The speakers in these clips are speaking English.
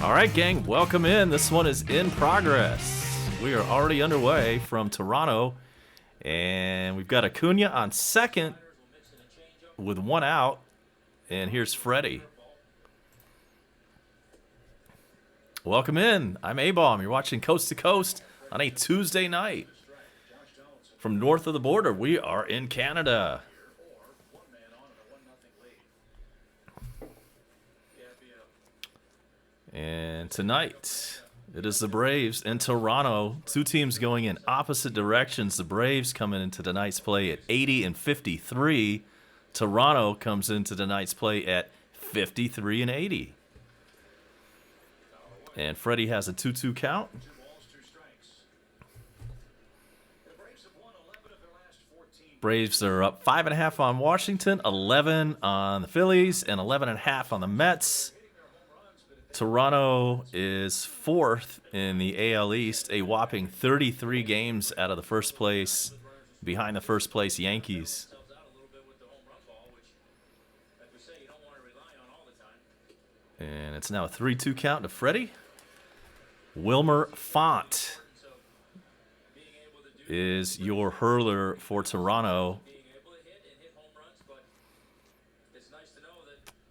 All right, gang, welcome in. This one is in progress. We are already underway from Toronto, and we've got Acuna on second with one out, and here's Freddie. Welcome in. I'm A-Bomb. You're watching Coast to Coast on a Tuesday night. From north of the border, we are in Canada. And tonight, it is the Braves in Toronto. Two teams going in opposite directions. The Braves coming into tonight's play at 80 and 53. Toronto comes into tonight's play at 53 and 80. And Freddie has a 2-2 count. Braves are up 5.5 on Washington, 11 on the Phillies, and 11.5 on the Mets. Toronto is fourth in the AL East, a whopping 33 games out of the first place, behind the first place Yankees. And it's now a 3-2 count to Freddie. Wilmer Font is your hurler for Toronto.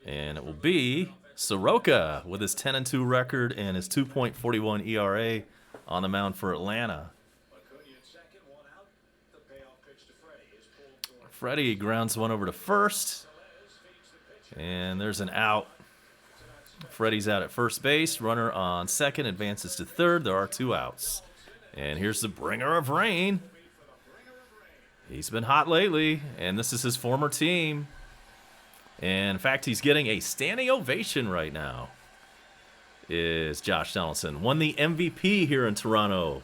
And it will be Soroka with his 10-2 record and his 2.41 ERA on the mound for Atlanta. Freddie grounds one over to first, and there's an out. Freddie's out at first base. Runner on second advances to third. There are two outs. And here's the bringer of rain. He's been hot lately, and this is his former team. And in fact, he's getting a standing ovation right now. Is Josh Donaldson. Won the MVP here in Toronto.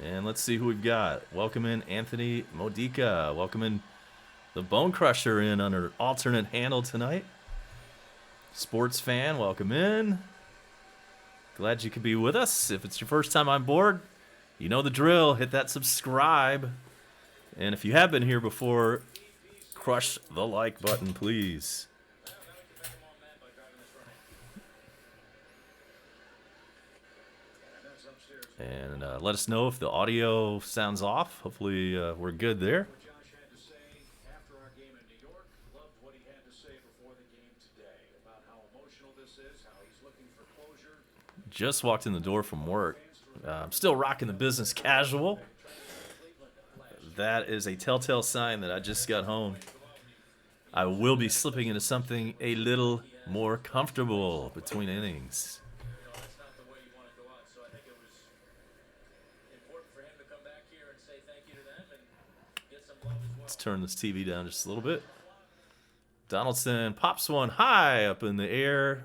And let's see who we've got. Welcome in Anthony Modica. Welcome in the Bone Crusher in under alternate handle tonight. Sports fan, welcome in. Glad you could be with us. If it's your first time on board, you know the drill. Hit that subscribe. And if you have been here before, crush the like button, please. And let us know if the audio sounds off. Hopefully we're good there. Just walked in the door from work. I'm still rocking the business casual. That is a telltale sign that I just got home. I will be slipping into something a little more comfortable between innings. Let's turn this TV down just a little bit. Donaldson pops one high up in the air.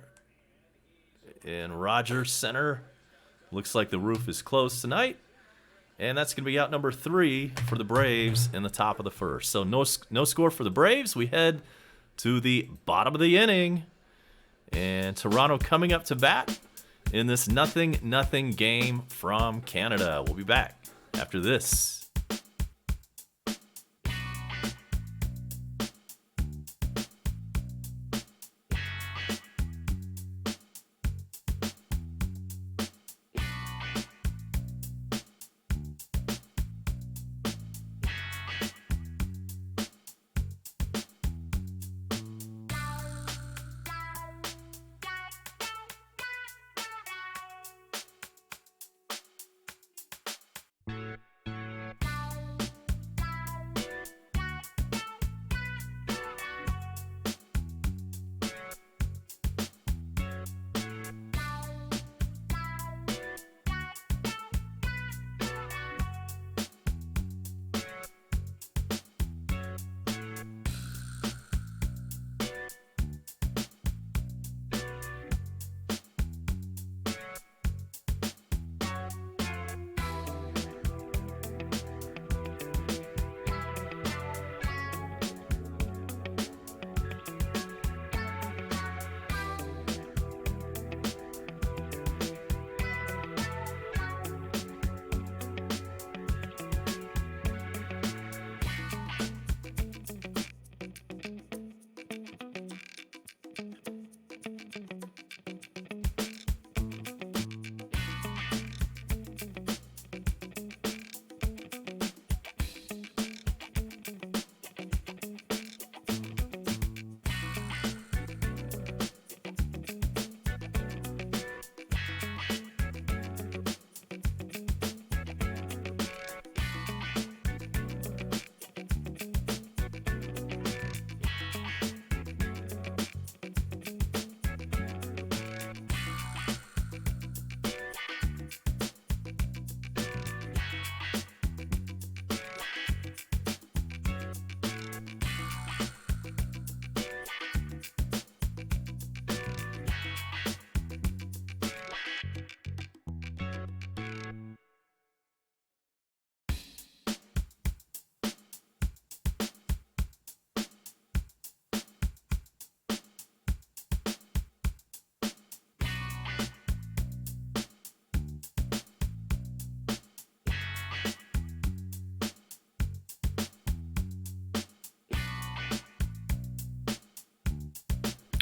In Rogers Center. Looks like the roof is closed tonight. And that's going to be out number 3 for the Braves in the top of the first. So no score for the Braves. We head to the bottom of the inning. And Toronto coming up to bat in this 0-0 game from Canada. We'll be back after this.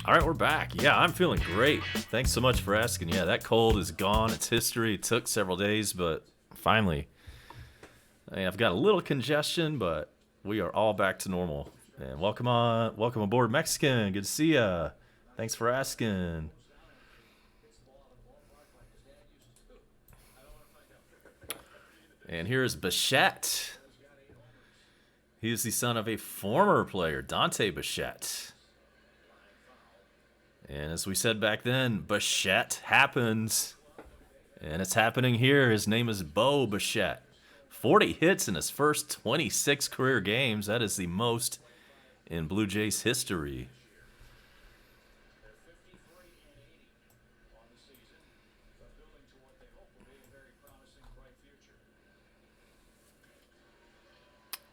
All right, we're back. Yeah, I'm feeling great. Thanks so much for asking. Yeah, that cold is gone. It's history. It took several days, but finally. I've got a little congestion, but we are all back to normal. And welcome aboard, Mexican. Good to see ya. Thanks for asking. And here's Bichette. He is the son of a former player, Dante Bichette. And as we said back then, Bichette happens. And it's happening here. His name is Bo Bichette. 40 hits in his first 26 career games. That is the most in Blue Jays history.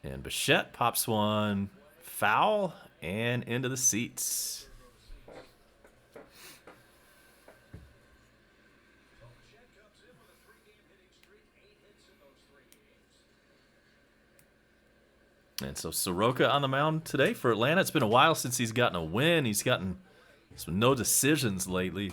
And Bichette pops one foul and into the seats. And so Soroka on the mound today for Atlanta. It's been a while since he's gotten a win. He's gotten no decisions lately.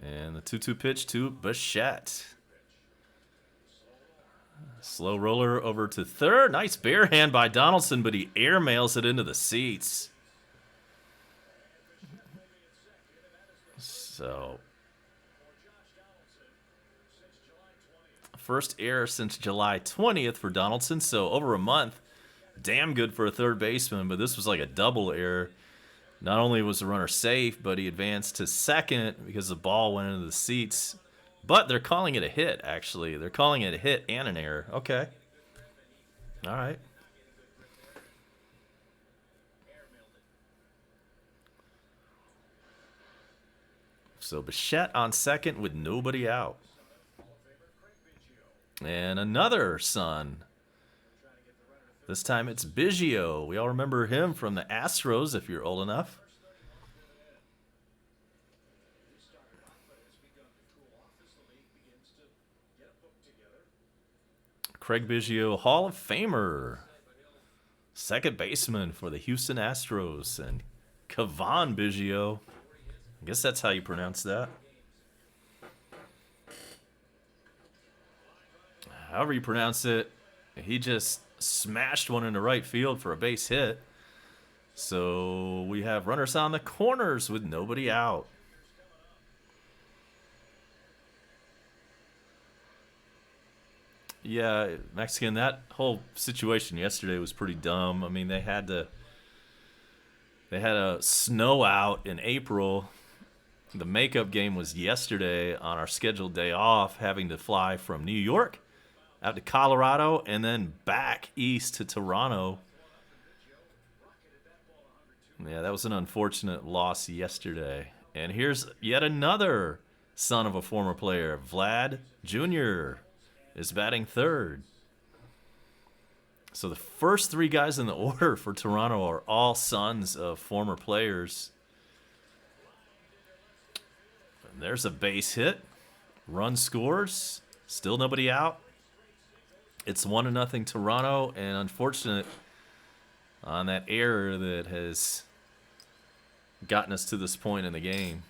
And the 2-2 pitch to Bichette. Slow roller over to third. Nice bare hand by Donaldson, but he airmails it into the seats. So, first error since July 20th for Donaldson, so over a month. Damn good for a third baseman, but this was like a double error. Not only was the runner safe, but he advanced to second because the ball went into the seats. But they're calling it a hit, actually. They're calling it a hit and an error. Okay. All right. So Bichette on second with nobody out. And another son. This time it's Biggio. We all remember him from the Astros, if you're old enough. Craig Biggio, Hall of Famer. Second baseman for the Houston Astros. And Cavan Biggio. I guess that's how you pronounce that. However you pronounce it, he just smashed one into right field for a base hit. So we have runners on the corners with nobody out. Yeah, Mexican, that whole situation yesterday was pretty dumb. I mean, they had a snow out in April. The makeup game was yesterday on our scheduled day off, having to fly from New York out to Colorado and then back east to Toronto. Yeah, that was an unfortunate loss yesterday. And here's yet another son of a former player. Vlad Jr. is batting third. So the first three guys in the order for Toronto are all sons of former players. And there's a base hit. Run scores. Still nobody out. It's 1-0 Toronto, and unfortunate on that error that has gotten us to this point in the game.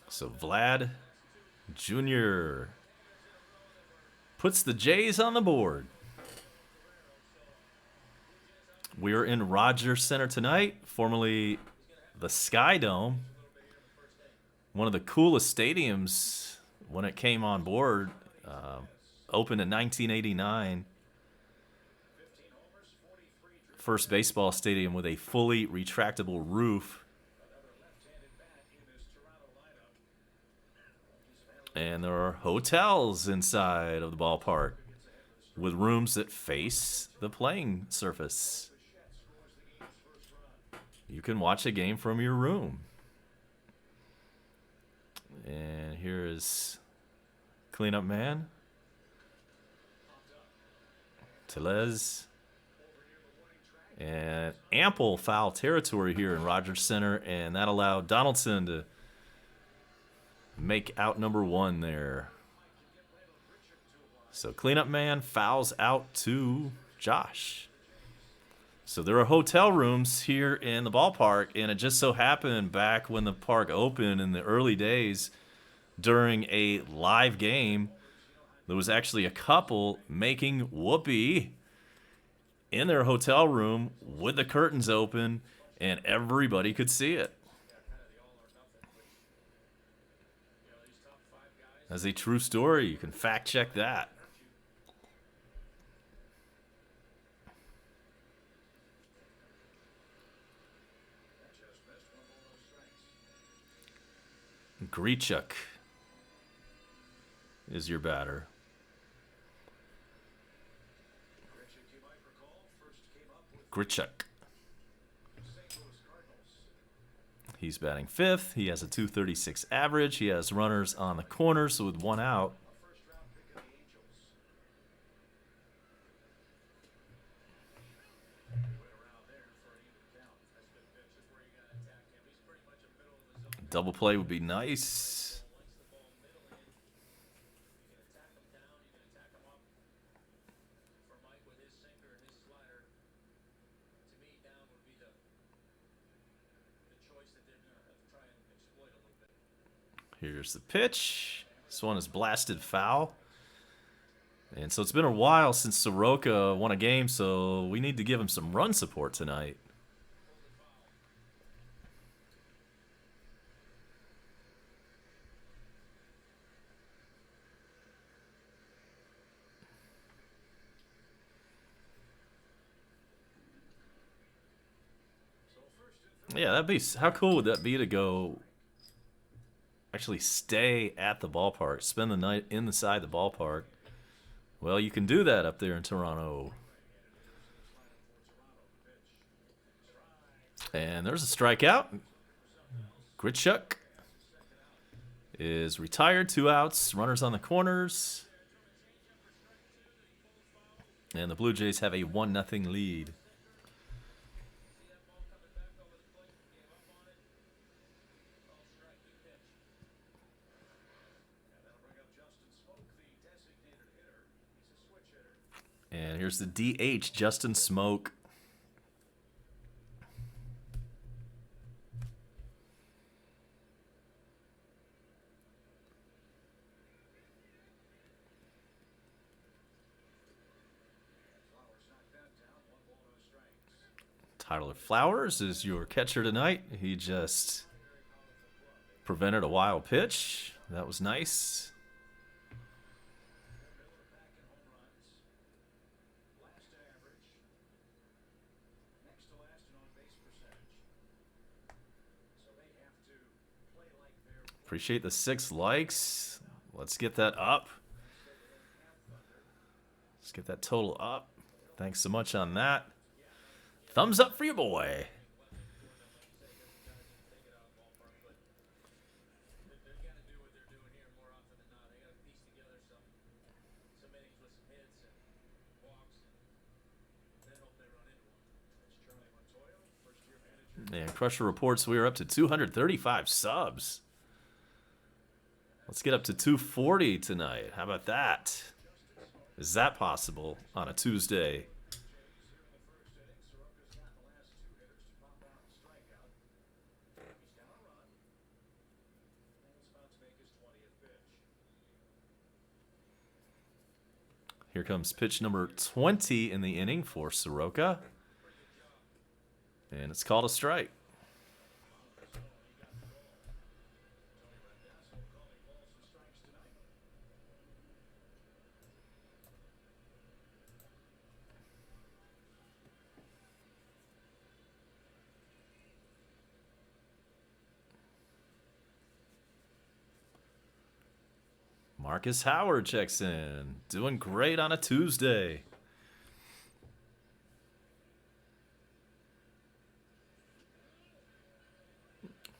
So Vlad Jr. puts the Jays on the board. We're in Rogers Center tonight, formerly the Sky Dome. One of the coolest stadiums when it came on board. Opened in 1989. First baseball stadium with a fully retractable roof. And there are hotels inside of the ballpark with rooms that face the playing surface. You can watch a game from your room. And here is Cleanup Man Tellez. And ample foul territory here in Rogers Center, and that allowed Donaldson to make out number one there. So cleanup man fouls out to Josh. So there are hotel rooms here in the ballpark, and it just so happened back when the park opened in the early days during a live game, there was actually a couple making whoopee in their hotel room with the curtains open, and everybody could see it. That's a true story. You can fact check that. Grichuk is your batter. Grichuk. He's batting fifth. He has a .236 average. He has runners on the corners with one out. Double play would be nice. Here's the pitch. This one is blasted foul. And so it's been a while since Soroka won a game, so we need to give him some run support tonight. Yeah, that'd be, how cool would that be to go actually stay at the ballpark, spend the night inside the ballpark? Well, you can do that up there in Toronto. And there's a strikeout. Grichuk is retired, 2 outs, runners on the corners. And the Blue Jays have a 1-0 lead. And here's the DH, Justin Smoke. Tyler Flowers is your catcher tonight. He just prevented a wild pitch. That was nice. Appreciate the 6 likes. Let's get that up. Let's get that total up. Thanks so much on that. Thumbs up for you, boy. And Crusher reports we are up to 235 subs. Let's get up to 240 tonight. How about that? Is that possible on a Tuesday? Here comes pitch number 20 in the inning for Soroka. And it's called a strike. Marcus Howard checks in. Doing great on a Tuesday.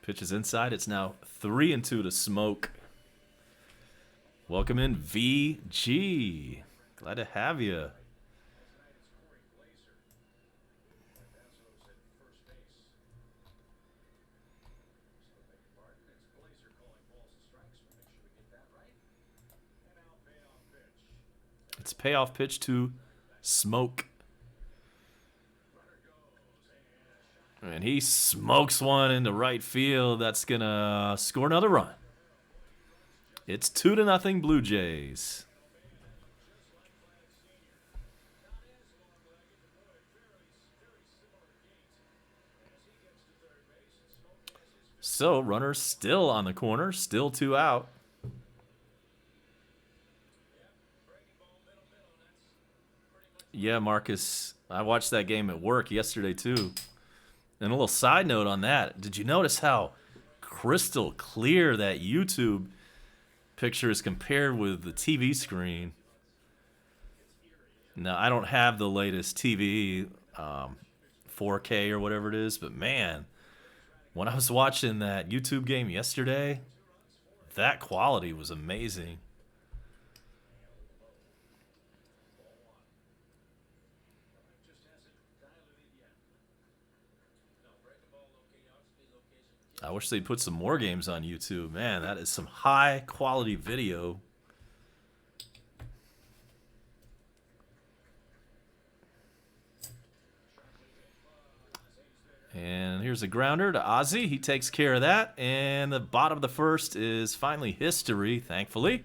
Pitch is inside. It's now 3-2 to Smoke. Welcome in, VG. Glad to have you. It's a payoff pitch to Smoke. And he smokes one into right field. That's going to score another run. It's 2-0 Blue Jays. So, runners still on the corner, still 2 out. Yeah, Marcus, I watched that game at work yesterday too. And a little side note on that, did you notice how crystal clear that YouTube picture is compared with the TV screen? Now, I don't have the latest TV, 4K or whatever it is, but man, when I was watching that YouTube game yesterday, that quality was amazing. I wish they'd put some more games on YouTube. Man, that is some high quality video. And here's a grounder to Ozzie. He takes care of that. And the bottom of the first is finally history, thankfully.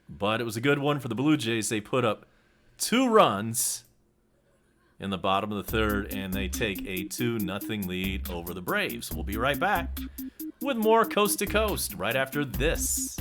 But it was a good one for the Blue Jays. They put up 2 runs in the bottom of the third, and they take a 2-0 lead over the Braves. We'll be right back with more Coast to Coast right after this.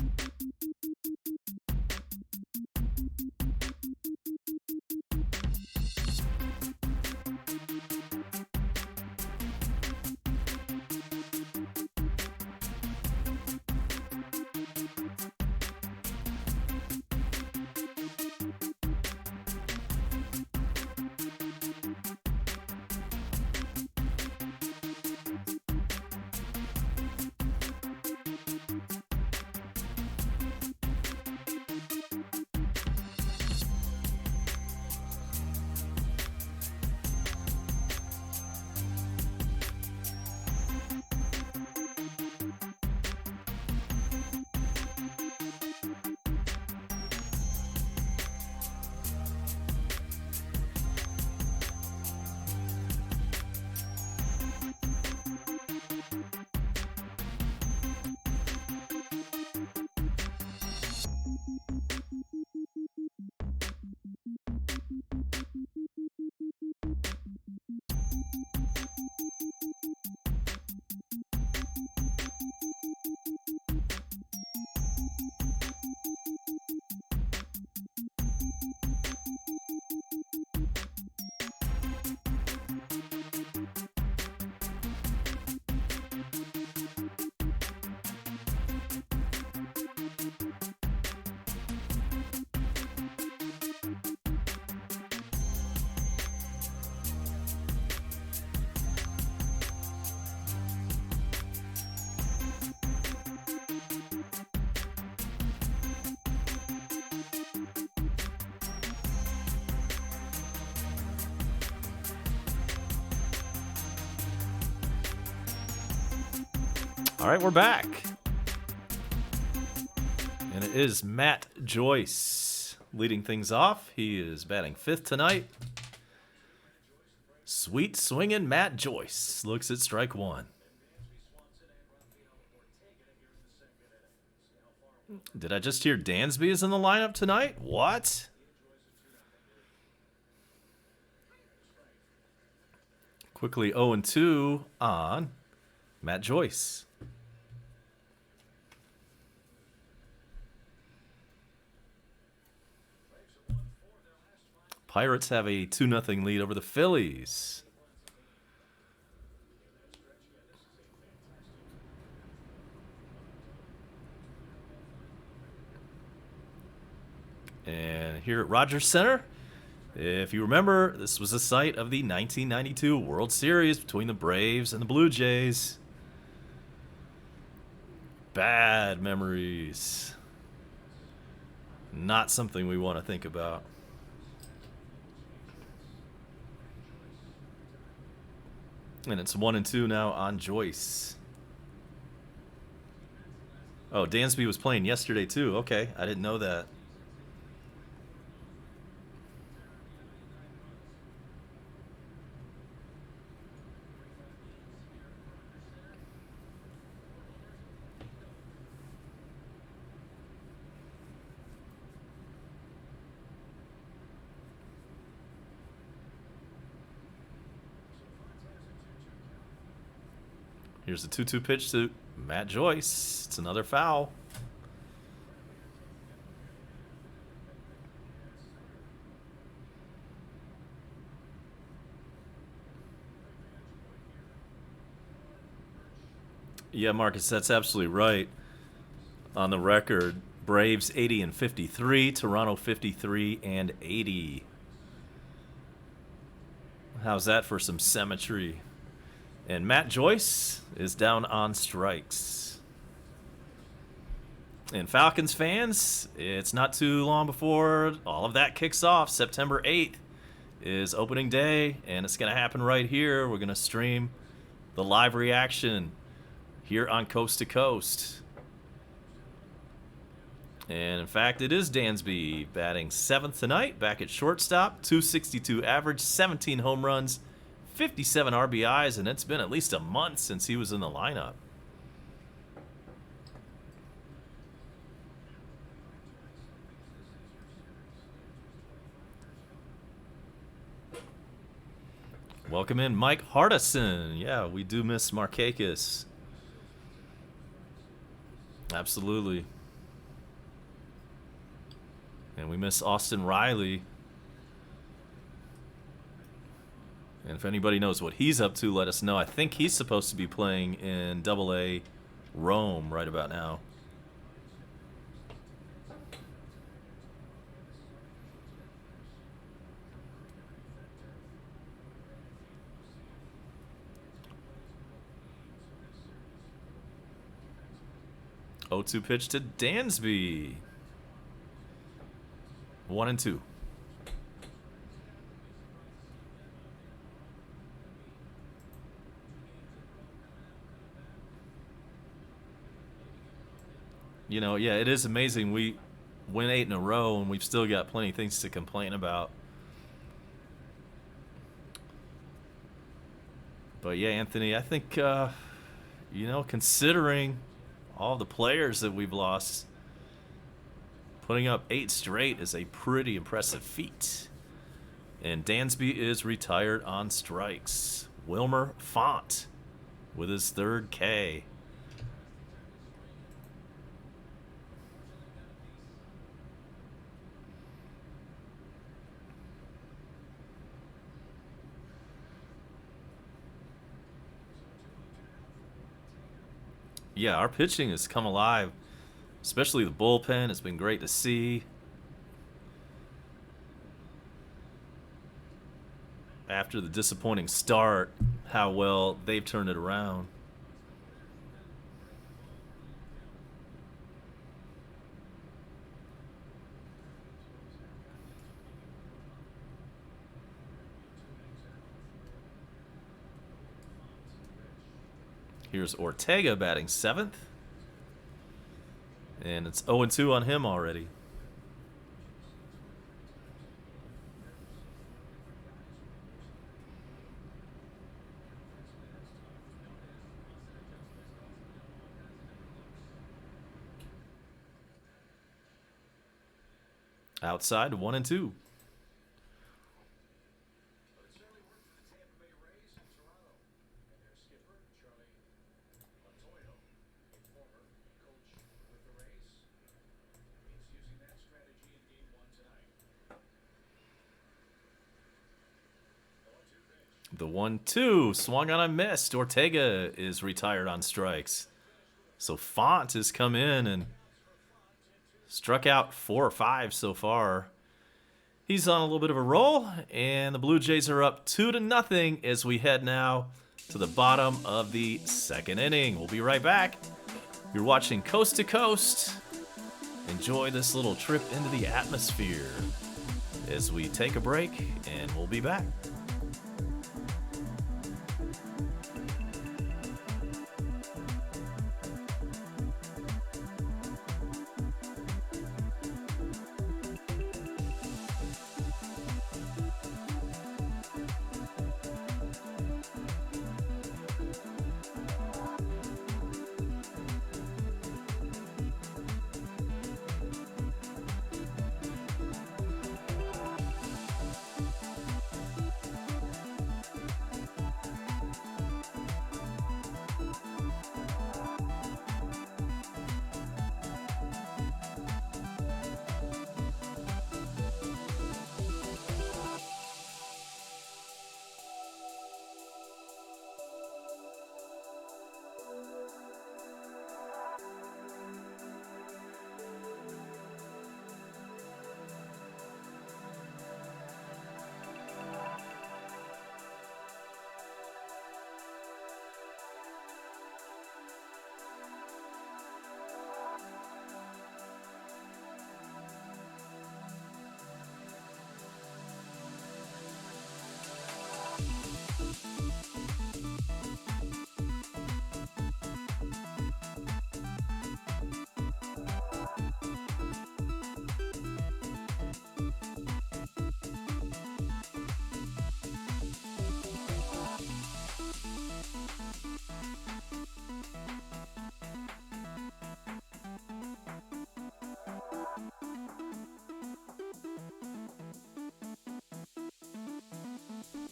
All right, we're back. And it is Matt Joyce leading things off. He is batting 5th tonight. Sweet swinging Matt Joyce looks at strike 1. Did I just hear Dansby is in the lineup tonight? What? Quickly 0-2 on Matt Joyce. Pirates have a 2-0 lead over the Phillies. And here at Rogers Center, if you remember, this was the site of the 1992 World Series between the Braves and the Blue Jays. Bad memories. Not something we want to think about. And it's 1-2 now on Joyce. Oh, Dansby was playing yesterday too. Okay, I didn't know that. Here's the 2-2 pitch to Matt Joyce. It's another foul. Yeah, Marcus, that's absolutely right. On the record, Braves 80 and 53, Toronto 53 and 80. How's that for some symmetry? And Matt Joyce is down on strikes. And Falcons fans, it's not too long before all of that kicks off. September 8th is opening day, and it's going to happen right here. We're going to stream the live reaction here on Coast to Coast. And in fact, it is Dansby batting 7th tonight, back at shortstop, 262 average, 17 home runs, 57 RBIs, and it's been at least a month since he was in the lineup. Welcome in Mike Hardison. Yeah, we do miss Markakis. Absolutely. And we miss Austin Riley. And if anybody knows what he's up to, let us know. I think he's supposed to be playing in AA Rome right about now. O2 pitch to Dansby. 1-2. You know, yeah, it is amazing. We win 8 in a row, and we've still got plenty of things to complain about. But yeah, Anthony, I think, you know, considering all the players that we've lost, putting up 8 straight is a pretty impressive feat. And Dansby is retired on strikes. Wilmer Font with his 3rd K. Yeah, our pitching has come alive, especially the bullpen. It's been great to see. After the disappointing start, how well they've turned it around. Here's Ortega batting 7th. And it's 0-2 on him already. Outside, 1-2. The 1-2 swung on a miss. Ortega is retired on strikes. So Font has come in and struck out 4 or 5 so far. He's on a little bit of a roll, and the Blue Jays are up 2-0 as we head now to the bottom of the 2nd inning. We'll be right back. You're watching Coast to Coast. Enjoy this little trip into the atmosphere as we take a break, and we'll be back.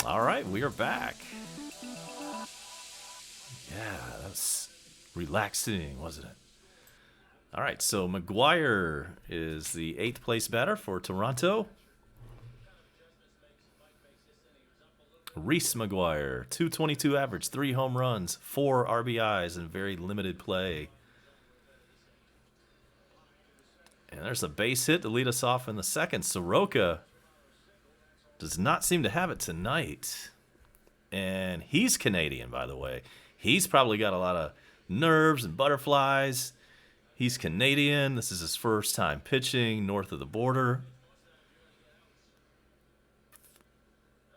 All right, we are back. Yeah, that was relaxing, wasn't it? All right, so McGuire is the 8th place batter for Toronto. Reese McGuire, 222 average, 3 home runs, 4 RBIs, and very limited play. And there's a base hit to lead us off in the second. Soroka does not seem to have it tonight. And he's Canadian, by the way. He's probably got a lot of nerves and butterflies. He's Canadian. This is his first time pitching north of the border.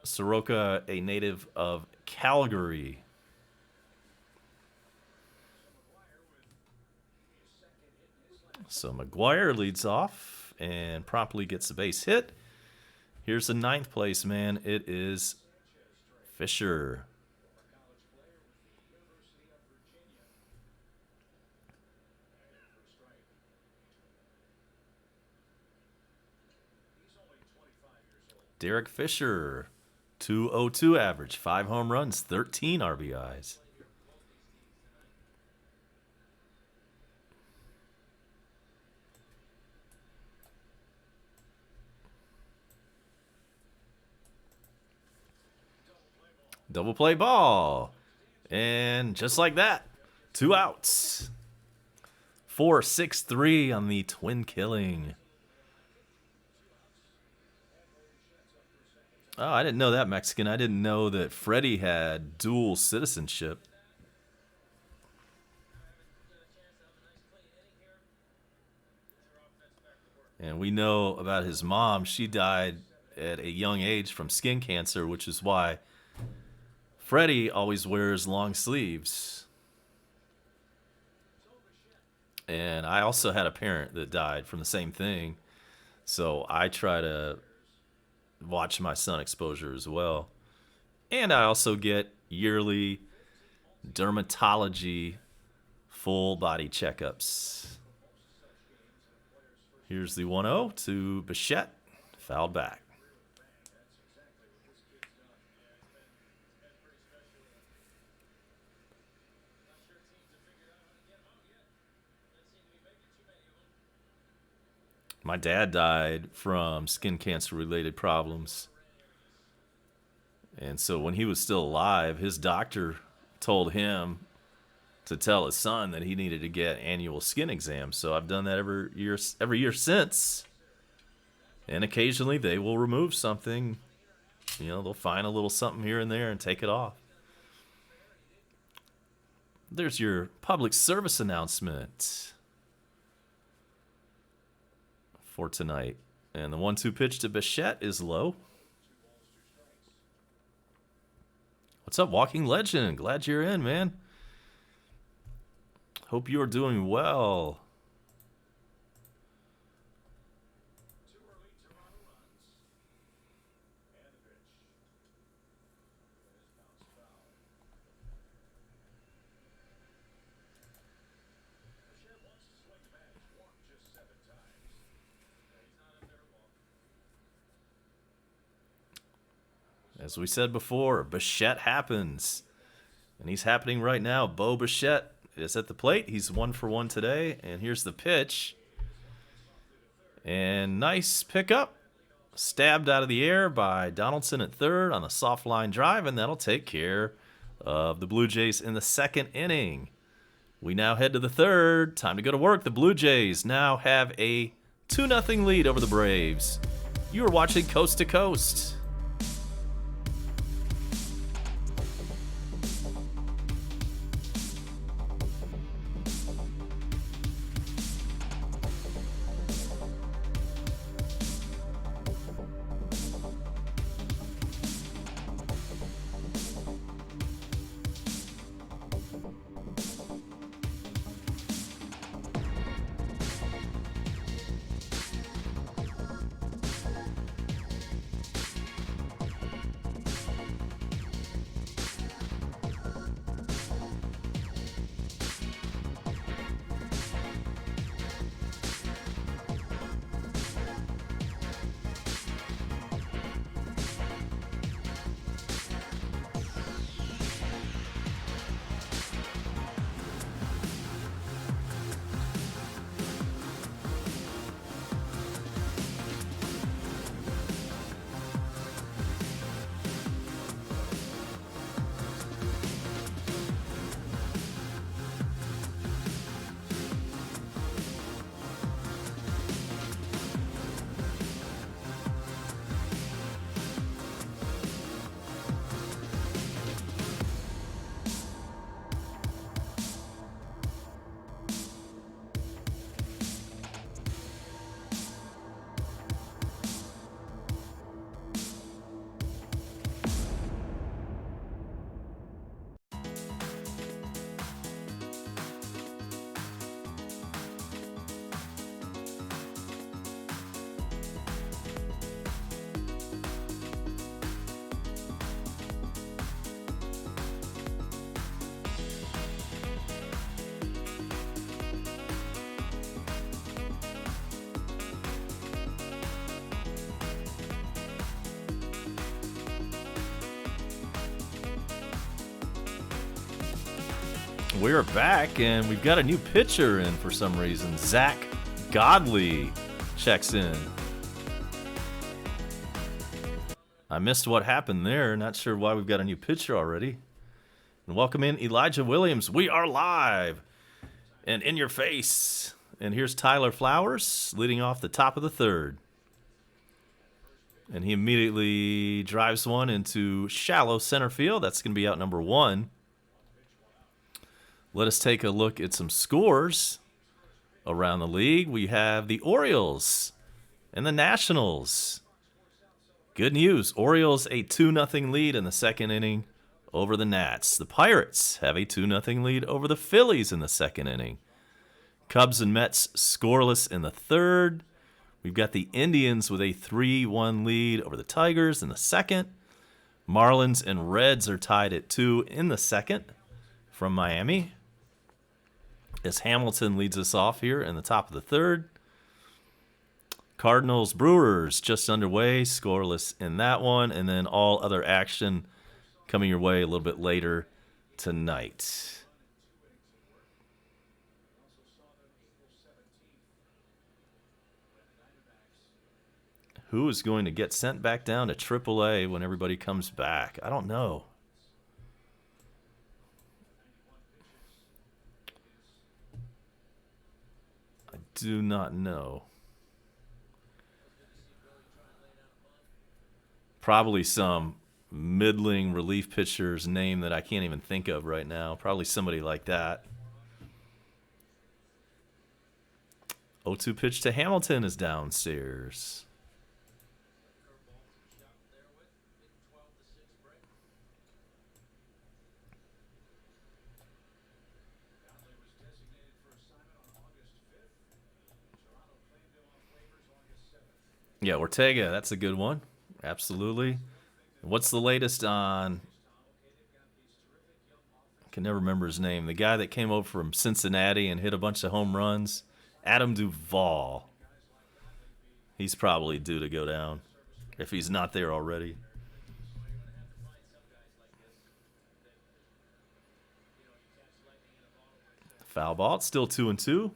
Soroka, a native of Calgary. So McGuire leads off and promptly gets the base hit. Here's the 9th place man. It is Fisher. Derek Fisher, 202 average, 5 home runs, 13 RBIs. Double play ball. And just like that, 2 outs. 4-6-3 on the twin killing. Oh, I didn't know that, Mexican. I didn't know that Freddie had dual citizenship. And we know about his mom. She died at a young age from skin cancer, which is why Freddie always wears long sleeves. And I also had a parent that died from the same thing. So I try to watch my son exposure as well. And I also get yearly dermatology full body checkups. Here's the 1-0 to Bichette, fouled back. My dad died from skin cancer related problems. And so when he was still alive, his doctor told him to tell his son that he needed to get annual skin exams. So I've done that every year since. And occasionally they will remove something. You know, they'll find a little something here and there and take it off. There's your public service announcement for tonight. And the 1-2 pitch to Bichette is low. What's up, Walking Legend? Glad you're in, man. Hope you're doing well. As we said before, Bichette happens. And he's happening right now. Bo Bichette is at the plate. He's 1 for 1 today. And here's the pitch. And nice pickup. Stabbed out of the air by Donaldson at third on a soft line drive. And that'll take care of the Blue Jays in the 2nd inning. We now head to the 3rd. Time to go to work. The Blue Jays now have a 2-0 lead over the Braves. You are watching Coast to Coast. we're back, and we've got a new pitcher in for some reason. Zach Godley checks in. I missed what happened there. Not sure why we've got a new pitcher already. And welcome in Elijah Williams. We are live and in your face. And here's Tyler Flowers leading off the top of the third. And he immediately drives one into shallow center field. That's going to be out number 1. Let us take a look at some scores around the league. We have the Orioles and the Nationals. Good news. Orioles a 2-0 lead in the second inning over the Nats. The Pirates have a 2-0 lead over the Phillies in the second inning. Cubs and Mets scoreless in the third. We've got the Indians with a 3-1 lead over the Tigers in the second. Marlins and Reds are tied at 2 in the second from Miami. As Hamilton leads us off here in the top of the third. Cardinals, Brewers just underway, scoreless in that one, and then all other action coming your way a little bit later tonight. Who is going to get sent back down to AAA when everybody comes back? I don't know. I do not know. Probably some middling relief pitcher's name that I can't even think of right now. Probably somebody like that. 0-2 pitch to Hamilton is downstairs. Yeah, Ortega, that's a good one. Absolutely. What's the latest on... I can never remember his name. The guy that came over from Cincinnati and hit a bunch of home runs. Adam Duvall. He's probably due to go down if he's not there already. Foul ball. It's still 2-2.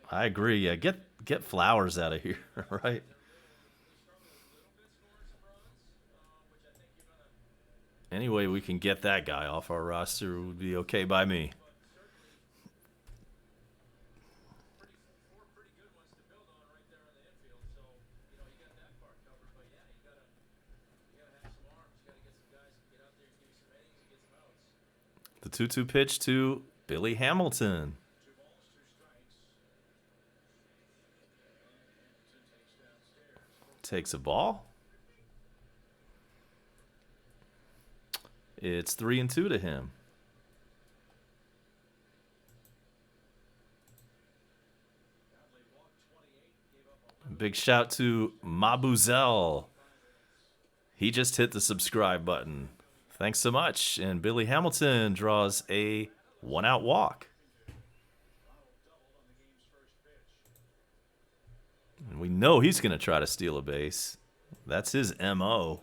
I agree. Yeah, get Flowers out of here, right? Any way we can get that guy off our roster would be okay by me. The 2-2 pitch to Billy Hamilton. Takes a ball. It's 3-2 to him. Big shout to Mabuzel. He just hit the subscribe button. Thanks so much. And Billy Hamilton draws a 1-out walk. And we know he's going to try to steal a base. That's his MO.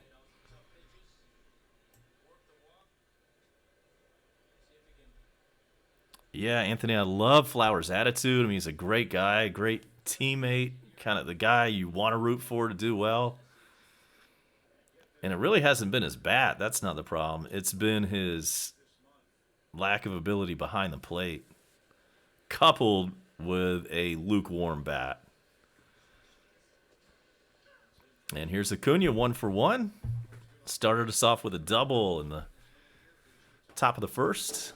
Yeah, Anthony, I love Flowers' attitude. I mean, he's a great guy, great teammate, kind of the guy you want to root for to do well. And it really hasn't been his bat. That's not the problem. It's been his lack of ability behind the plate, coupled with a lukewarm bat. And here's Acuna, 1-for-1. Started us off with a double in the top of the first.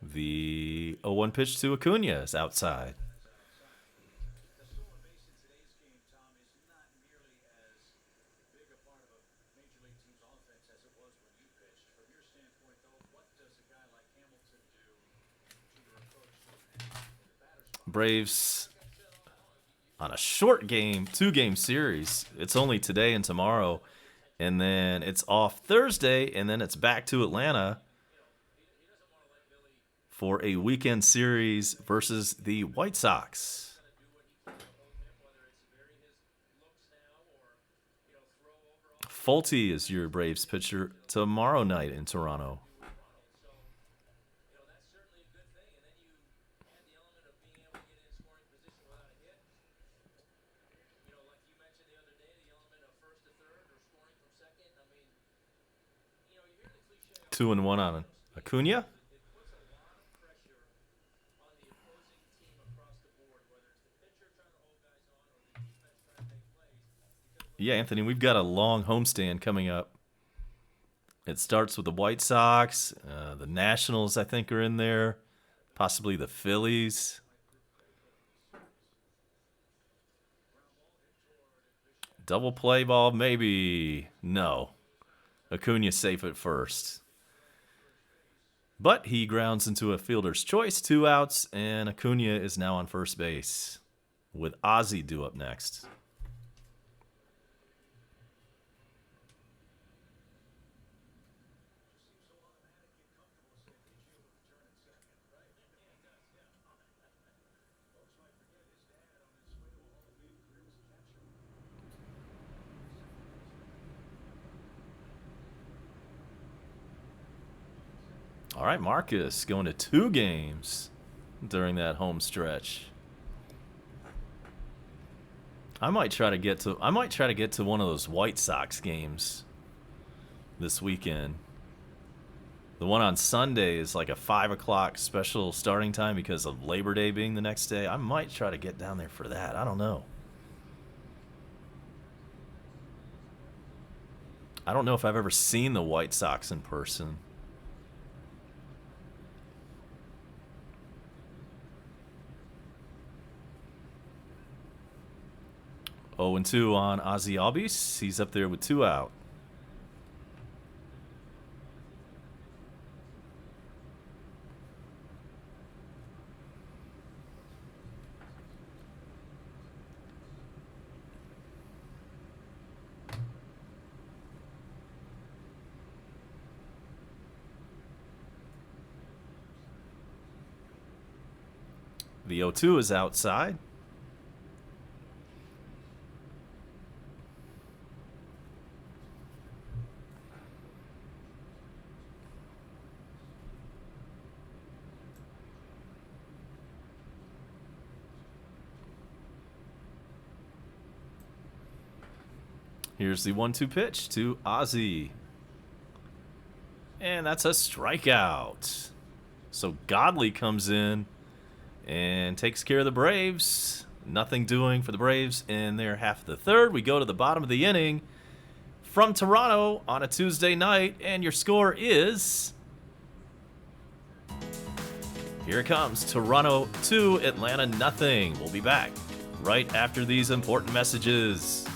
The 0-1 pitch to Acuna is outside. Braves on a short game, 2-game series. It's only today and tomorrow, and then it's off Thursday, and then it's back to Atlanta for a weekend series versus the White Sox. Folty is your Braves pitcher tomorrow night in Toronto. Two and one on Acuna. Yeah, Anthony, we've got a long homestand coming up. It starts with the White Sox. The Nationals, I think, are in there. Possibly the Phillies. Double play ball, maybe. No. Acuna safe at first. But he grounds into a fielder's choice, 2 outs, and Acuna is now on first base with Ozzie due up next. All right, Marcus going to 2 games during that home stretch. I might try to get to one of those White Sox games this weekend. The one on Sunday is like a 5 o'clock special starting time because of Labor Day being the next day. I might try to get down there for that. I don't know. I don't know if I've ever seen the White Sox in person. Oh, and 2 on Ozzie Albies. He's up there with 2 out. The 0-2 is outside. Here's the 1-2 pitch to Ozzie. And that's a strikeout. So Godley comes in and takes care of the Braves. Nothing doing for the Braves in their half of the third. We go to the bottom of the inning from Toronto on a Tuesday night, and your score is... Here it comes. Toronto 2, Atlanta nothing. We'll be back right after these important messages.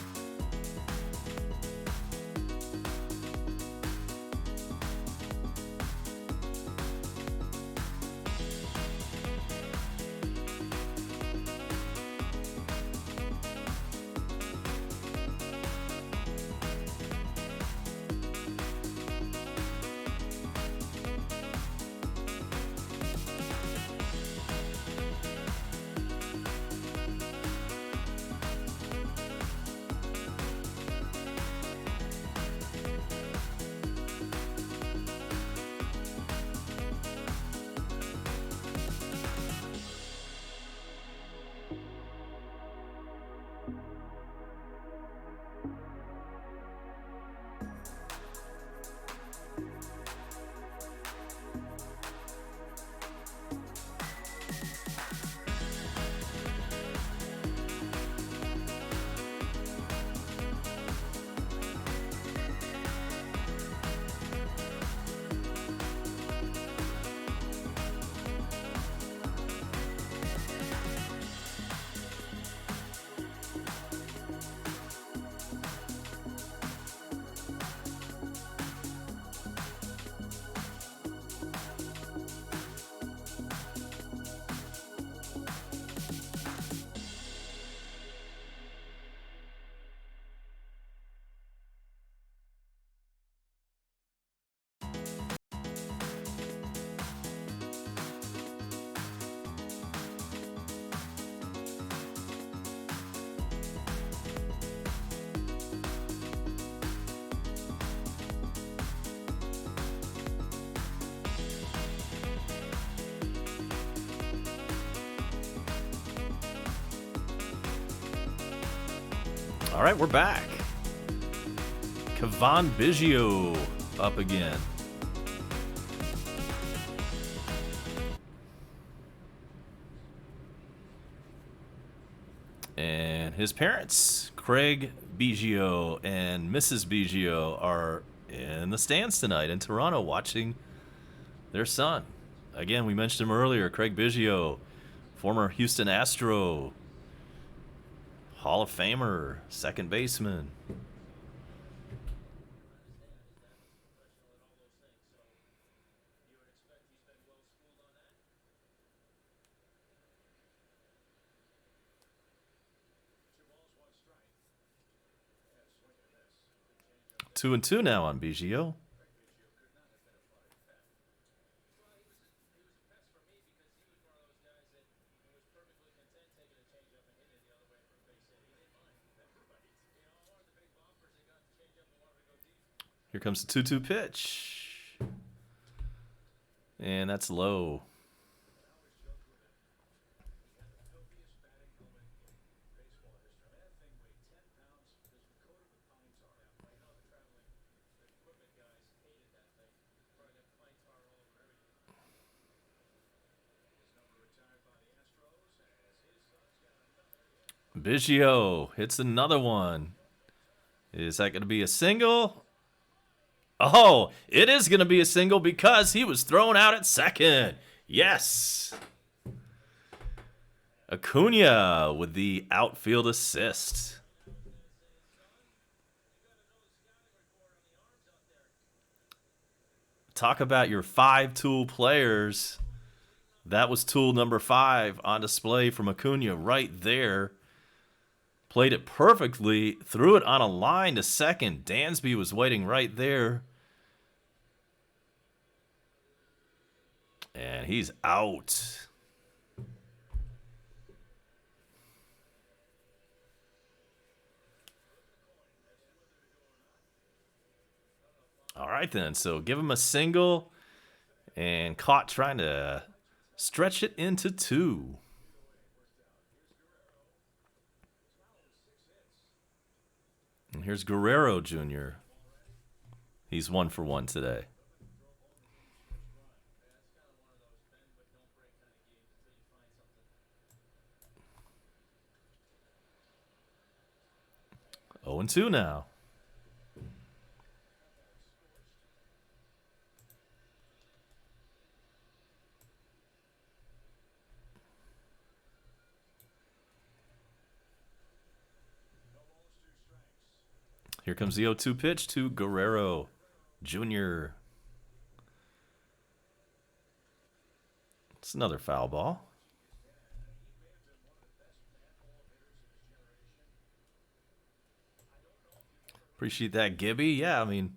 All right, we're back. Cavan Biggio up again. And his parents, Craig Biggio and Mrs. Biggio, are in the stands tonight in Toronto watching their son. Again, we mentioned him earlier, Craig Biggio, former Houston Astro, Hall of Famer, second baseman. Two and two now on Biggio. Here comes the 2-2 pitch. And that's low. Biggio hits another one. Is that going to be a single? Oh, it is going to be a single because he was thrown out at second. Yes. Acuna with the outfield assist. Talk about your 5-tool players. That was tool number 5 on display from Acuna right there. Played it perfectly, threw it on a line to second. Dansby was waiting right there. And he's out. All right, then. So give him a single. And caught trying to stretch it into 2. And here's Guerrero Jr. He's 1 for 1 today. Oh, and 2 now. Here comes the 0-2 pitch to Guerrero Jr. It's another foul ball. Appreciate that, Gibby. Yeah, I mean,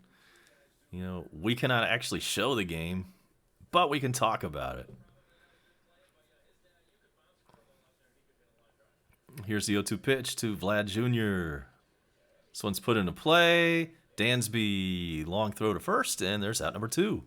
you know, we cannot actually show the game, but we can talk about it. Here's the 0-2 pitch to Vlad Jr. This one's put into play. Dansby, long throw to first, and there's out number 2.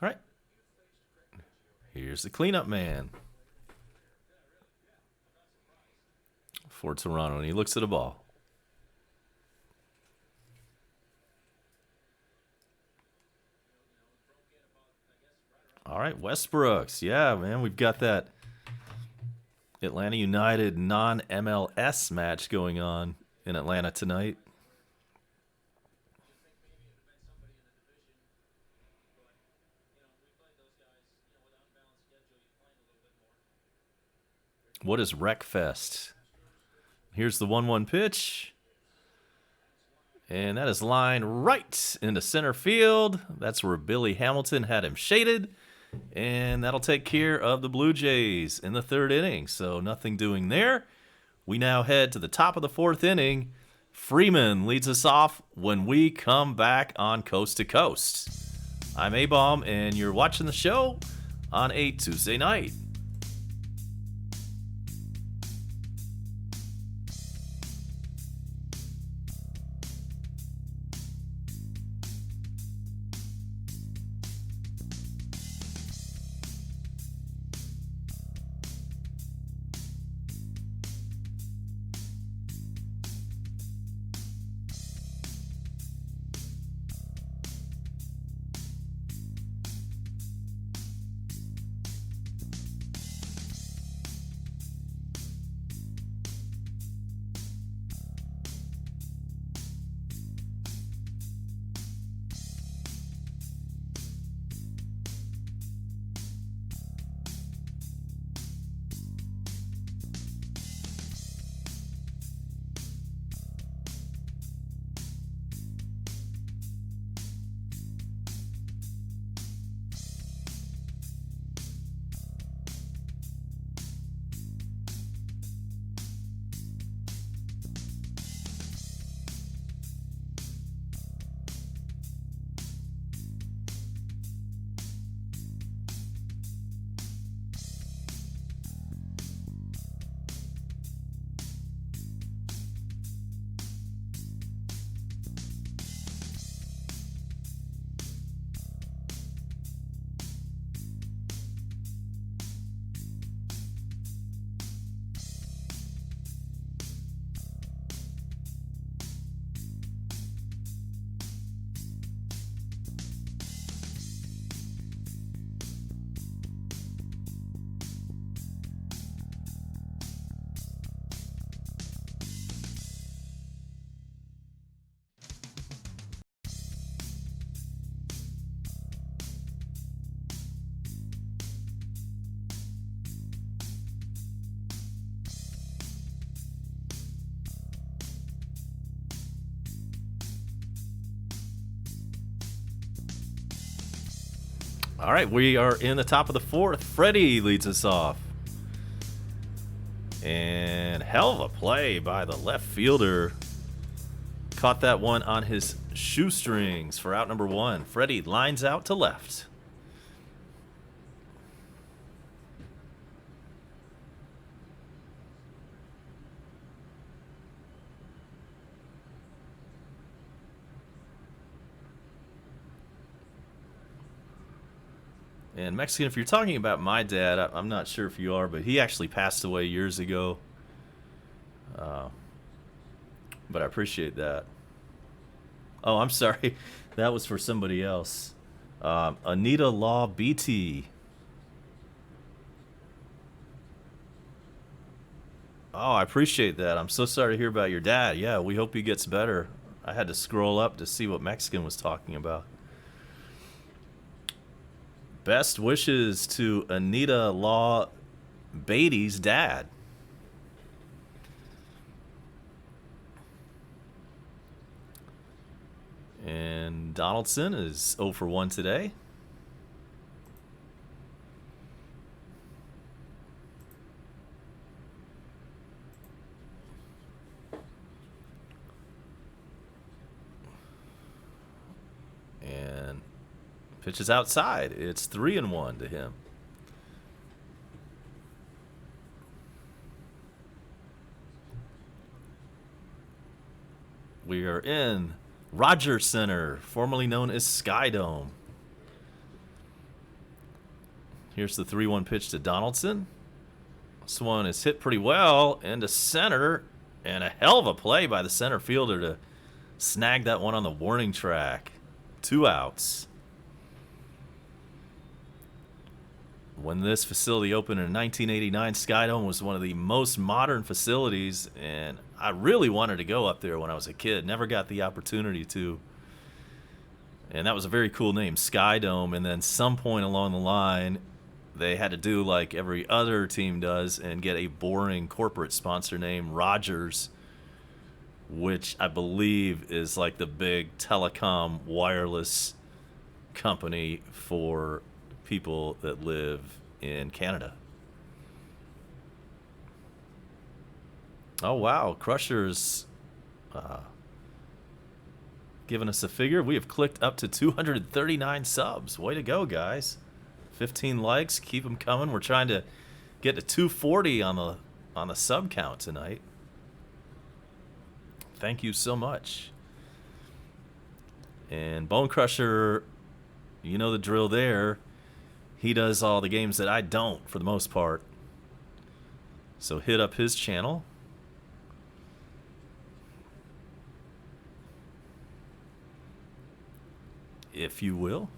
All right. Here's the cleanup man for Toronto, and he looks at a ball. All right, Westbrooks. Yeah, man, we've got that Atlanta United non-MLS match going on in Atlanta tonight. What is Wreckfest? Here's the 1-1 pitch. And that is lined right into center field. That's where Billy Hamilton had him shaded. And that'll take care of the Blue Jays in the 3rd inning. So nothing doing there. We now head to the top of the 4th inning. Freeman leads us off when we come back on Coast to Coast. I'm A-Bomb, and you're watching the show on a Tuesday night. All right, we are in the top of the fourth. Freddie leads us off. And hell of a play by the left fielder. Caught that one on his shoestrings for out number one. Freddie lines out to left. And Mexican, if you're talking about my dad, I'm not sure if you are, but he actually passed away years ago. But I appreciate that. Oh, I'm sorry. That was for somebody else. Anita Law BT. Oh, I appreciate that. I'm so sorry to hear about your dad. Yeah, we hope he gets better. I had to scroll up to see what Mexican was talking about. Best wishes to Anita Law Beatty's dad. And Donaldson is 0 for 1 today. And pitches outside. It's 3-1 to him. We are in Rogers Center, formerly known as Skydome. Here's the 3-1 pitch to Donaldson. This one is hit pretty well into center, and a hell of a play by the center fielder to snag that one on the warning track. 2 outs. When this facility opened in 1989, Skydome was one of the most modern facilities, and I really wanted to go up there when I was a kid. Never got the opportunity to. And that was a very cool name, Skydome. And then some point along the line, they had to do like every other team does and get a boring corporate sponsor name, Rogers, which I believe is like the big telecom wireless company for people that live in Canada. Oh wow, Crusher's giving us a figure. We have clicked up to 239 subs. Way to go, guys. 15 likes. Keep them coming. We're trying to get to 240 on the sub count tonight. Thank you so much. And Bone Crusher, you know the drill there. He does all the games that I don't for the most part. So hit up his channel. If you will.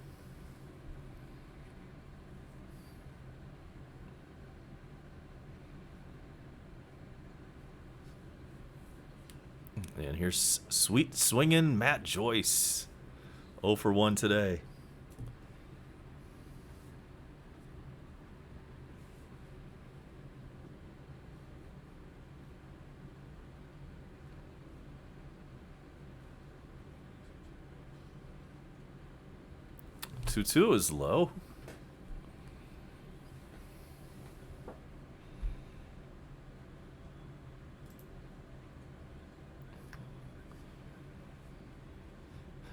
And here's sweet swinging Matt Joyce. 0 for 1 today. Two is low.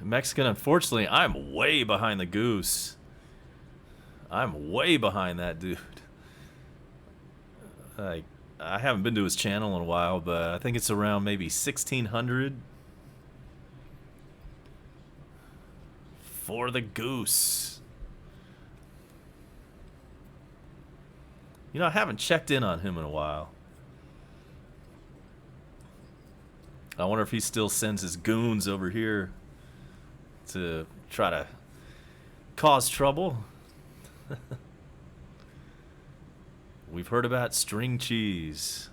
Mexican, unfortunately, I'm way behind the goose. I'm way behind that dude. I haven't been to his channel in a while, but I think it's around maybe 1,600 for the goose. You know, I haven't checked in on him in a while. I wonder if he still sends his goons over here to try to cause trouble. We've heard about string cheese.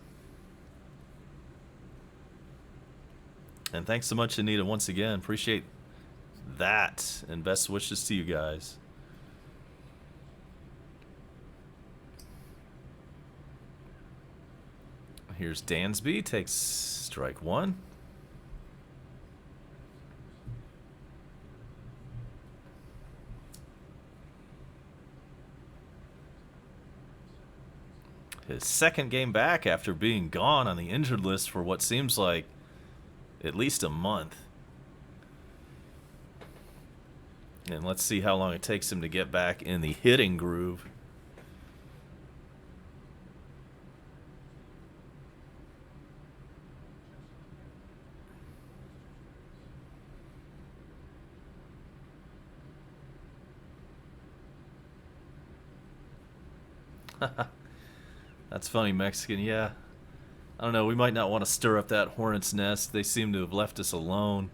And thanks so much, Anita, once again. Appreciate that. And best wishes to you guys. Here's Dansby. Takes strike one. His second game back after being gone on the injured list for what seems like at least a month. And let's see how long it takes him to get back in the hitting groove. That's funny, Mexican. Yeah. I don't know. We might not want to stir up that hornet's nest. They seem to have left us alone.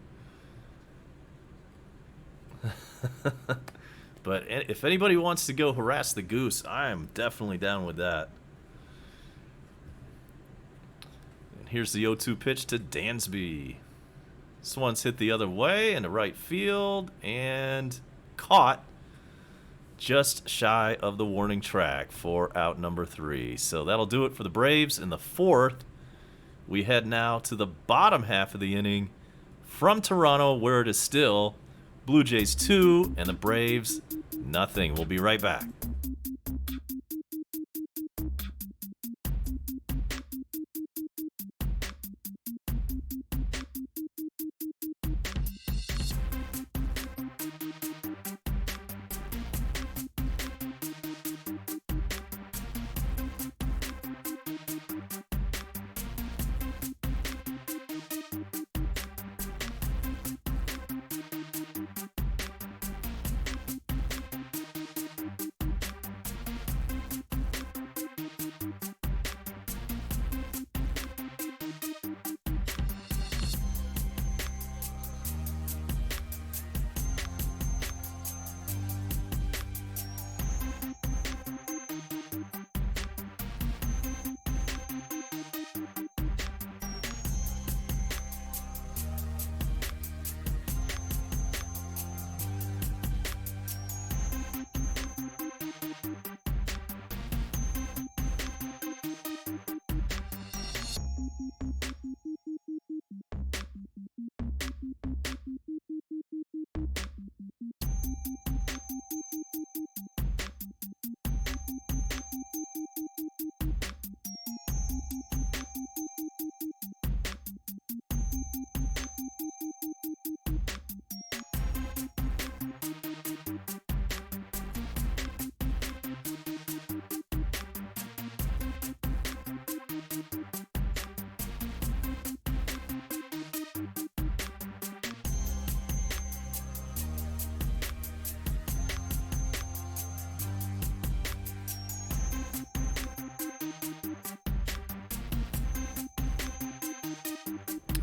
But if anybody wants to go harass the goose, I am definitely down with that. And here's the 0-2 pitch to Dansby. This one's hit the other way into right field and caught just shy of the warning track for out number 3. So that'll do it for the Braves in the 4th. We head now to the bottom half of the inning from Toronto, where it is still Blue Jays 2 and the Braves nothing. We'll be right back.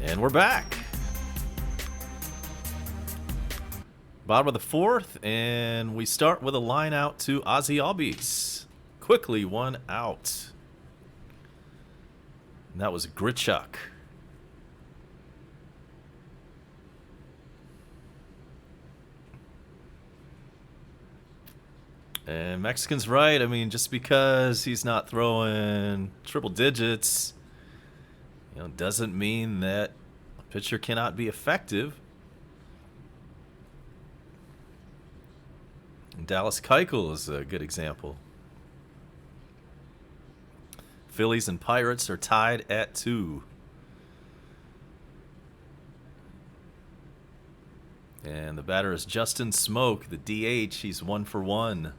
And we're back. Bottom of the fourth, and we start with a line out to Ozzy Albies. Quickly, one out. And that was Grichuk. And Mexican's right. I mean, just because he's not throwing triple digits, doesn't mean that a pitcher cannot be effective. And Dallas Keuchel is a good example. Phillies and Pirates are tied at 2. And the batter is Justin Smoke, the DH. He's 1 for 1.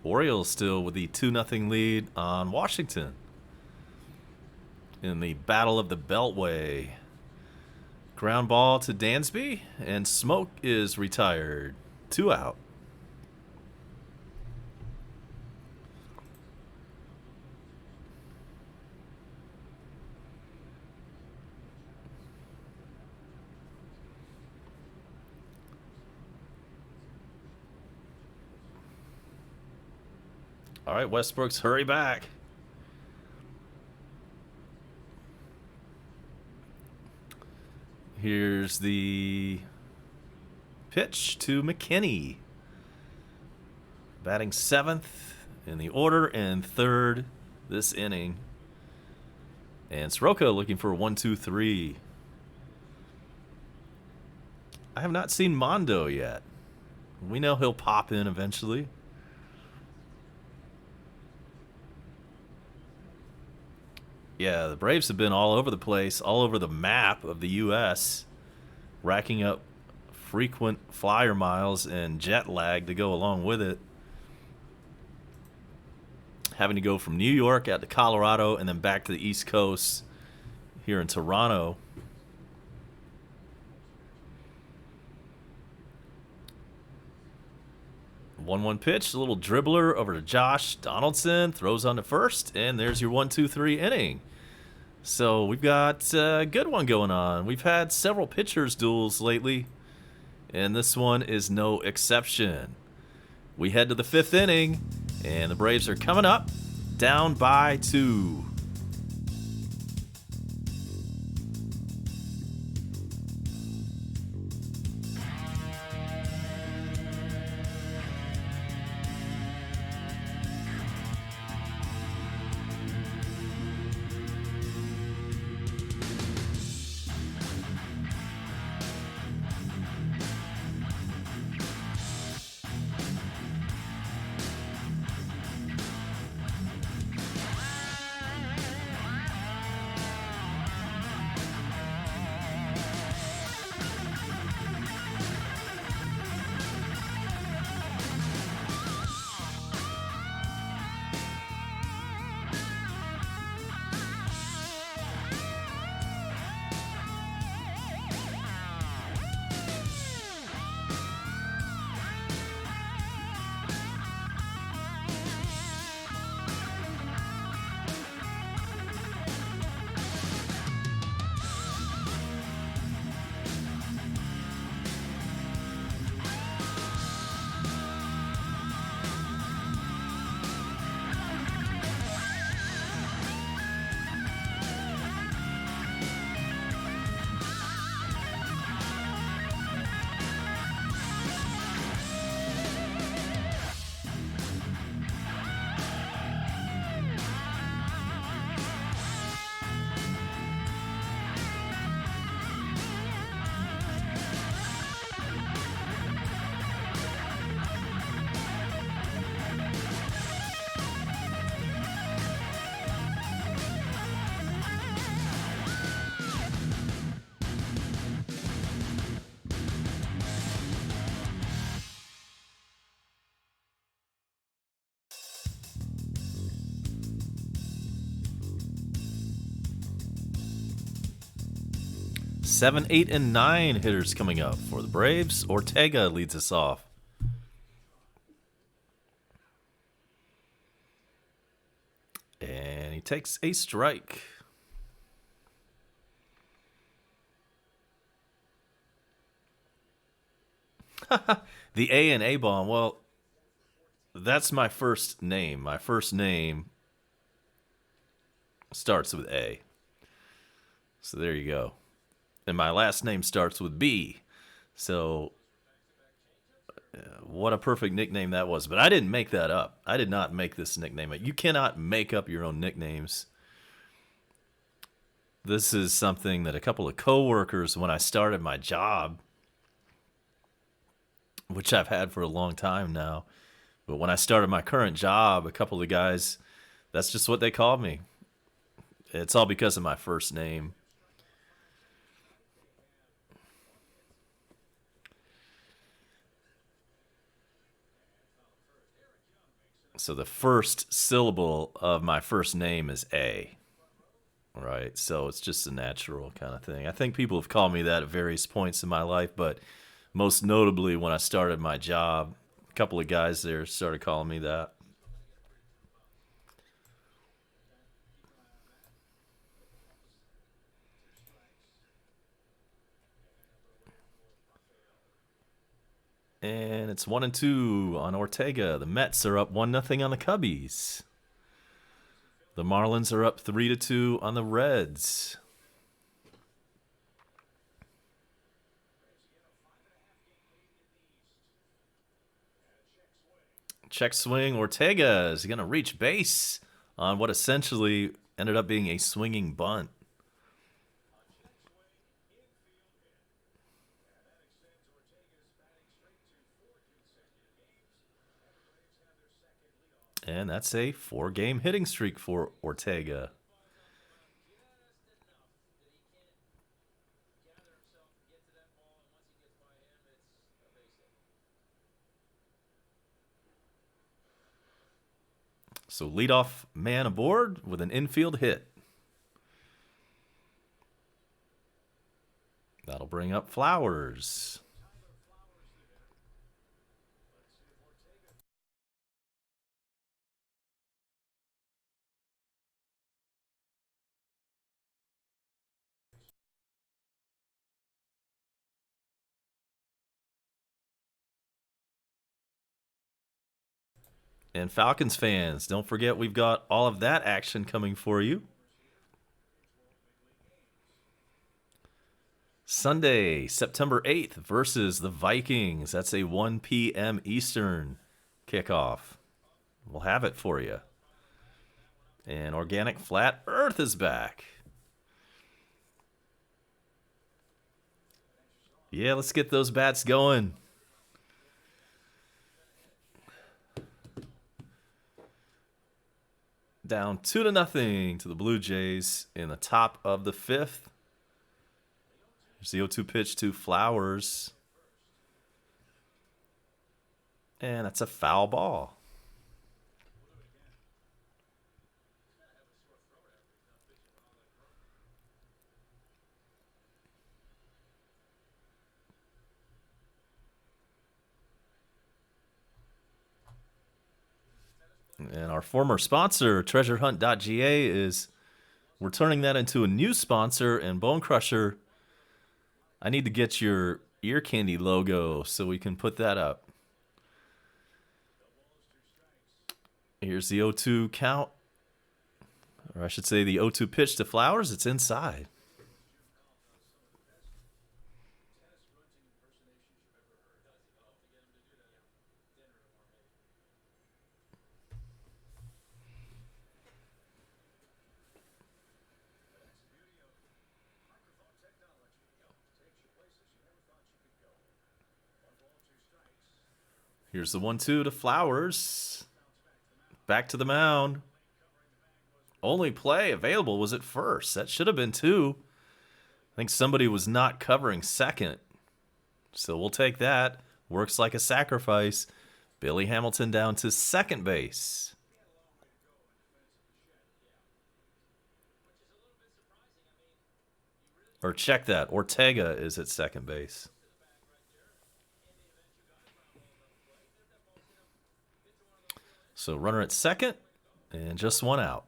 Orioles still with the 2-0 lead on Washington in the Battle of the Beltway. Ground ball to Dansby, and Smoke is retired. 2 out. All right, Westbrooks, hurry back. Here's the pitch to McKinney. Batting 7th in the order and 3rd this inning. And Soroka looking for a 1-2-3. I have not seen Mondo yet. We know he'll pop in eventually. Yeah, the Braves have been all over the place, all over the map of the U.S., racking up frequent flyer miles and jet lag to go along with it. Having to go from New York out to Colorado and then back to the East Coast here in Toronto. One pitch, a little dribbler over to Josh Donaldson, throws on to first, and there's your 1-2-3 inning. So we've got a good one going on. We've had several pitchers duels lately, and this one is no exception. We head to the 5th inning, and the Braves are coming up, down by 2. 7, 8, and 9 hitters coming up for the Braves. Ortega leads us off. And he takes a strike. The A and A bomb. Well, that's my first name. My first name starts with A. So there you go. And my last name starts with B. So what a perfect nickname that was. But I didn't make that up. I did not make this nickname up. You cannot make up your own nicknames. This is something that a couple of coworkers, when I started my job, which I've had for a long time now, but when I started my current job, a couple of guys, that's just what they called me. It's all because of my first name. So the first syllable of my first name is A, right? So it's just a natural kind of thing. I think people have called me that at various points in my life, but most notably when I started my job, a couple of guys there started calling me that. And it's 1-2 on Ortega. The Mets are up 1-0 on the Cubbies. The Marlins are up 3-2 on the Reds. Check swing. Ortega is going to reach base on what essentially ended up being a swinging bunt. And that's a 4-game hitting streak for Ortega. So leadoff man aboard with an infield hit. That'll bring up Flowers. And Falcons fans, don't forget we've got all of that action coming for you. Sunday, September 8th versus the Vikings. That's a 1 p.m. Eastern kickoff. We'll have it for you. And Organic Flat Earth is back. Yeah, let's get those bats going. Down 2-0 to the Blue Jays in the top of the 5th. Here's the 0-2 pitch to Flowers. And that's a foul ball. And our former sponsor, TreasureHunt.ga, we're turning that into a new sponsor. And Bone Crusher, I need to get your ear candy logo so we can put that up. Here's the 0-2 count. Or I should say the 0-2 pitch to Flowers. It's inside. Here's the 1-2 to Flowers. Back to the mound. Only play available was at first. That should have been 2. I think somebody was not covering second. So we'll take that. Works like a sacrifice. Billy Hamilton down to second base. Or check that. Ortega is at second base. So runner at second and just one out.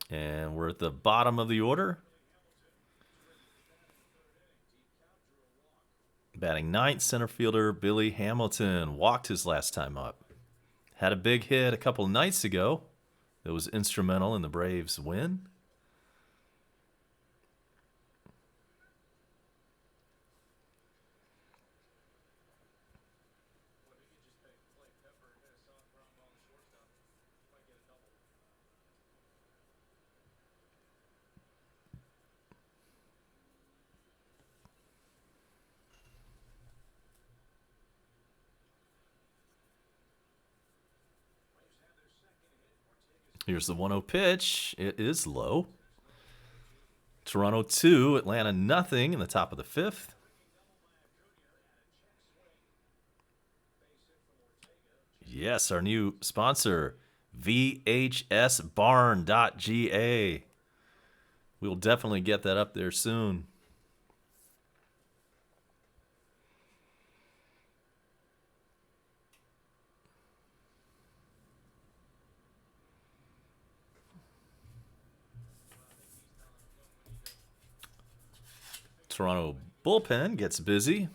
And we're at the bottom of the order. Batting ninth, center fielder Billy Hamilton walked his last time up. Had a big hit a couple nights ago that was instrumental in the Braves' win. Here's the 1-0 pitch. It is low. Toronto 2, Atlanta nothing in the top of the fifth. Yes, our new sponsor, VHSBarn.ga. We'll definitely get that up there soon. Toronto bullpen gets busy.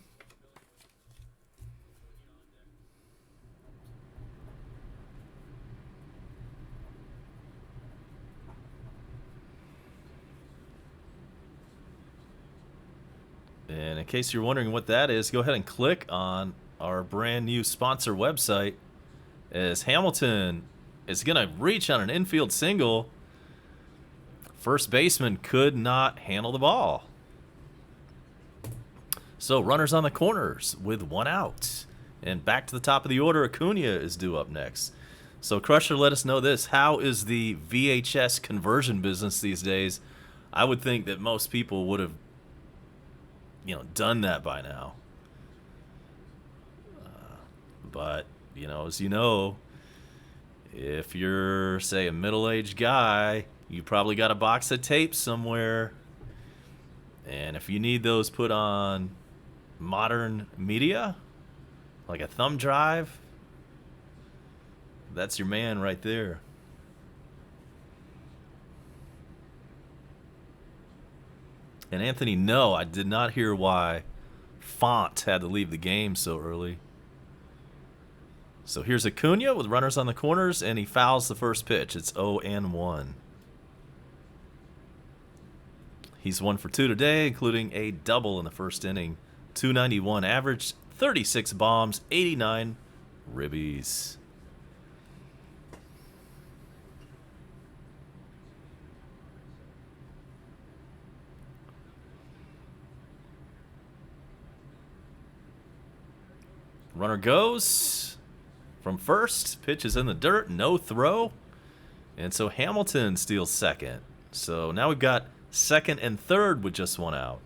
And in case you're wondering what that is, go ahead and click on our brand new sponsor website, as Hamilton is going to reach on an infield single. First baseman could not handle the ball. So runners on the corners with one out. And back to the top of the order, Acuna is due up next. So Crusher, let us know this. How is the VHS conversion business these days? I would think that most people would have, done that by now. But, as you know, if you're, say, a middle-aged guy, you probably got a box of tapes somewhere. And if you need those put on modern media, like a thumb drive, that's your man right there. And Anthony, no, I did not hear why Font had to leave the game so early. So here's Acuna with runners on the corners, and he fouls the first pitch. It's 0-1. He's 1 for 2 today, including a double in the first inning. 291 average, 36 bombs, 89 ribbies. Runner goes from first. Pitch is in the dirt. No throw. And so Hamilton steals second. So now we've got second and third with just one out.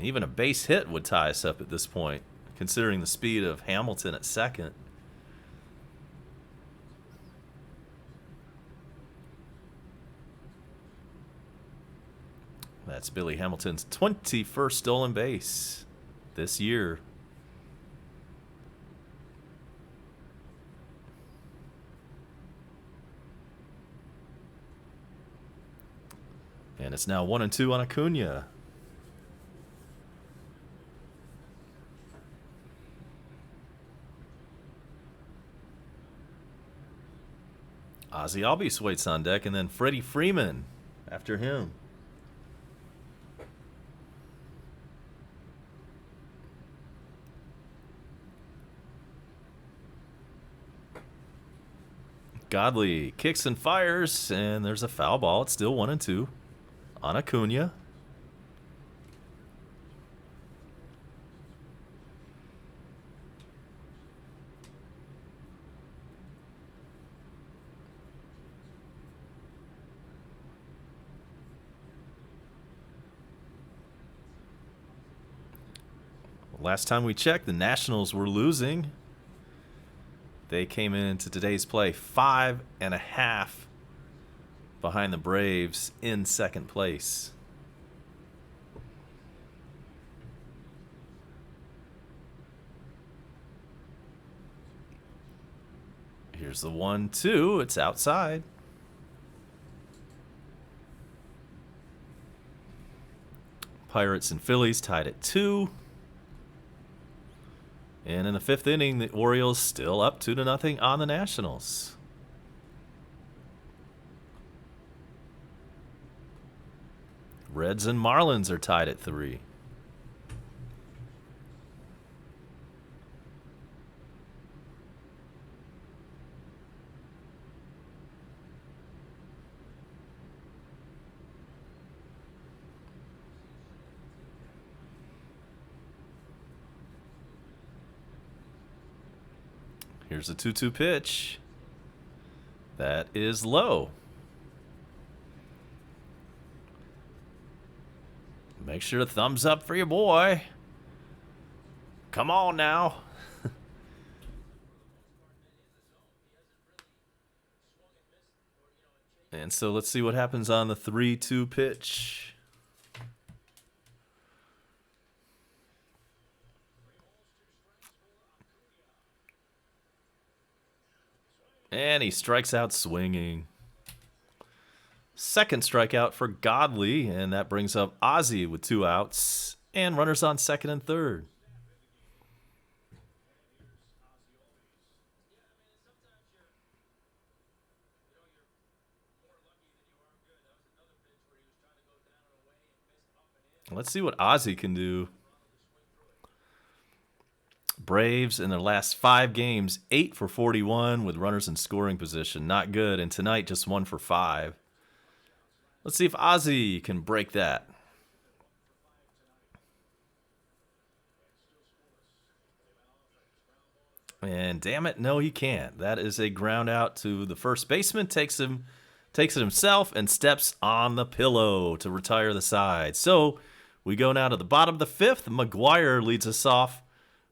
Even a base hit would tie us up at this point, considering the speed of Hamilton at second. That's Billy Hamilton's 21st stolen base this year. And it's now 1-2 on Acuna. Ozzie Albies waits on deck, and then Freddie Freeman after him. Godley kicks and fires, and there's a foul ball. It's still 1-2 on Acuna. Last time we checked, the Nationals were losing. They came into today's play 5.5 behind the Braves in second place. Here's the 1-2. It's outside. Pirates and Phillies tied at 2. And in the 5th inning, the Orioles still up 2-0 on the Nationals. Reds and Marlins are tied at 3. Here's a 2-2 pitch. That is low. Make sure to thumbs up for your boy. Come on now. And so let's see what happens on the 3-2 pitch. And he strikes out swinging. Second strikeout for Godley, and that brings up Ozzie with 2 outs and runners on second and third. Let's see what Ozzie can do. Braves in their last 5 games, 8 for 41 with runners in scoring position. Not good. And tonight, just 1 for 5. Let's see if Ozzie can break that. And damn it, no, he can't. That is a ground out to the first baseman. Takes it himself and steps on the pillow to retire the side. So we go now to the bottom of the 5th. McGuire leads us off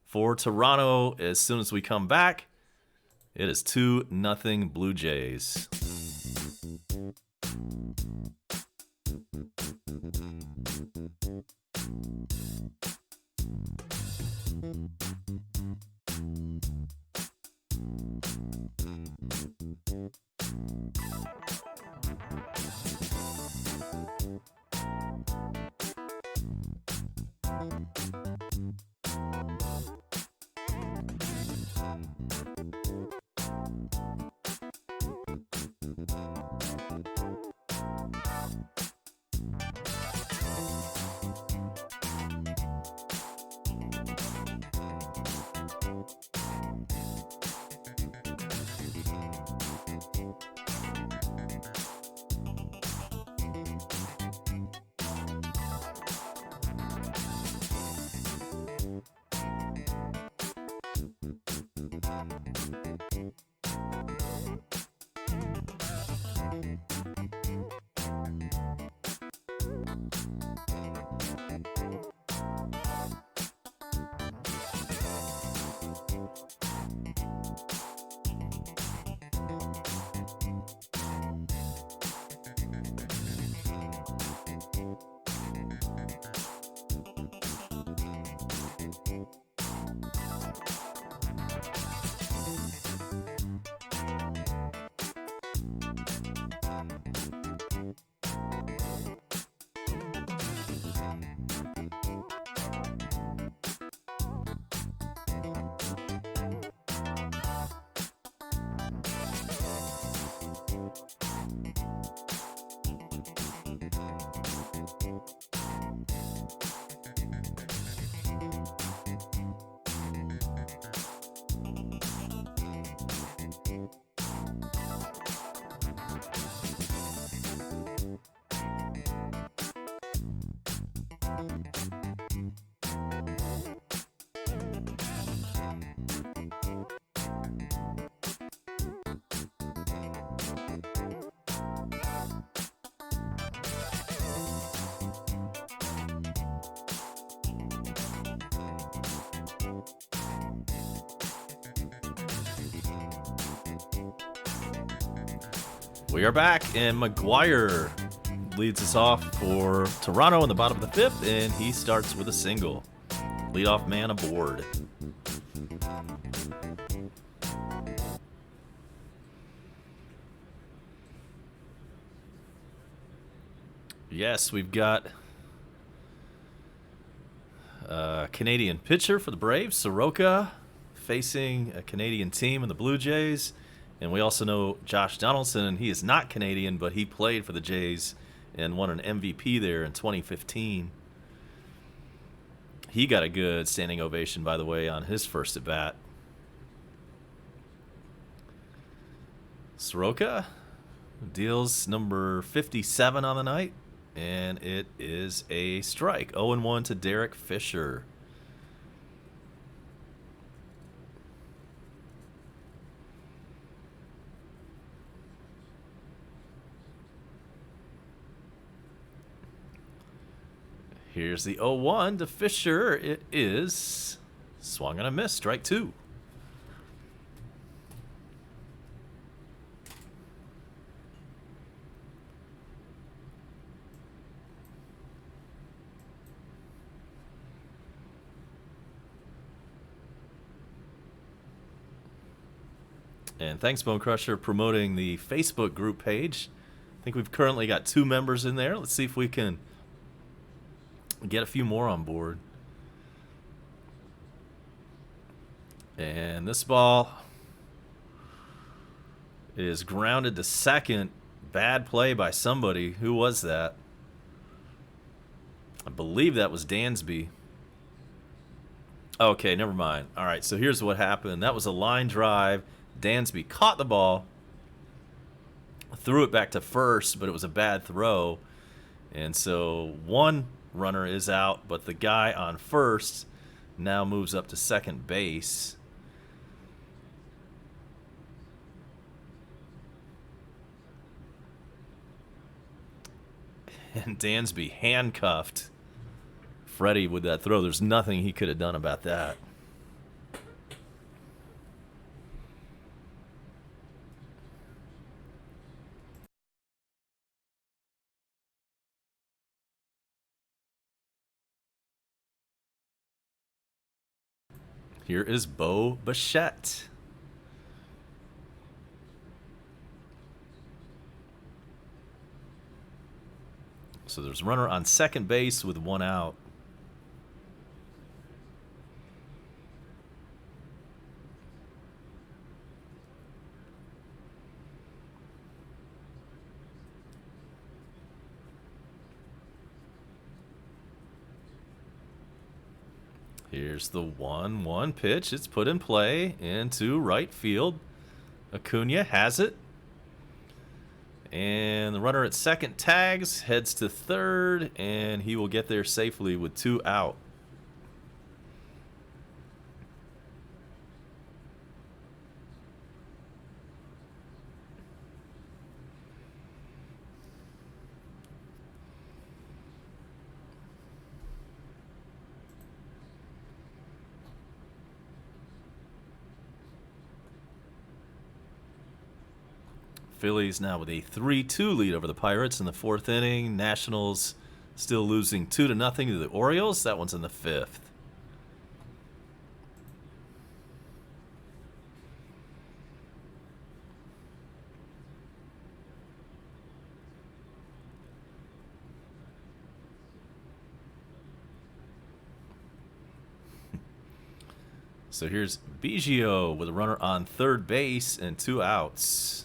for Toronto. As soon as we come back, it is 2-0 Blue Jays. We are back, and McGuire leads us off for Toronto in the bottom of the fifth, and he starts with a single. Leadoff man aboard. Yes, we've got a Canadian pitcher for the Braves, Soroka, facing a Canadian team in the Blue Jays. And we also know Josh Donaldson, and he is not Canadian, but he played for the Jays and won an MVP there in 2015. He got a good standing ovation, by the way, on his first at-bat. Soroka deals number 57 on the night, and it is a strike. 0-1 to Derek Fisher. Here's the 0-1 to Fisher. It is swung and a miss, strike two. And thanks, Bone Crusher, promoting the Facebook group page. I think we've currently got 2 members in there. Let's see if we can get a few more on board. And this ball is grounded to second. Bad play by somebody. Who was that? I believe that was Dansby. Okay, never mind. All right, so here's what happened. That was a line drive. Dansby caught the ball, threw it back to first, but it was a bad throw. And so one runner is out, but the guy on first now moves up to second base. And Dansby handcuffed Freddie with that throw. There's nothing he could have done about that. Here is Bo Bichette. So there's a runner on second base with one out. Here's the 1-1 pitch. It's put in play into right field. Acuna has it. And the runner at second tags, heads to third, and he will get there safely with 2 out. Phillies now with a 3-2 lead over the Pirates in the 4th inning. Nationals still losing 2-0 to the Orioles. That one's in the 5th. So here's Biggio with a runner on third base and 2 outs.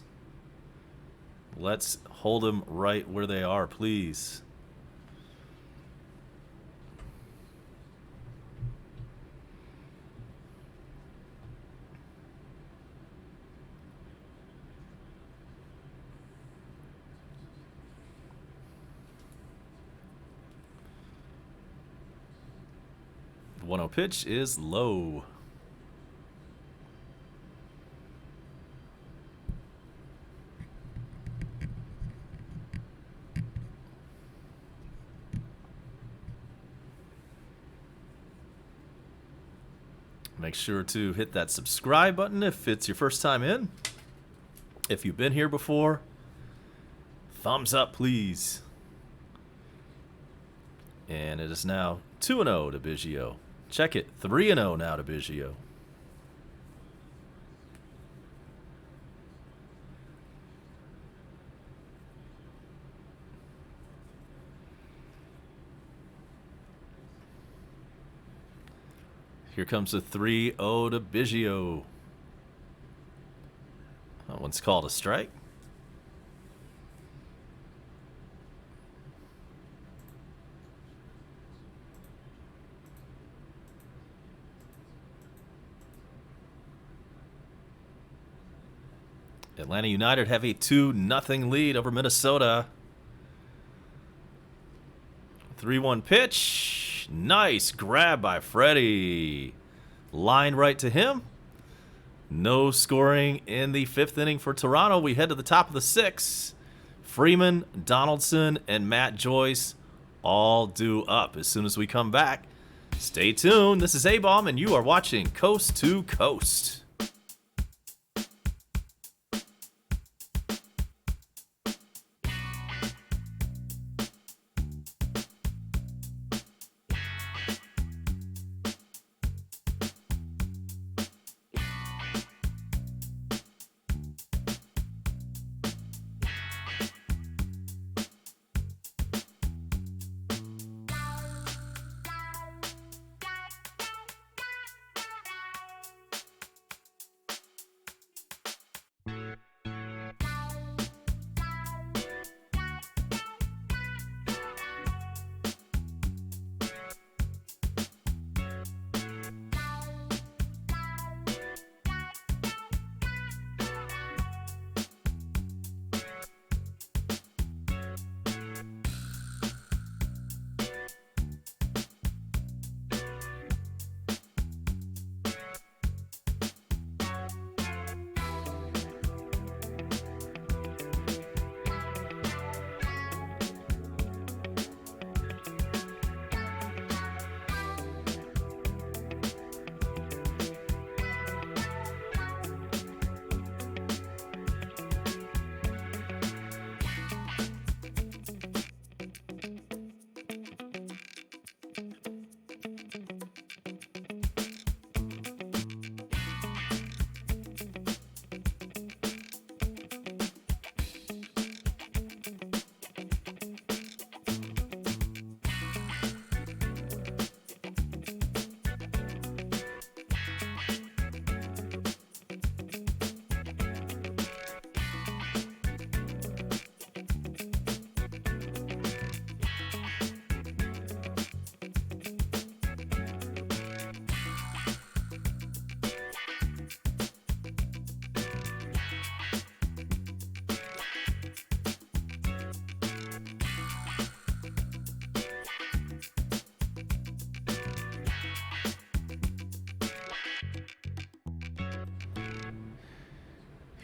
Let's hold them right where they are, please. The 1-0 pitch is low. Make sure to hit that subscribe button if it's your first time in. If you've been here before, Thumbs up, please. And it is now 2-0 to Biggio. Check it. 3-0 now to Biggio. Here comes a 3-0 to Biggio. That one's called a strike. Atlanta United have a 2-0 lead over Minnesota. 3-1 pitch. Nice grab by Freddie. Line right to him. No scoring in the 5th inning for Toronto. We head to the top of the 6th. Freeman, Donaldson, and Matt Joyce all due up as soon as we come back. Stay tuned. This is A-Bomb, and you are watching Coast to Coast.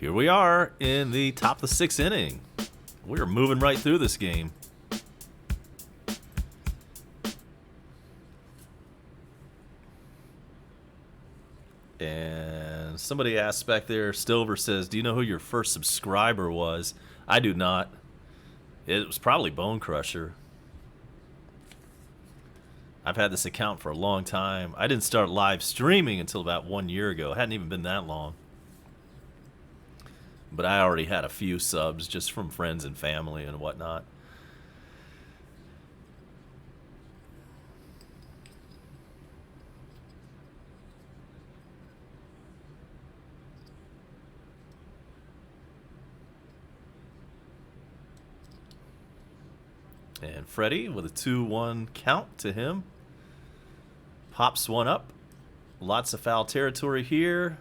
Here we are in the top of the 6th inning. We're moving right through this game. And somebody asked back there, Stover says, do you know who your first subscriber was? I do not. It was probably Bone Crusher. I've had this account for a long time. I didn't start live streaming until about 1 year ago. It hadn't even been that long. But I already had a few subs just from friends and family and whatnot. And Freddie with a 2-1 count to him. Pops one up. Lots of foul territory here.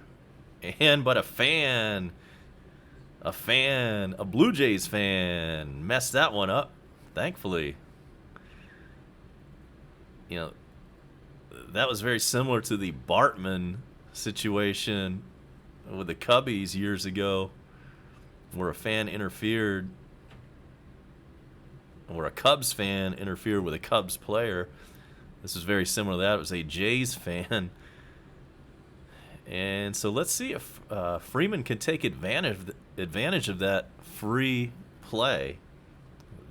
But a fan, a Blue Jays fan, messed that one up, thankfully. You know, that was very similar to the Bartman situation with the Cubbies years ago, where a fan interfered, where a Cubs fan interfered with a Cubs player. This was very similar to that. It was a Jays fan. And so let's see if Freeman can take advantage of that free play.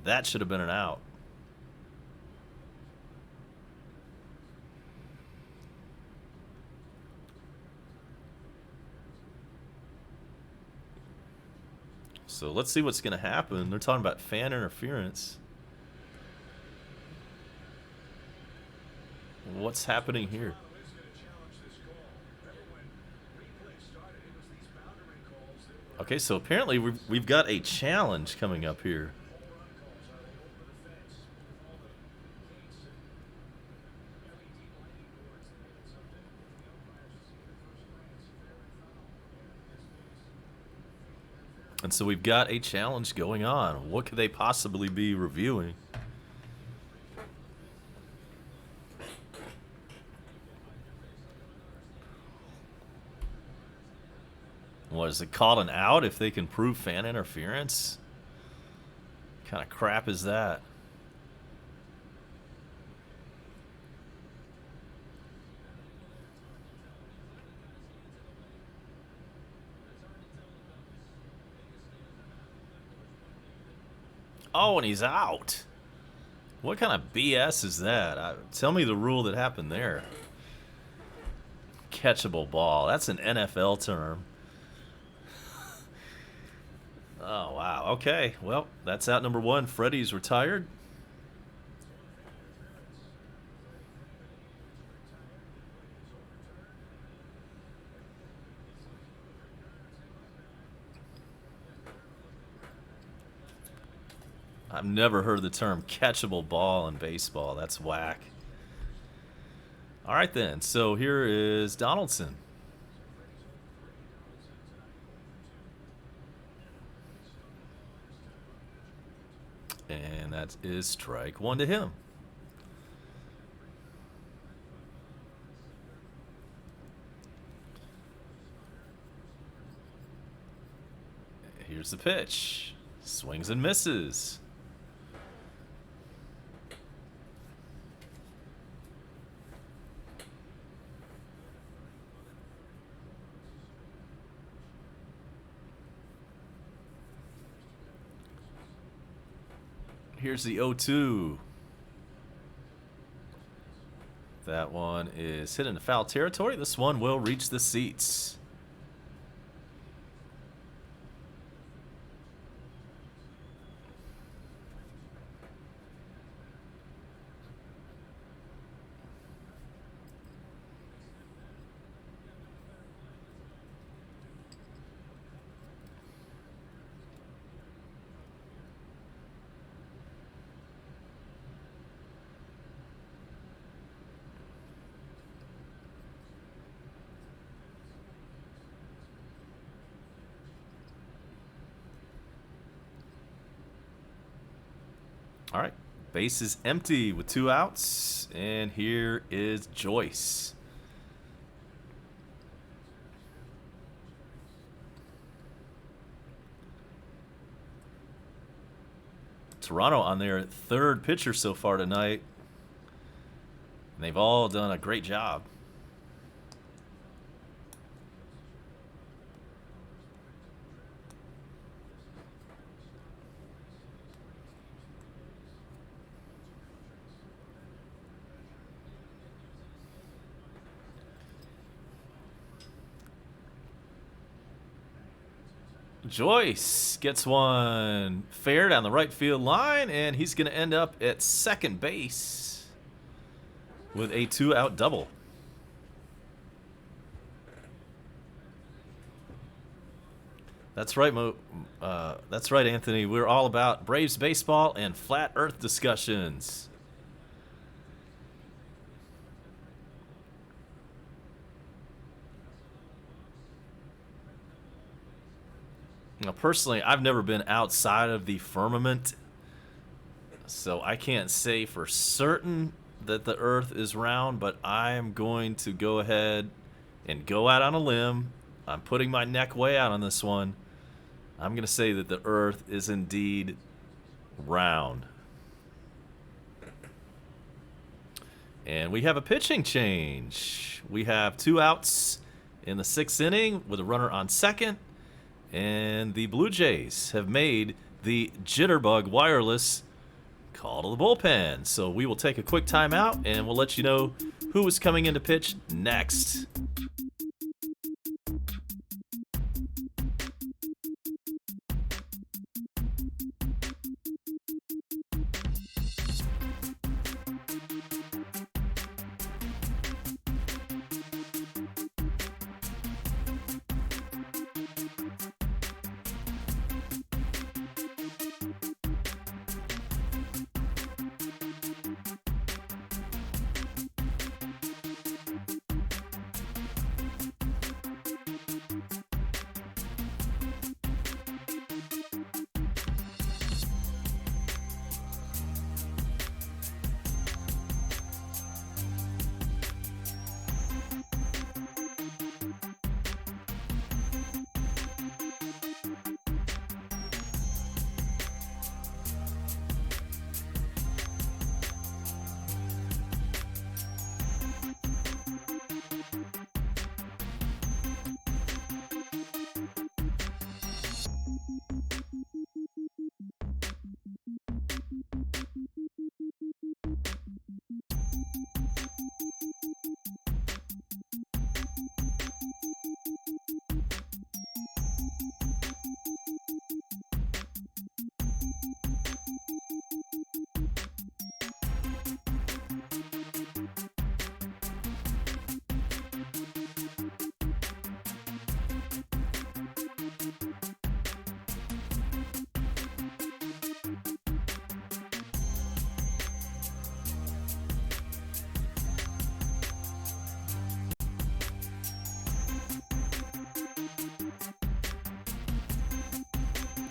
That should have been an out. So let's see what's going to happen. They're talking about fan interference. What's happening here? Okay, so apparently we've got a challenge coming up here. And so we've got a challenge going on. What could they possibly be reviewing? What, is it called an out if they can prove fan interference? What kind of crap is that? Oh, and he's out. What kind of BS is that? Tell me the rule that happened there. Catchable ball. That's an NFL term. Oh, wow. Okay. Well, that's out number one. Freddie's retired. I've never heard the term catchable ball in baseball. That's whack. All right, then. So here is Donaldson. And that is strike one to him. Here's the pitch. Swings and misses. Here's the 0-2. That one is hit into foul territory. This one will reach the seats. All right, base is empty with 2 outs, and here is Joyce. Toronto on their 3rd pitcher so far tonight, and they've all done a great job. Joyce gets one fair down the right field line, and he's going to end up at second base with a 2-out double. That's right, that's right, Anthony. We're all about Braves baseball and flat Earth discussions. Now, personally, I've never been outside of the firmament, so I can't say for certain that the Earth is round, but I am going to go ahead and go out on a limb. I'm putting my neck way out on this one. I'm going to say that the Earth is indeed round. And we have a pitching change. We have 2 outs in the 6th inning with a runner on second. And the Blue Jays have made the Jitterbug Wireless Call to the bullpen. So we will take a quick timeout and we'll let you know who is coming in to pitch next.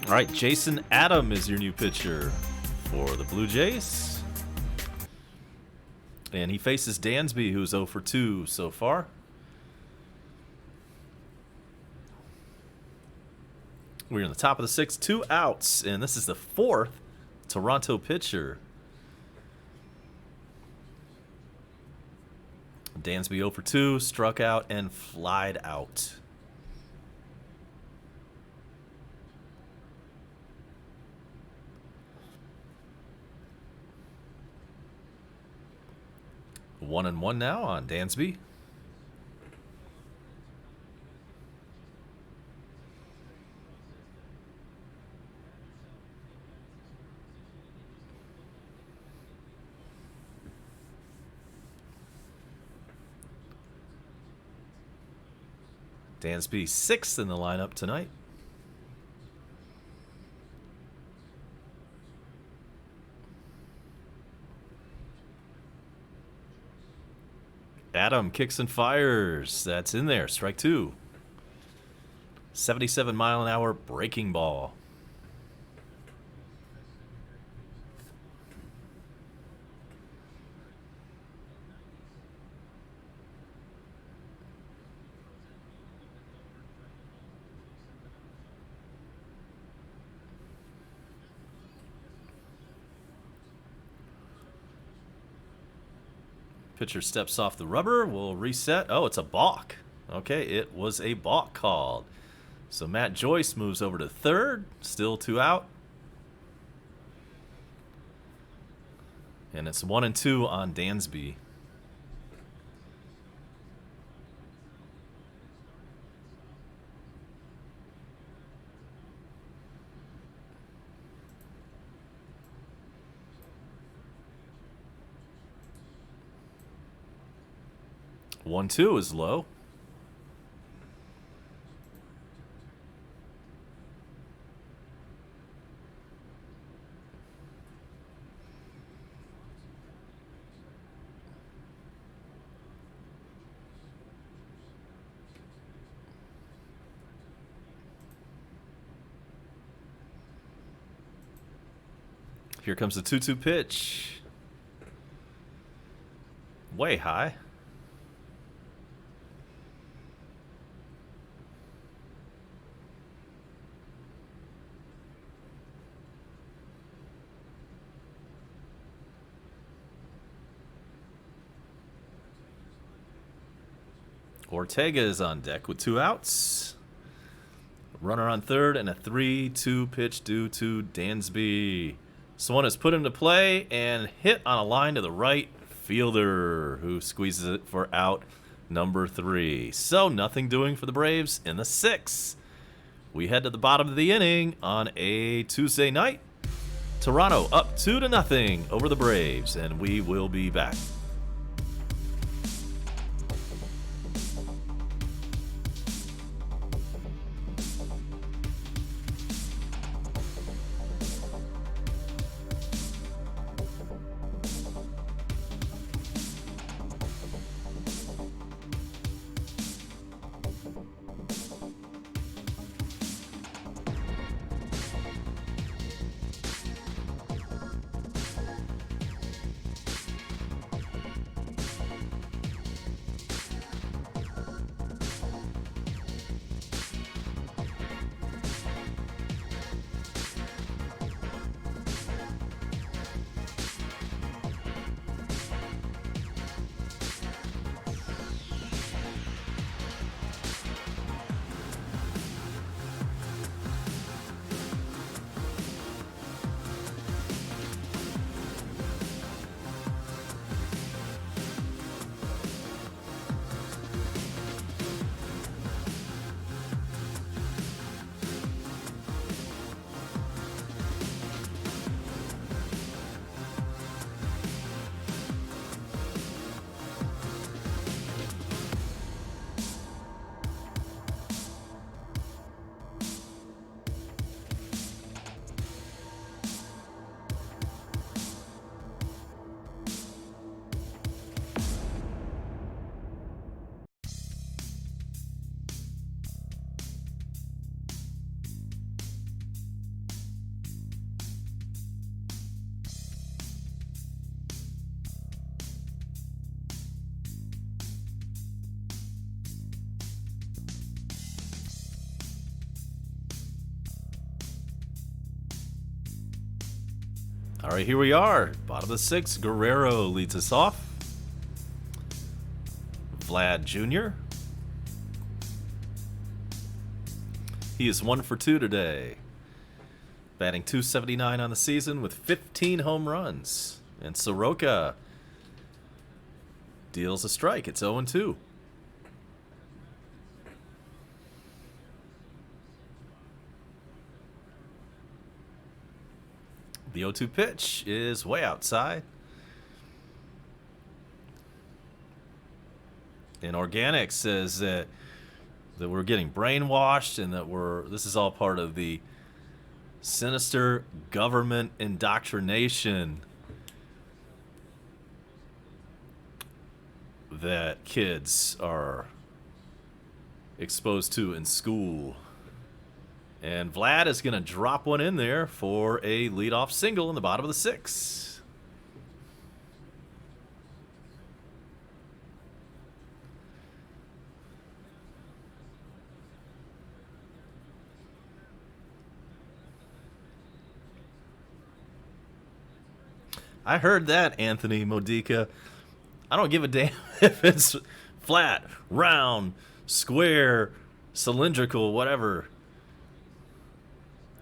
All right, Jason Adam is your new pitcher for the Blue Jays. And he faces Dansby, who's 0 for 2 so far. We're in the top of the sixth, 2 outs, and this is the 4th Toronto pitcher. Dansby 0 for 2, struck out and flied out. One and one now on Dansby. Dansby 6th in the lineup tonight. Adam kicks and fires. That's in there. Strike 2. 77-mile-an-hour breaking ball. Pitcher steps off the rubber. We'll reset. Oh, it's a balk. Okay, it was a balk called. So Matt Joyce moves over to third. Still 2 out. And it's 1 and 2 on Dansby. One, 2 is low. Here comes the 2-2 pitch. Way high. Ortega is on deck with 2 outs. Runner on third and a 3-2 pitch due to Dansby. This one is put into play and hit on a line to the right fielder, who squeezes it for out number 3. So nothing doing for the Braves in the 6th. We head to the bottom of the inning on a Tuesday night. Toronto up 2-0 over the Braves, and we will be back. All right, here we are. Bottom of the 6th, Guerrero leads us off. Vlad Jr. He is 1 for 2 today. Batting .279 on the season with 15 home runs. And Soroka deals a strike. It's 0-2. The 0-2 pitch is way outside. And Organic says that we're getting brainwashed and that this is all part of the sinister government indoctrination that kids are exposed to in school. And Vlad is going to drop one in there for a leadoff single in the bottom of the 6th. I heard that, Anthony Modica. I don't give a damn if it's flat, round, square, cylindrical, whatever.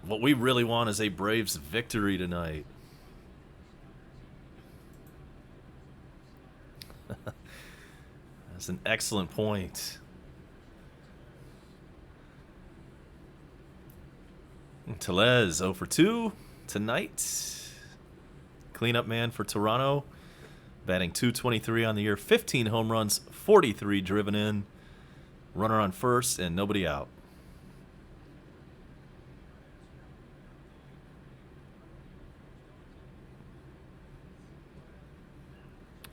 What we really want is a Braves victory tonight. That's an excellent point. Tellez 0 for 2 tonight. Cleanup man for Toronto. Batting .223 on the year. 15 home runs, 43 driven in. Runner on first and nobody out.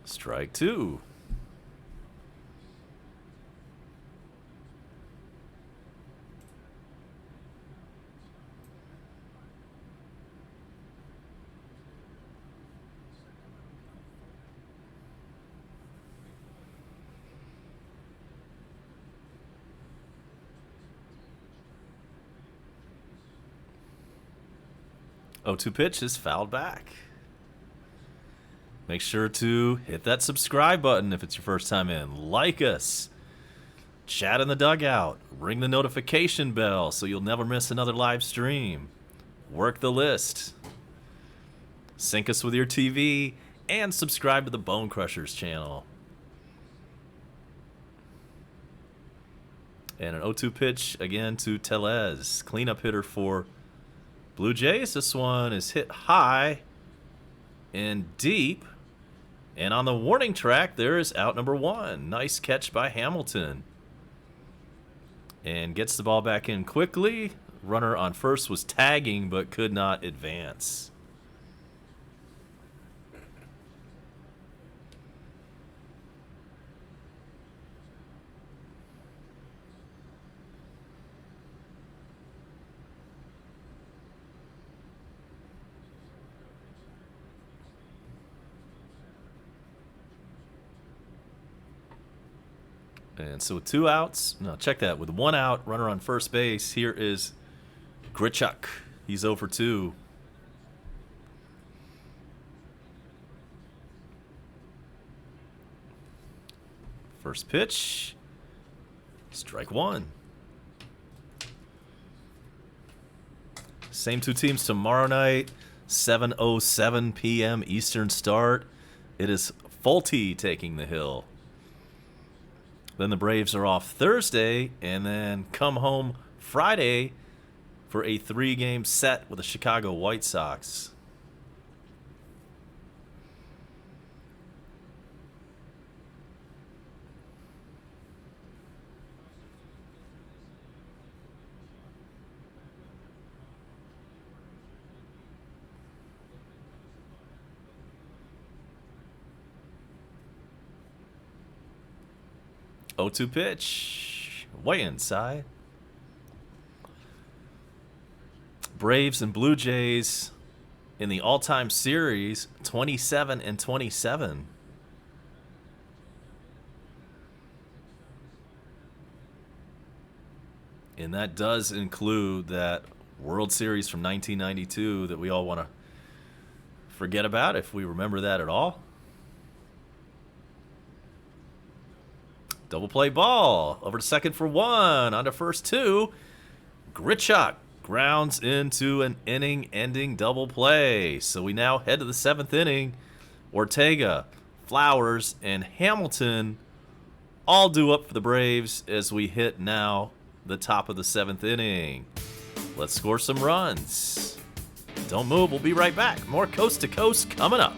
Strike 2. .0-2 pitch is fouled back. Make sure to hit that subscribe button if it's your first time in. Like us. Chat in the dugout. Ring the notification bell so you'll never miss another live stream. Work the list. sync us with your TV, and subscribe to the Bone Crushers channel. And an 0-2 pitch again to Tellez. Cleanup hitter for Blue Jays. This one is hit high and deep. And on the warning track, there is out number 1. Nice catch by Hamilton. And gets the ball back in quickly. Runner on first was tagging but could not advance. 2 outs. No, check that. With 1 out, runner on first base. Here is Grichuk. He's 0 for 2. First pitch. Strike 1. Same 2 teams tomorrow night. 7:07 p.m. Eastern start. It is Fulte taking the hill. Then the Braves are off Thursday and then come home Friday for a 3-game set with the Chicago White Sox. O2 pitch, way inside. Braves and Blue Jays in the all-time series, 27-27. And that does include that World Series from 1992 that we all want to forget about, if we remember that at all. Double play ball. Over to second for 1. On to first 2. Grichuk grounds into an inning-ending double play. So we now head to the 7th inning. Ortega, Flowers, and Hamilton all due up for the Braves as we hit now the top of the 7th inning. Let's score some runs. Don't move. We'll be right back. More Coast to Coast coming up.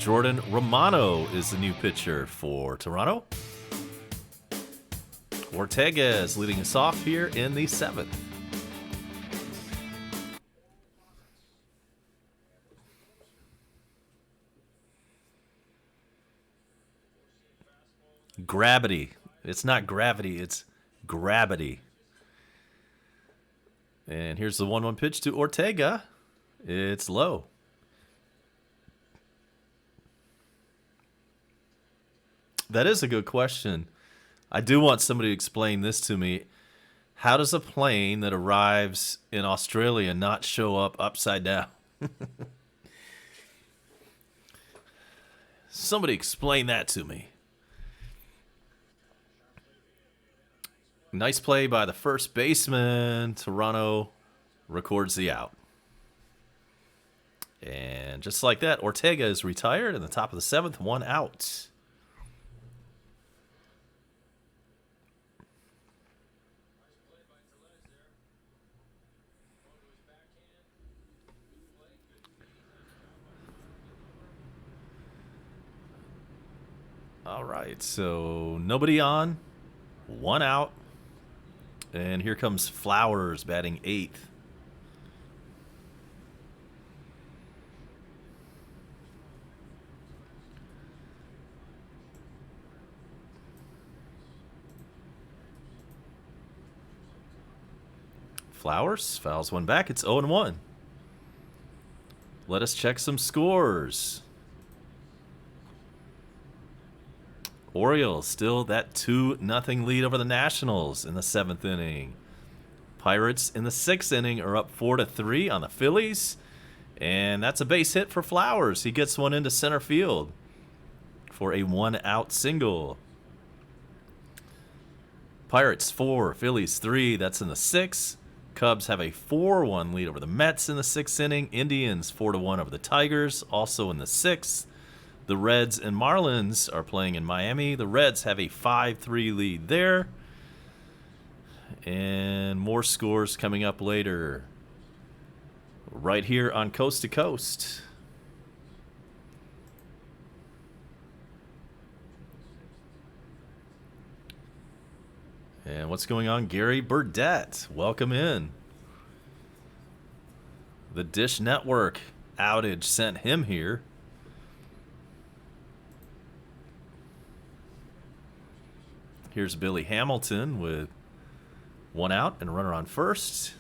Jordan Romano is the new pitcher for Toronto. Ortega is leading us off here in the 7th. Gravity. It's not gravity, it's gravity. And here's the 1-1 pitch to Ortega. It's low. That is a good question. I do want somebody to explain this to me. How does a plane that arrives in Australia not show up upside down? Somebody explain that to me. Nice play by the first baseman. Toronto records the out. And just like that, Ortega is retired in the top of the 7th, 1 out. All right, so nobody on, 1 out. And here comes Flowers batting 8th. Flowers fouls one back. It's 0-1. Let us check some scores. Orioles still that 2-0 lead over the Nationals in the 7th inning. Pirates in the 6th inning are up 4-3 on the Phillies. And that's a base hit for Flowers. He gets one into center field for a 1-out single. Pirates 4, Phillies 3. That's in the 6th. Cubs have a 4-1 lead over the Mets in the 6th inning. Indians 4-1 over the Tigers, also in the 6th. The Reds and Marlins are playing in Miami. The Reds have a 5-3 lead there. And more scores coming up later. Right here on Coast to Coast. And what's going on? Gary Burdett, welcome in. The Dish Network outage sent him here. Here's Billy Hamilton with 1 out and a runner on first.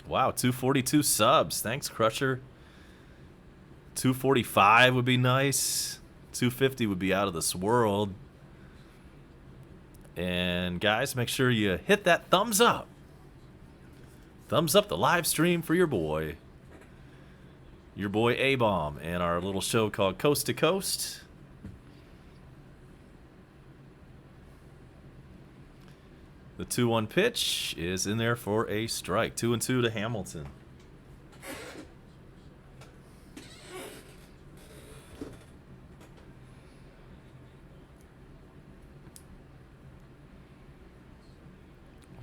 Wow, 242 subs. Thanks, Crusher. 245 would be nice. 250 would be out of this world. And guys, make sure you hit that thumbs up. Thumbs up the live stream for your boy A-Bomb, and our little show called Coast to Coast. The 2-1 pitch is in there for a strike. 2-2 to Hamilton.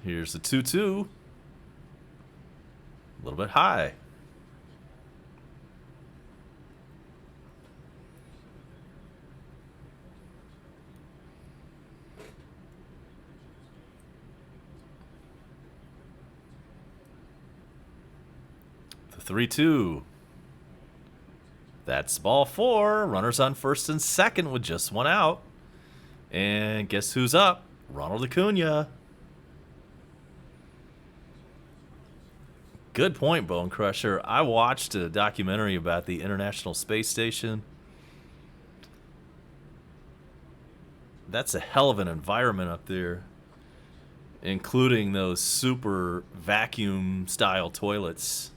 Here's the 2-2. A little bit high. The 3-2. That's ball 4. Runners on first and second with just 1 out. And guess who's up? Ronald Acuna. Good point, Bone Crusher. I watched a documentary about the International Space Station. That's a hell of an environment up there, including those super vacuum-style toilets.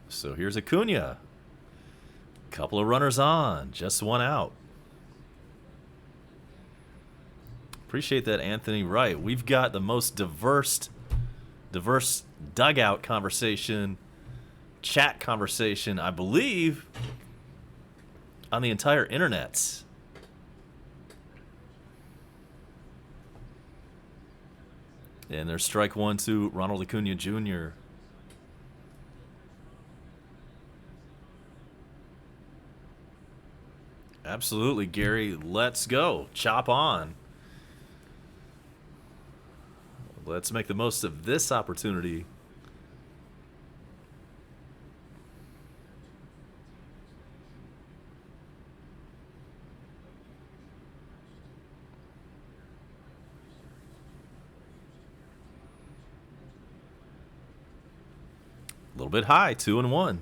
So here's Acuna. Couple of runners on, just 1 out. Appreciate that, Anthony Wright. We've got the most diverse dugout conversation, chat conversation, I believe, on the entire internet. And there's strike one to Ronald Acuna Jr. Absolutely, Gary. Let's go. Chop on. Let's make the most of this opportunity. A little bit high, 2-1.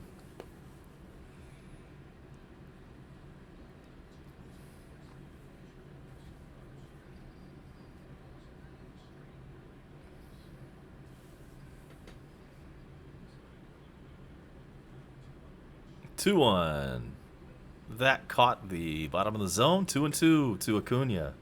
Two one. That caught the bottom of the zone. 2-2 to Acuna.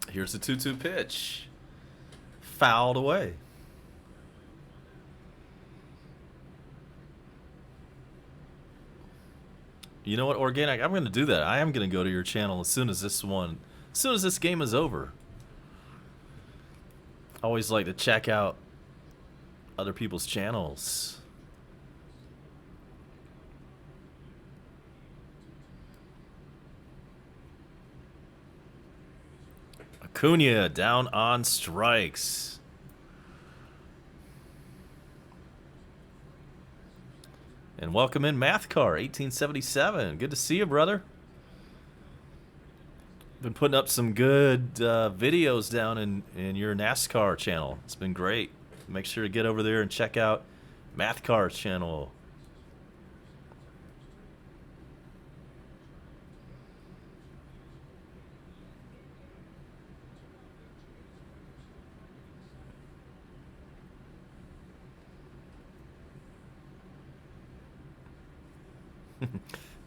Here's the 2-2 pitch. Fouled away. You know what, Organic? I'm going to do that. I am going to go to your channel as soon as this game is over. I always like to check out other people's channels. Acuna down on strikes. And welcome in Mathcar 1877. Good to see you, brother. Been putting up some good videos down in your NASCAR channel. It's been great. Make sure to get over there and check out Mathcar's channel.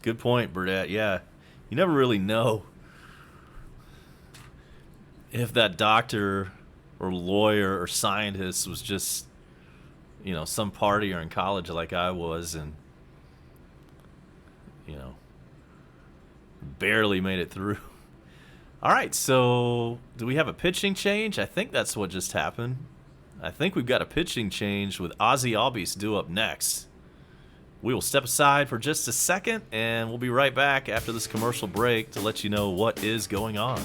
Good point, Burdette. Yeah, you never really know if that doctor or lawyer or scientist was just, you know, some partier in college like I was and, you know, barely made it through. All right, so do we have a pitching change? I think that's what just happened. I think we've got a pitching change with Ozzy Albies due up next. We will step aside for just a second, and we'll be right back after this commercial break to let you know what is going on.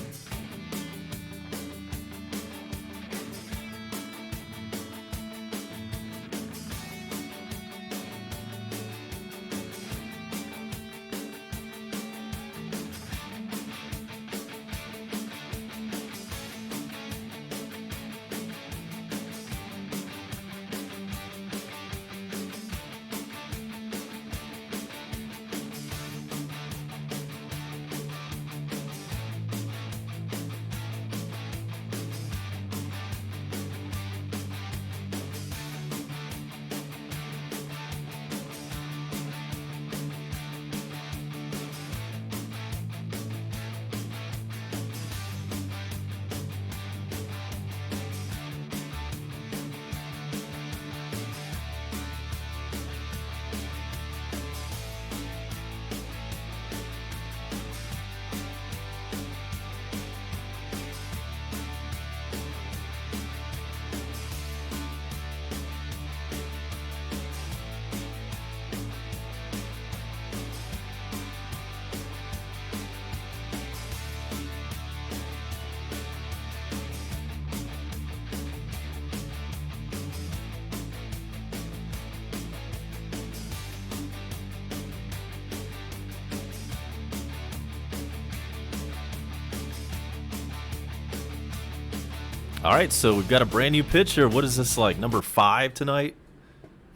All right, so we've got a brand new pitcher. What is this, like number 5 tonight?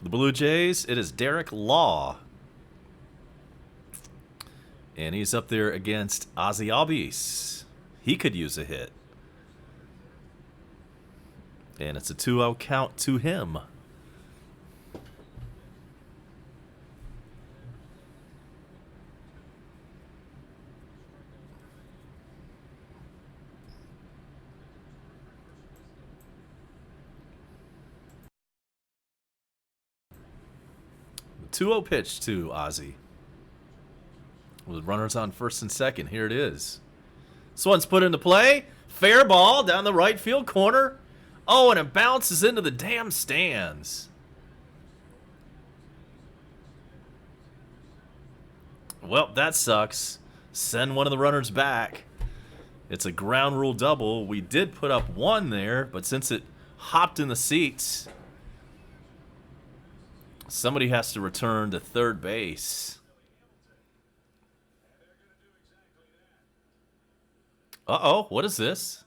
The Blue Jays. It is Derek Law. And he's up there against Ozzy Albies. He could use a hit. And it's a 2-0 count to him. The 2-0 pitch to Ozzy. With runners on first and second. Here it is. This one's put into play. Fair ball down the right field corner. Oh, and it bounces into the damn stands. Well, that sucks. Send one of the runners back. It's a ground rule double. We did put up one there, but since it hopped in the seats, somebody has to return to third base. Uh-oh, what is this?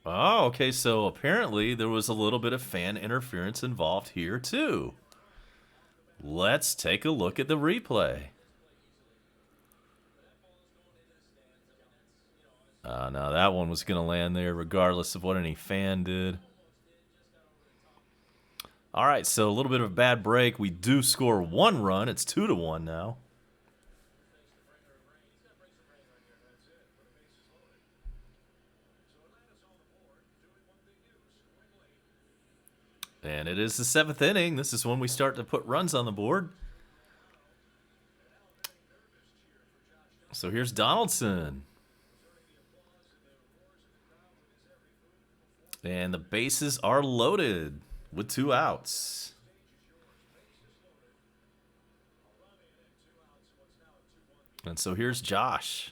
Oh, okay, so apparently there was a little bit of fan interference involved here, too. Let's take a look at the replay. No, that one was going to land there regardless of what any fan did. All right, so a little bit of a bad break. We do score one run. It's 2-1 now. And it is the 7th inning. This is when we start to put runs on the board. So here's Donaldson. And the bases are loaded with 2 outs. And so here's Josh.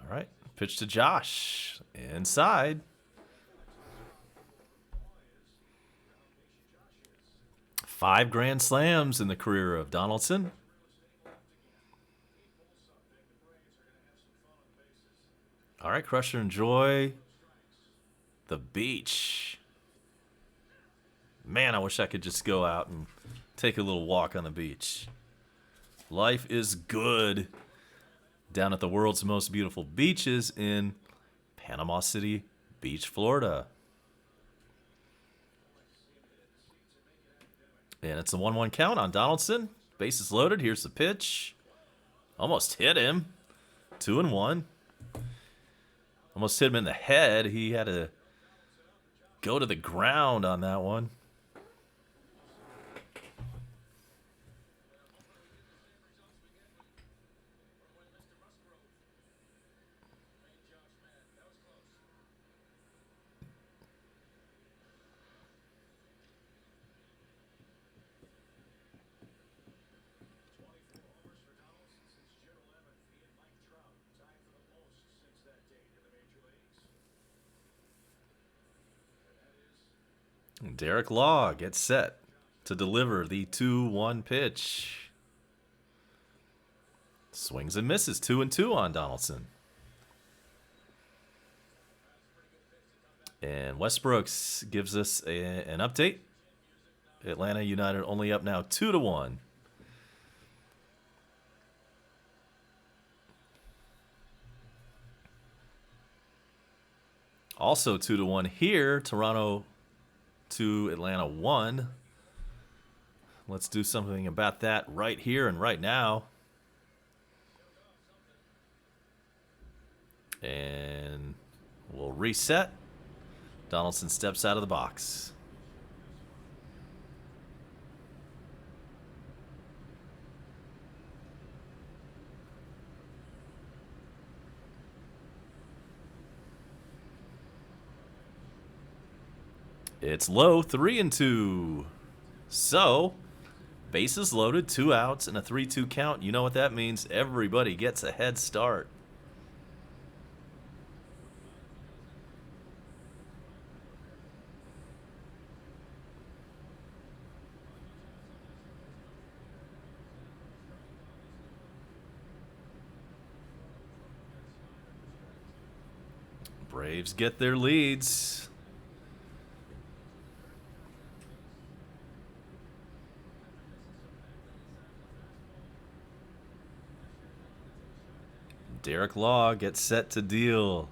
All right, pitch to Josh. Inside. 5 grand slams in the career of Donaldson. All right, Crusher, enjoy the beach. Man, I wish I could just go out and take a little walk on the beach. Life is good down at the world's most beautiful beaches in Panama City Beach, Florida. And it's a 1-1 count on Donaldson. Bases loaded. Here's the pitch. Almost hit him. 2-1. Almost hit him in the head. He had to go to the ground on that one. Derek Law gets set to deliver the 2-1 pitch. Swings and misses. 2-2 on Donaldson. And Westbrooks gives us an update. Atlanta United only up now 2-1. Also 2-1 here. Toronto 2, Atlanta 1. Let's do something about that right here and right now. And we'll reset. Donaldson steps out of the box. It's low, 3-2. So, bases loaded, 2 outs, and a 3-2 count. You know what that means. Everybody gets a head start. Braves get their leads. Derek Law gets set to deal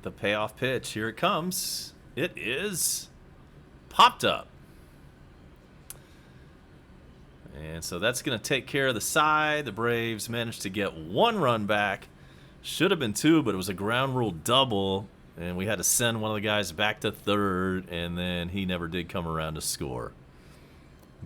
the payoff pitch. Here it comes. It is popped up. And so that's going to take care of the side. The Braves managed to get 1 run back. Should have been 2, but it was a ground rule double. And we had to send one of the guys back to third, and then he never did come around to score.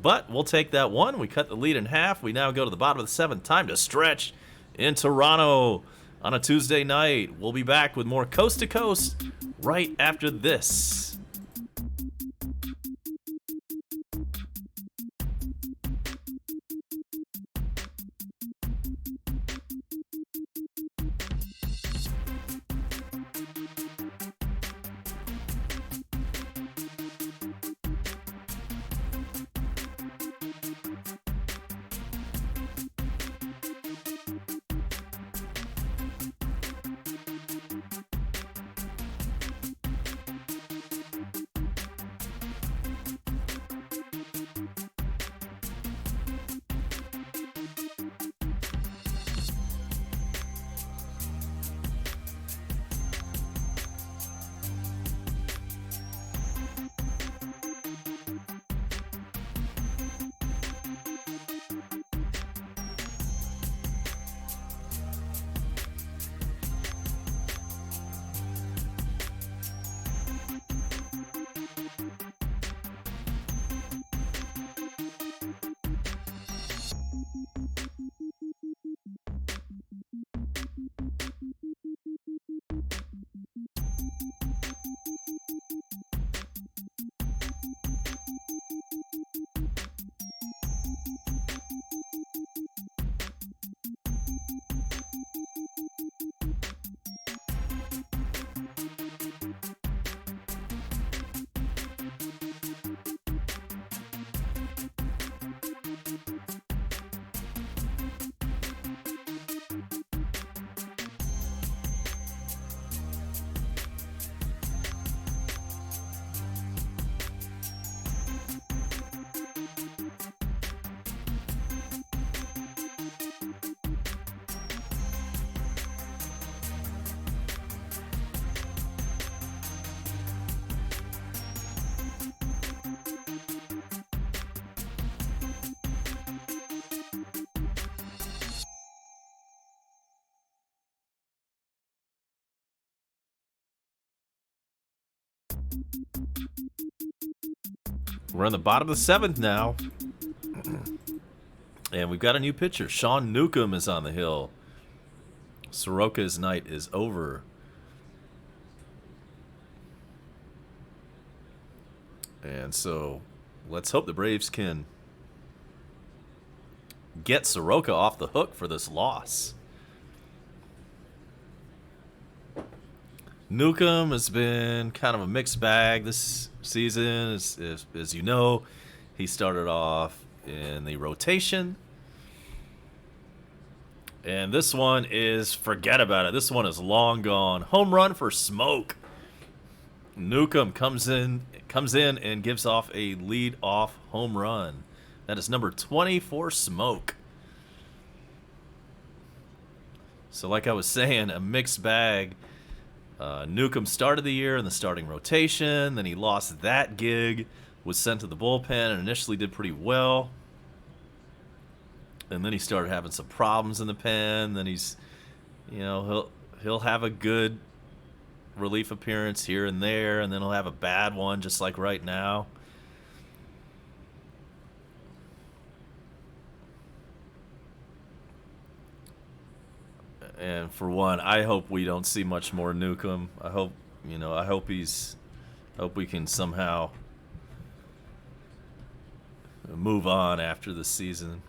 But we'll take that one. We cut the lead in half. We now go to the bottom of the 7th. Time to stretch in Toronto on a Tuesday night. We'll be back with more Coast to Coast right after this. We're on the bottom of the 7th now. And we've got a new pitcher. Sean Newcomb is on the hill. Soroka's night is over. And so let's hope the Braves can get Soroka off the hook for this loss. Newcomb has been kind of a mixed bag this season. As you know, he started off in the rotation. And this one is, forget about it. This one is long gone. Home run for Smoke. Newcomb comes in and gives off a lead-off home run. That is number 20 for Smoke. So like I was saying, a mixed bag. Newcomb started the year in the starting rotation. Then he lost that gig, was sent to the bullpen, and initially did pretty well. And then he started having some problems in the pen. Then he'll have a good relief appearance here and there, and then he'll have a bad one, just like right now. And for one, I hope we don't see much more Newcomb. I hope we can somehow move on after the season.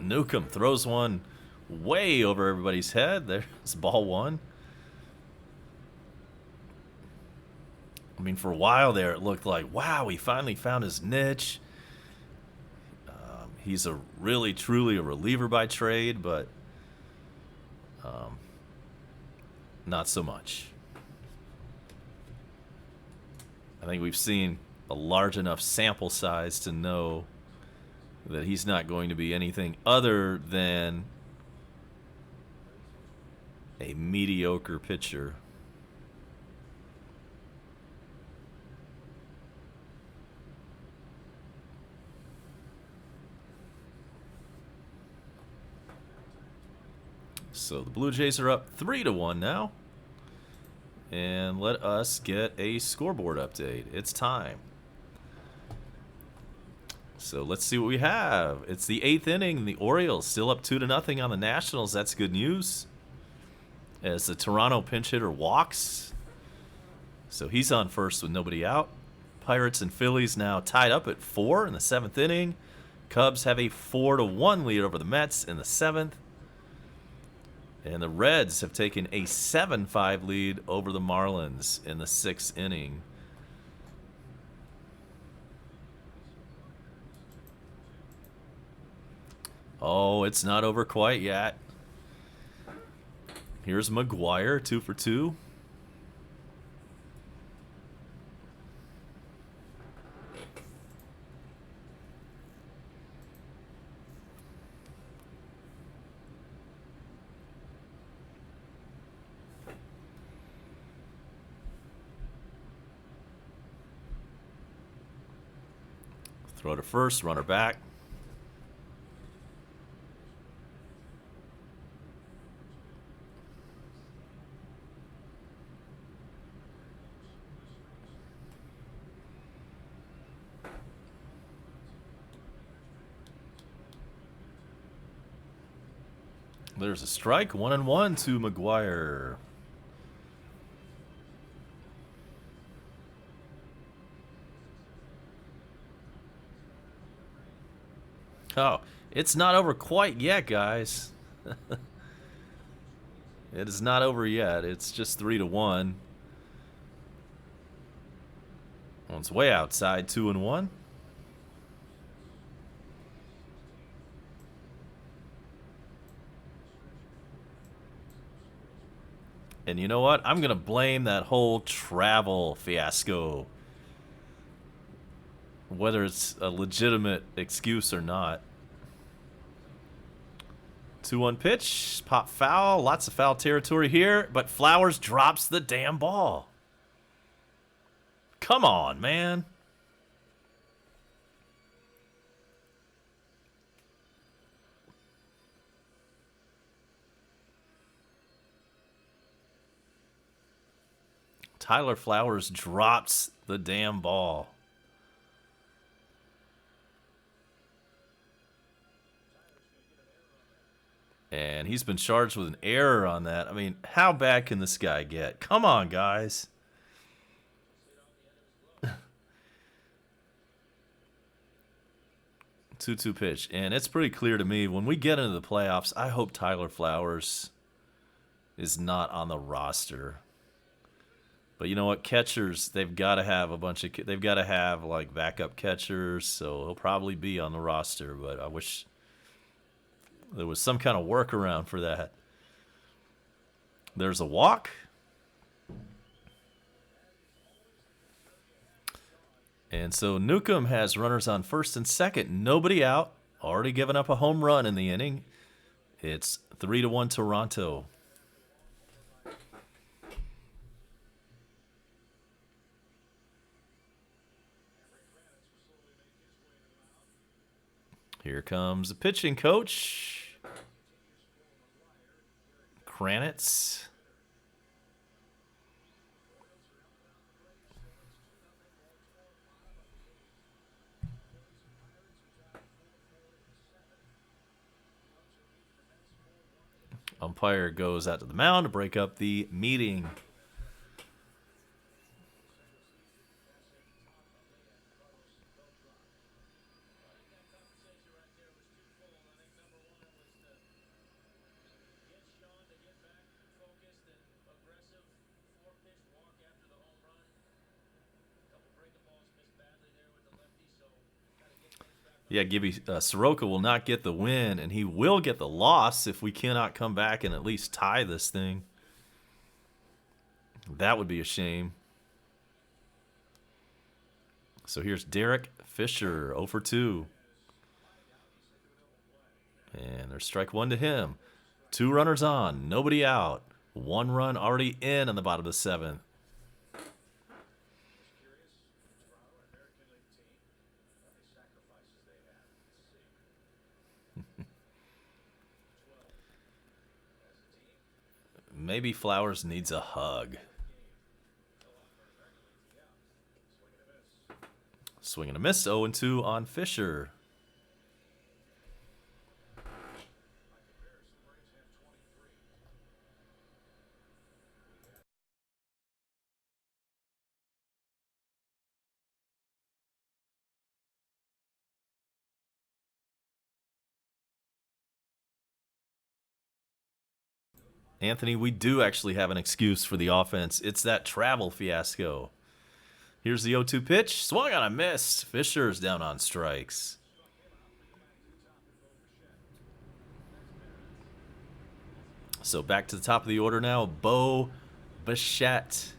Newcomb throws one way over everybody's head. There's ball 1. I mean, for a while there, it looked like, wow, he finally found his niche. he's truly a reliever by trade, but not so much. I think we've seen a large enough sample size to know that he's not going to be anything other than a mediocre pitcher. So the Blue Jays are up 3-1 now. And let us get a scoreboard update. It's time. So let's see what we have. It's the 8th inning. The Orioles still up 2-0 on the Nationals. That's good news, as the Toronto pinch hitter walks. So he's on first with nobody out. Pirates and Phillies now tied up at 4 in the 7th inning. Cubs have a 4-1 lead over the Mets in the 7th. And the Reds have taken a 7-5 lead over the Marlins in the 6th inning. Oh, it's not over quite yet. Here's McGuire, 2 for 2. Throw to first, runner back. There's a strike, 1-1 to McGuire. Oh, it's not over quite yet, guys. It is not over yet. It's just 3-1. One's way outside, 2-1. And you know what? I'm going to blame that whole travel fiasco, whether it's a legitimate excuse or not. 2-1 pitch, pop foul, lots of foul territory here, but Flowers drops the damn ball. Come on, man. Tyler Flowers drops the damn ball. And he's been charged with an error on that. I mean, how bad can this guy get? Come on, guys. 2-2 pitch. And it's pretty clear to me, when we get into the playoffs, I hope Tyler Flowers is not on the roster. But you know what? Catchers, they've got to have they've got to have like backup catchers, so he'll probably be on the roster, but I wish there was some kind of workaround for that. There's a walk. And so Newcomb has runners on first and second. Nobody out. Already given up a home run in the inning. It's 3-1 Toronto. Here comes the pitching coach, Kranitz. Umpire goes out to the mound to break up the meeting. Yeah, Gibby Soroka will not get the win, and he will get the loss if we cannot come back and at least tie this thing. That would be a shame. So here's Derek Fisher, 0 for 2. And there's strike one to him. 2 runners on, nobody out. 1 run already in on the bottom of the 7th. Maybe Flowers needs a hug. Swing and a miss, 0-2 on Fisher. Anthony, we do actually have an excuse for the offense. It's that travel fiasco. Here's the 0-2 pitch. Swung on a miss. Fisher's down on strikes. So back to the top of the order now. Bo Bichette.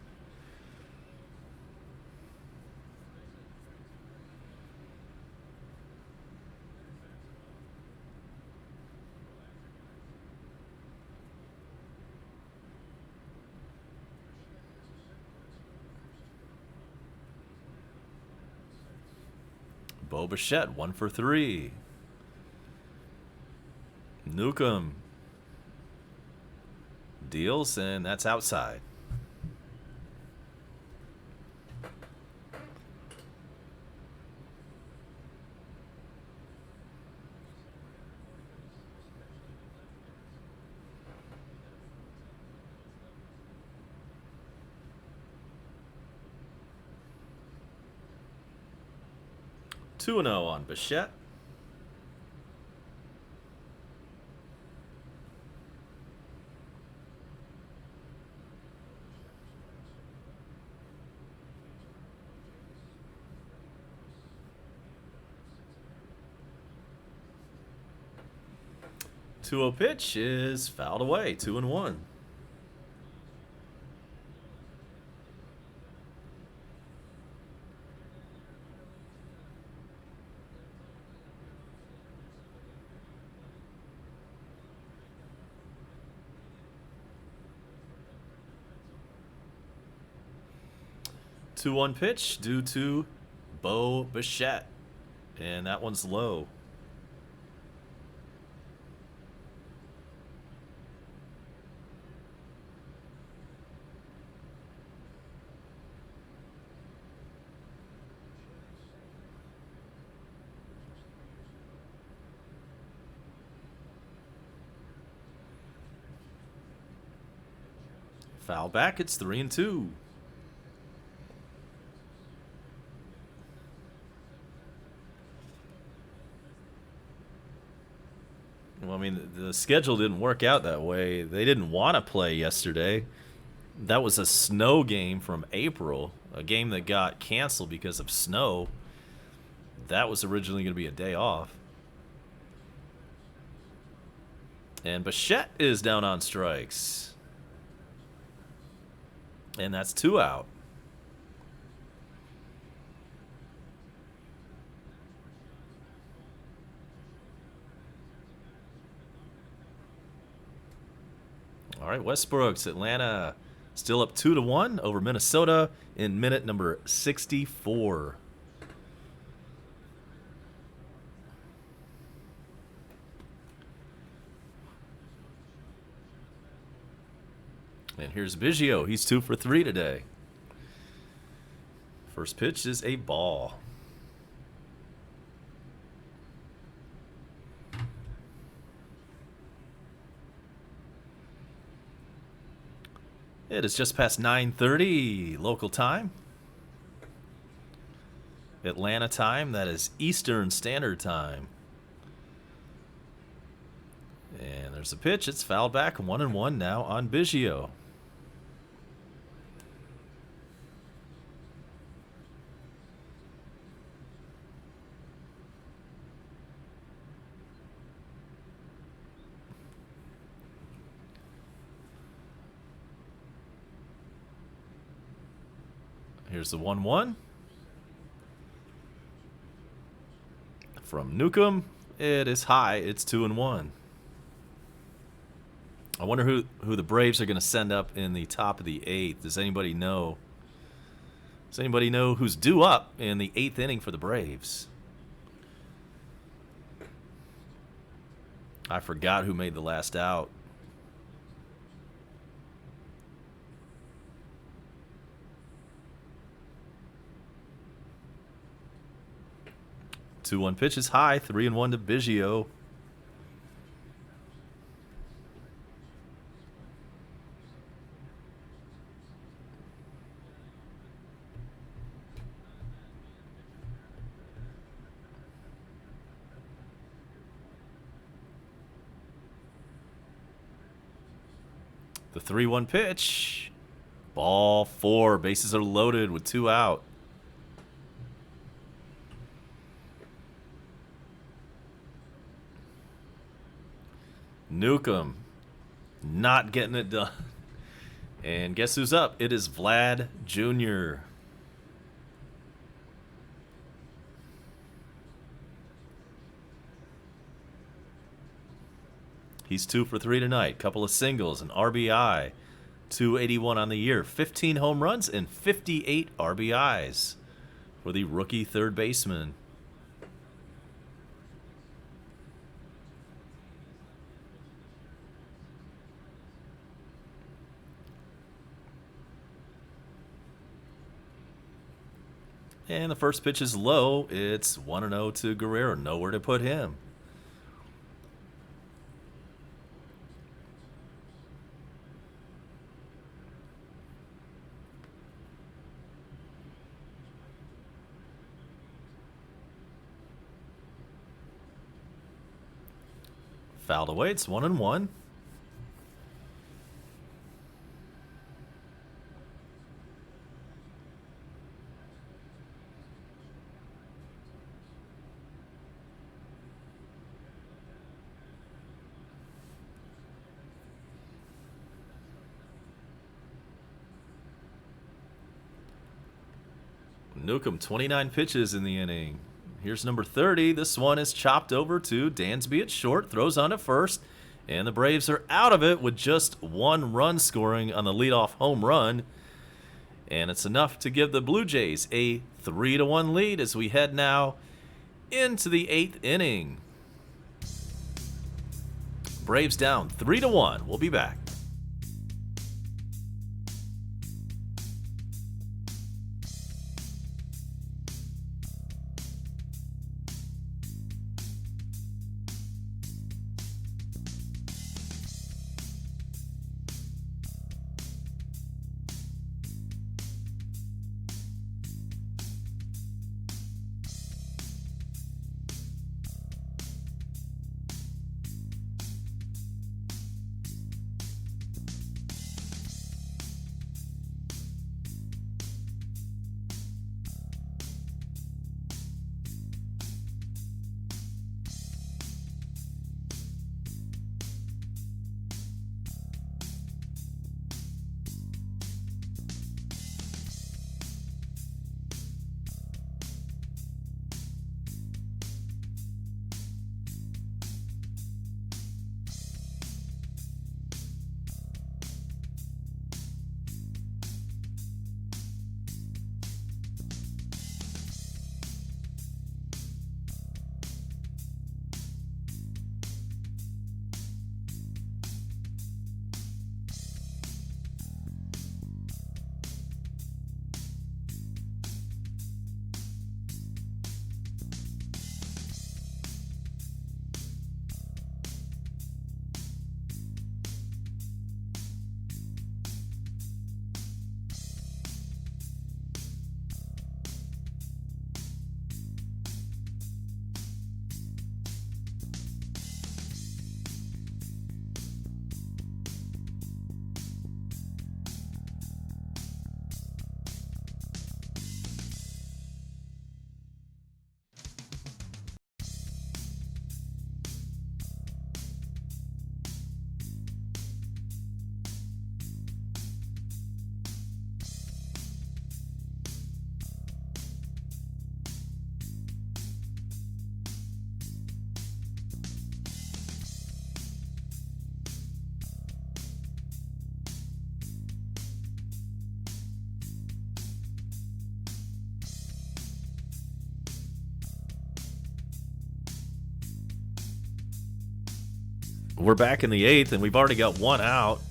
Bo Bichette, 1 for 3. Newcomb deals, and that's outside. Two 2-0 on Bichette. Two-0 pitch is fouled away. 2-1. Two-one pitch due to Bo Bichette, and that one's low. Foul back. It's 3-2. Well, I mean, the schedule didn't work out that way. They didn't want to play yesterday. That was a snow game from April, a game that got canceled because of snow. That was originally going to be a day off. And Bichette is down on strikes. And that's 2 out. All right, Westbrook's Atlanta still up 2-1 over Minnesota in minute number 64. And here's Biggio. He's 2 for 3 today. First pitch is a ball. It is just past 9:30 local time. Atlanta time, that is Eastern Standard Time. And there's a pitch. It's fouled back. 1-1 now on Biggio. Here's the 1-1. From Newcomb, it is high. It's 2-1. I wonder who the Braves are going to send up in the top of the 8th. Does anybody know? Does anybody know who's due up in the 8th inning for the Braves? I forgot who made the last out. Two-one pitch is high. 3-1 to Biggio. The 3-1 pitch. Ball 4. Bases are loaded with 2 out. Newcomb not getting it done. And guess who's up? It is Vlad Jr. He's 2 for 3 tonight. Couple of singles, an RBI. 281 on the year. 15 home runs and 58 RBIs for the rookie third baseman. And the first pitch is low. It's 1-0 to Guerrero. Nowhere to put him. Fouled away. It's 1-1. Newcomb, 29 pitches in the inning. Here's number 30. This one is chopped over to Dansby at short. Throws on at first. And the Braves are out of it with just 1 run scoring on the leadoff home run. And it's enough to give the Blue Jays a 3-1 lead as we head now into the 8th inning. Braves down 3-1. We'll be back. We're back in the 8th, and we've already got one out.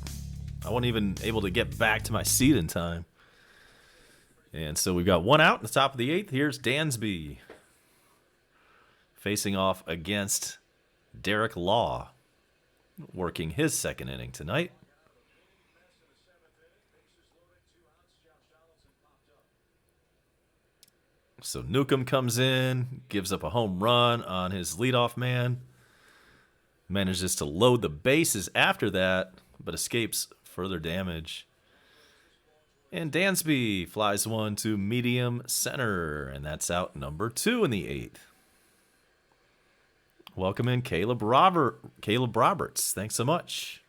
I wasn't even able to get back to my seat in time. And so we've got one out in the top of the 8th. Here's Dansby facing off against Derek Law, working his second inning tonight. So Newcomb comes in, gives up a home run on his leadoff man, manages to load the bases after that, but escapes further damage. And Dansby flies one to medium center, and that's out number 2 in the 8th. Welcome in Caleb Roberts. Thanks so much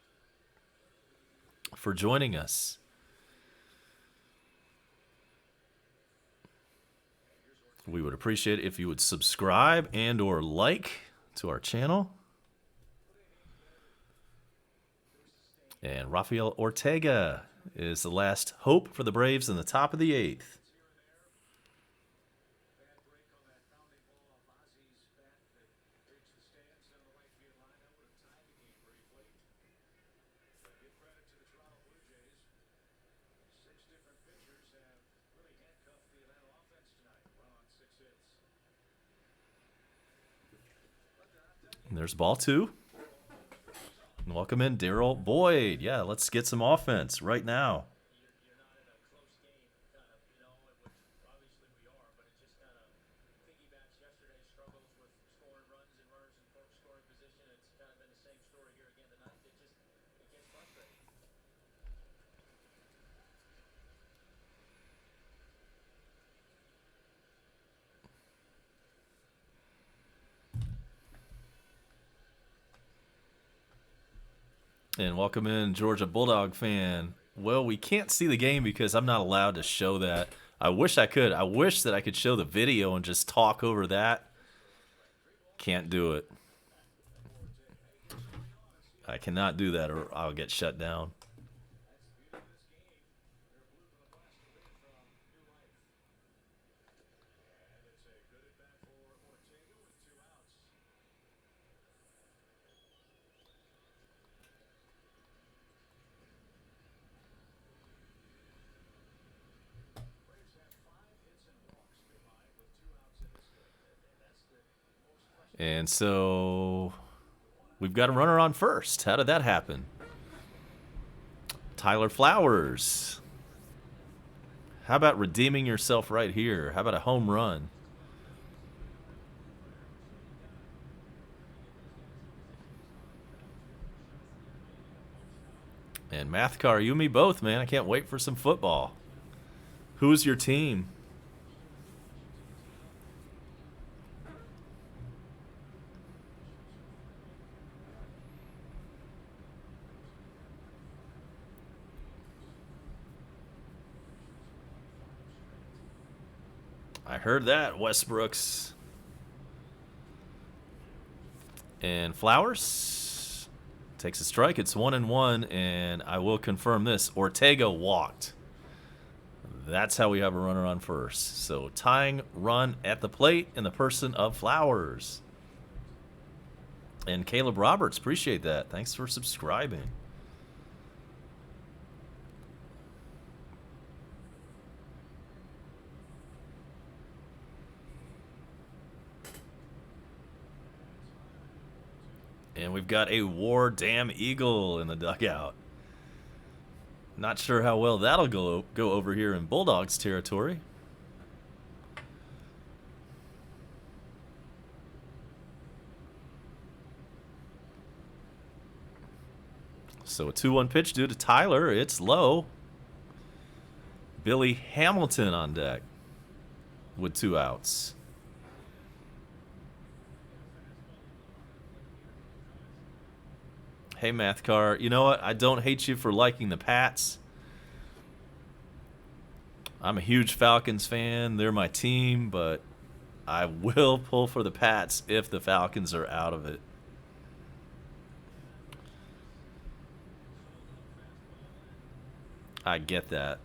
for joining us. We would appreciate it if you would subscribe and or like to our channel. And Rafael Ortega is the last hope for the Braves in the top of the 8th. And there's ball 2. And welcome in Darrell Boyd. Yeah, let's get some offense right now. And welcome in Georgia Bulldog fan. Well, we can't see the game because I'm not allowed to show that. I wish I could. I wish that I could show the video and just talk over that. Can't do it. I cannot do that or I'll get shut down. And so we've got a runner on first. How did that happen? Tyler Flowers. How about redeeming yourself right here? How about a home run? And Mathcar, you and me both, man. I can't wait for some football. Who's your team? I heard that, Westbrooks. And Flowers takes a strike. It's 1-1, and I will confirm this. Ortega walked. That's how we have a runner on first. So tying run at the plate in the person of Flowers. And Caleb Roberts, appreciate that. Thanks for subscribing. And we've got a War Damn Eagle in the dugout. Not sure how well that'll go over here in Bulldogs territory. So a 2-1 pitch due to Tyler. It's low. Billy Hamilton on deck with 2 outs. Hey, Mathcar, you know what? I don't hate you for liking the Pats. I'm a huge Falcons fan. They're my team, but I will pull for the Pats if the Falcons are out of it. I get that.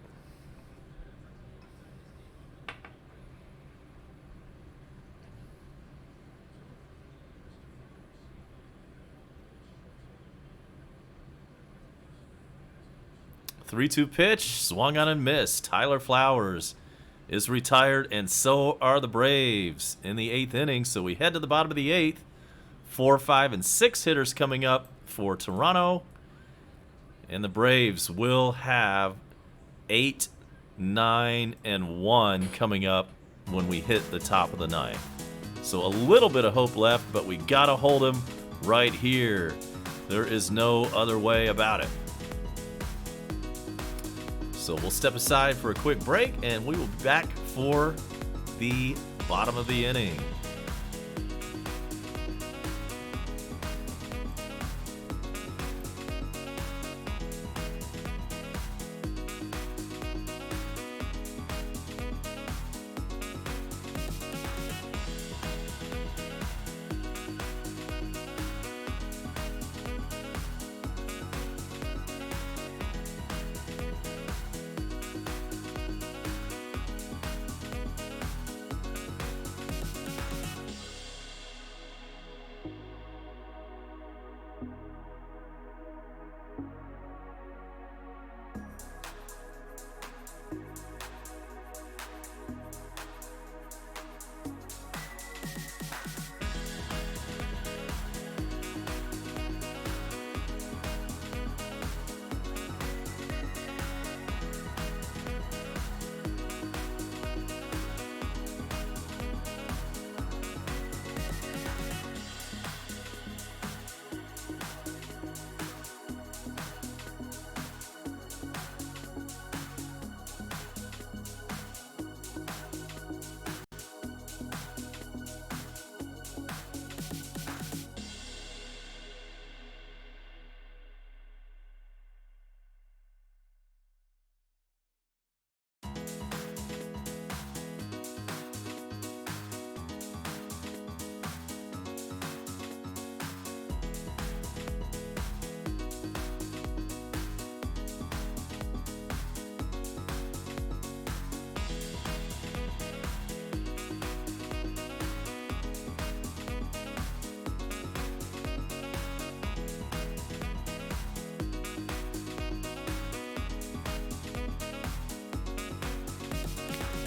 3-2 pitch, swung on and missed. Tyler Flowers is retired, and so are the Braves in the 8th inning. So we head to the bottom of the 8th. 4, 5, and 6 hitters coming up for Toronto. And the Braves will have 8, 9, and 1 coming up when we hit the top of the 9th. So a little bit of hope left, but we got to hold him right here. There is no other way about it. So we'll step aside for a quick break, and we will be back for the bottom of the inning.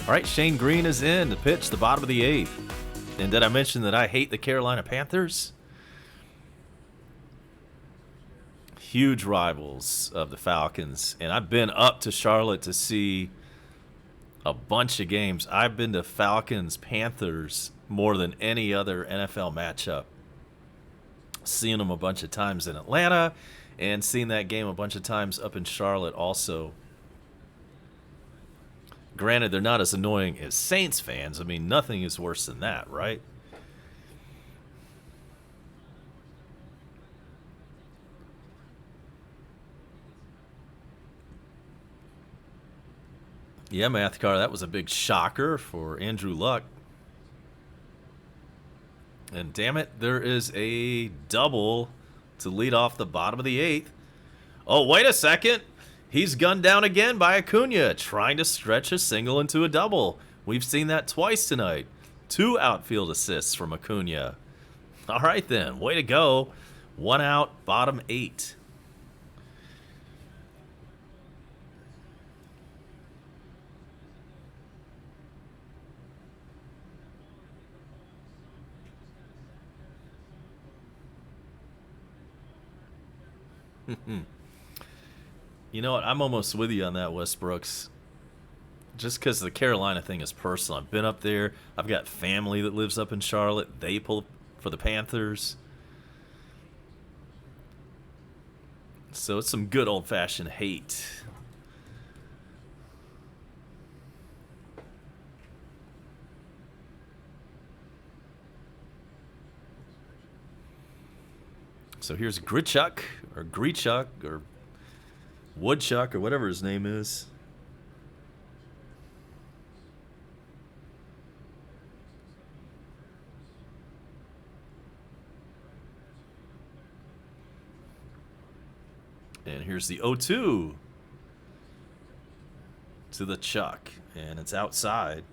All right, Shane Green is in to pitch the bottom of the 8th. And did I mention that I hate the Carolina Panthers? Huge rivals of the Falcons. And I've been up to Charlotte to see a bunch of games. I've been to Falcons-Panthers more than any other NFL matchup. Seen them a bunch of times in Atlanta and seen that game a bunch of times up in Charlotte also. Granted, they're not as annoying as Saints fans. I mean, nothing is worse than that, right? Yeah, Mathcar, that was a big shocker for Andrew Luck. And damn it, there is a double to lead off the bottom of the 8th. Oh, wait a second. He's gunned down again by Acuna, trying to stretch a single into a double. We've seen that twice tonight. 2 outfield assists from Acuna. All right, then. Way to go. 1 out, bottom 8. You know what? I'm almost with you on that, Westbrooks. Just because the Carolina thing is personal. I've been up there. I've got family that lives up in Charlotte. They pull for the Panthers. So it's some good old-fashioned hate. So here's Grichuk, or Grichuk, or Woodchuck, or whatever his name is. And here's the 0-2 to the Chuck, and it's outside.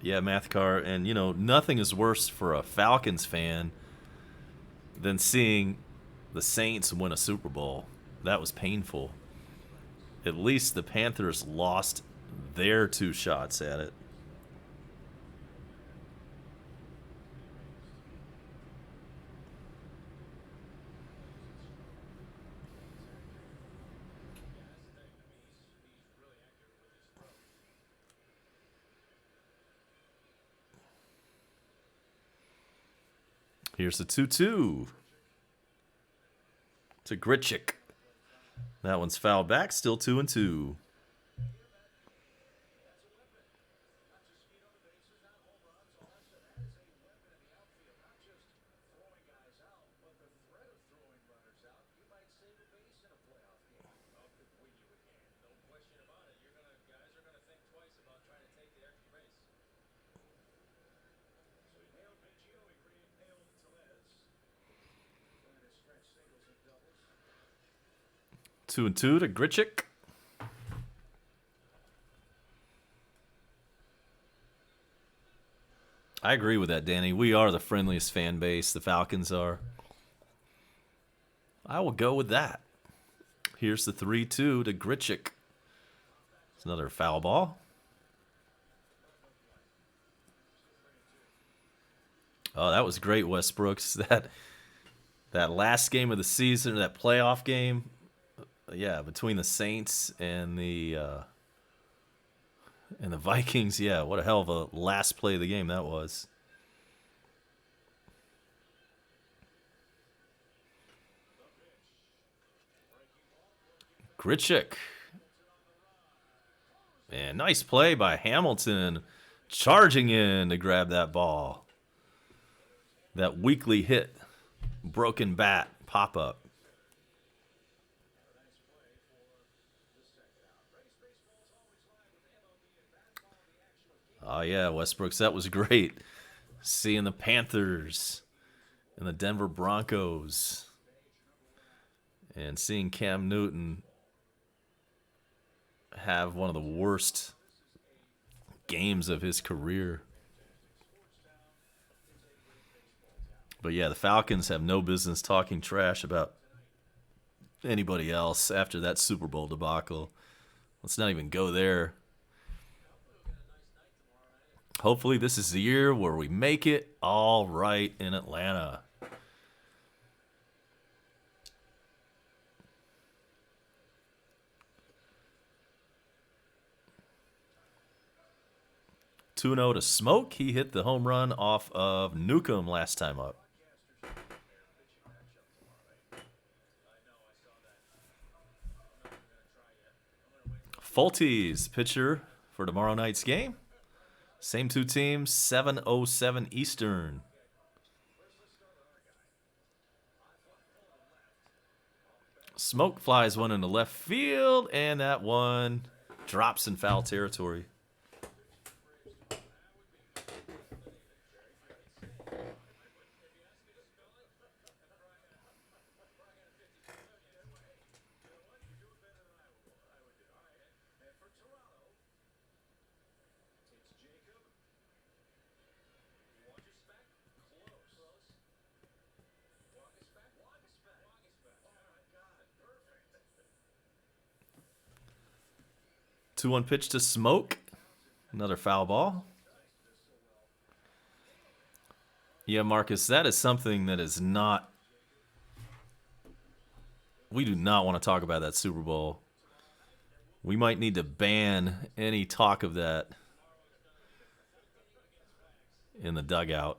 Yeah, Mathcar, and you know, nothing is worse for a Falcons fan than seeing the Saints win a Super Bowl. That was painful. At least the Panthers lost their 2 shots at it. Here's the 2-2 to Grichuk. That one's fouled back, still 2-2. Two and two to Grichuk. I agree with that, Danny. We are the friendliest fan base. The Falcons are. I will go with that. Here's the 3-2 to Grichuk. It's another foul ball. Oh, that was great, Westbrooks. That last game of the season, that playoff game, yeah, between the Saints and the Vikings, yeah, what a hell of a last play of the game that was. Grichuk. Man, nice play by Hamilton, charging in to grab that ball. That weekly hit, broken bat, pop-up. Oh, yeah, Westbrooks, that was great. Seeing the Panthers and the Denver Broncos. And seeing Cam Newton have one of the worst games of his career. But yeah, the Falcons have no business talking trash about anybody else after that Super Bowl debacle. Let's not even go there. Hopefully this is the year where we make it all right in Atlanta. Two-0 to Smoke. He hit the home run off of Newcomb last time up. Fulties, pitcher for tomorrow night's game. Same 2 teams, 7:07 Eastern. Smoke flies one into left field, and that one drops in foul territory. Two-one pitch to Smoke. Another foul ball. Yeah, Marcus, that is something that is not... We do not want to talk about that Super Bowl. We might need to ban any talk of that in the dugout.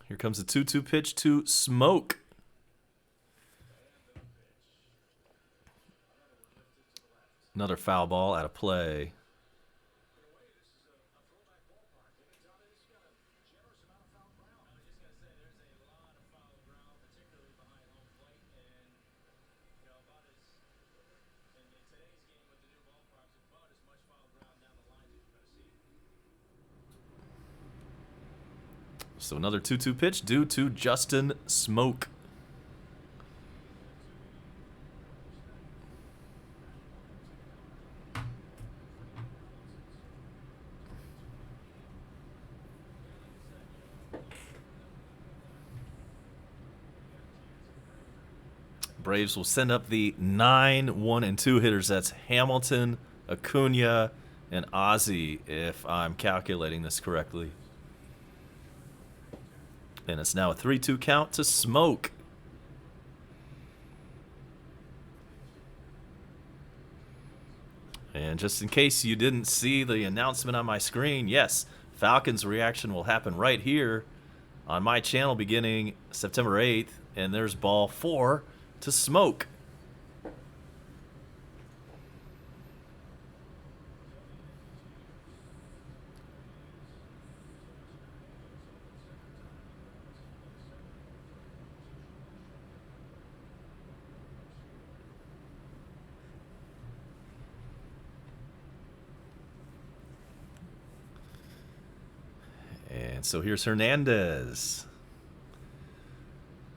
Here comes a 2-2 pitch to Smoke. Another foul ball out of play. So another 2-2 pitch due to Justin Smoke. Braves will send up the 9, 1, and 2 hitters. That's Hamilton, Acuna, and Ozzie, if I'm calculating this correctly. And it's now a 3-2 count to Smoke. And just in case you didn't see the announcement on my screen, yes, Falcons reaction will happen right here on my channel beginning September 8th. And there's ball 4 to Smoke. And so here's Hernandez.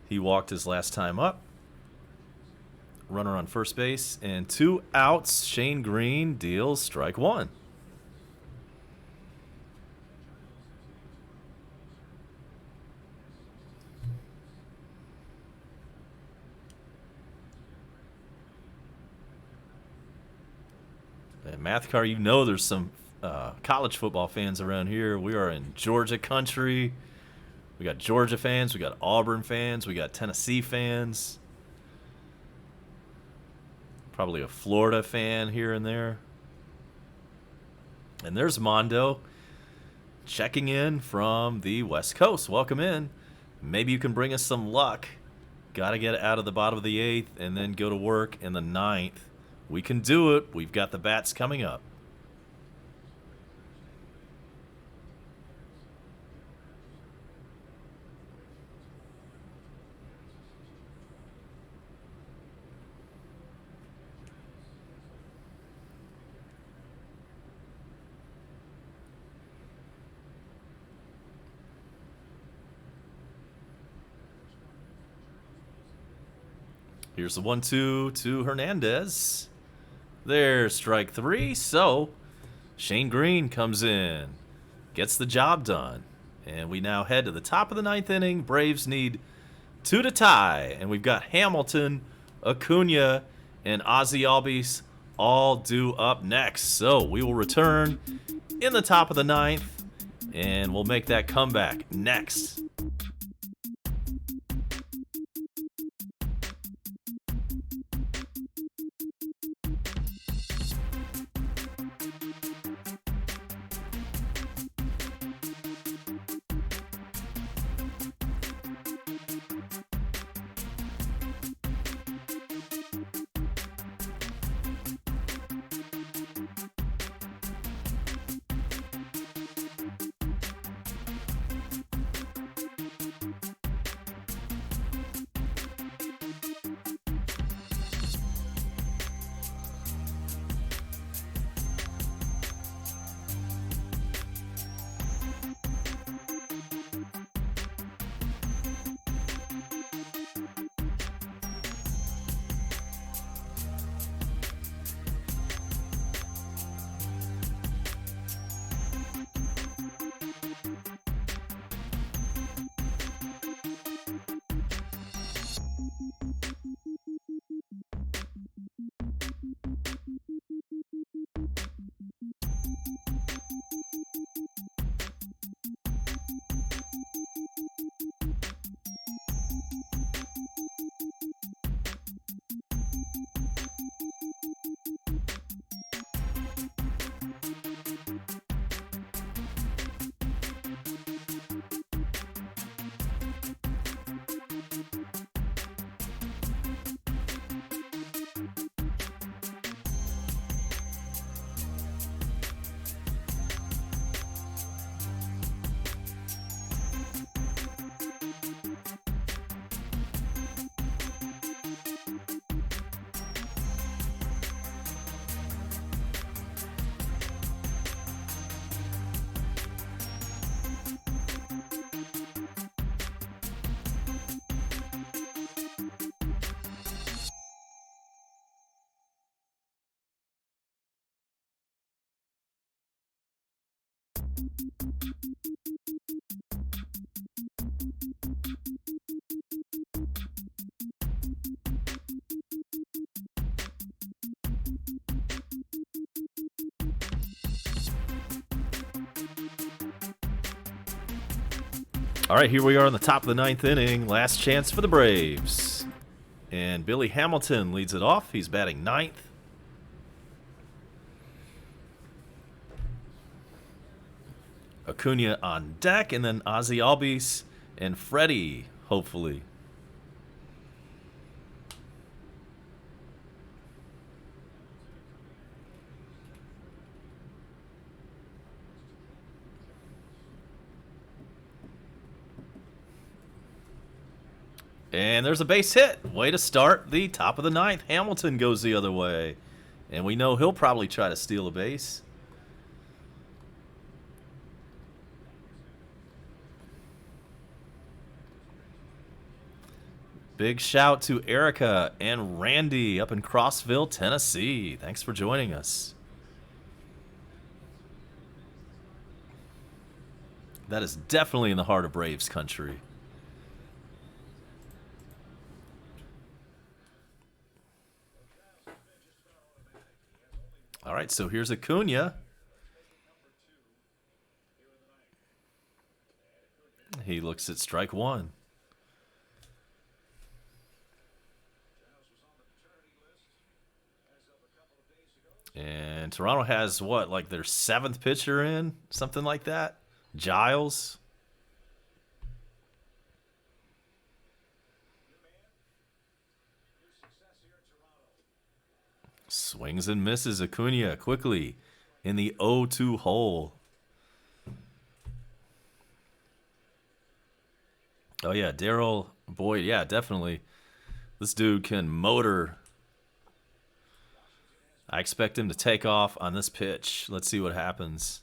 He walked his last time up. Runner on first base and 2 outs. Shane Green deals strike 1. And Mathcar, you know there's some college football fans around here. We are in Georgia country. We got Georgia fans. We got Auburn fans. We got Tennessee fans. Probably a Florida fan here and there. And there's Mondo checking in from the West Coast. Welcome in. Maybe you can bring us some luck. Got to get out of the bottom of the 8th and then go to work in the 9th. We can do it. We've got the bats coming up. Here's the 1-2 to Hernandez. There's strike 3. So Shane Green comes in, gets the job done. And we now head to the top of the 9th inning. Braves need 2 to tie. And we've got Hamilton, Acuna, and Ozzie Albies all due up next. So we will return in the top of the 9th. And we'll make that comeback next. All right, here we are on the top of the 9th inning. Last chance for the Braves. And Billy Hamilton leads it off. He's batting 9th. Acuna on deck, and then Ozzie Albies and Freddie, hopefully. And there's a base hit. Way to start the top of the 9th. Hamilton goes the other way. And we know he'll probably try to steal a base. Big shout to Erica and Randy up in Crossville, Tennessee. Thanks for joining us. That is definitely in the heart of Braves country. All right, so here's Acuna. He looks at strike one. And Toronto has what, like their 7th pitcher in? Something like that? Giles. Swings and misses. Acuna quickly in the 0-2 hole. Oh, yeah, Daryl Boyd. Yeah, definitely. This dude can motor. I expect him to take off on this pitch. Let's see what happens.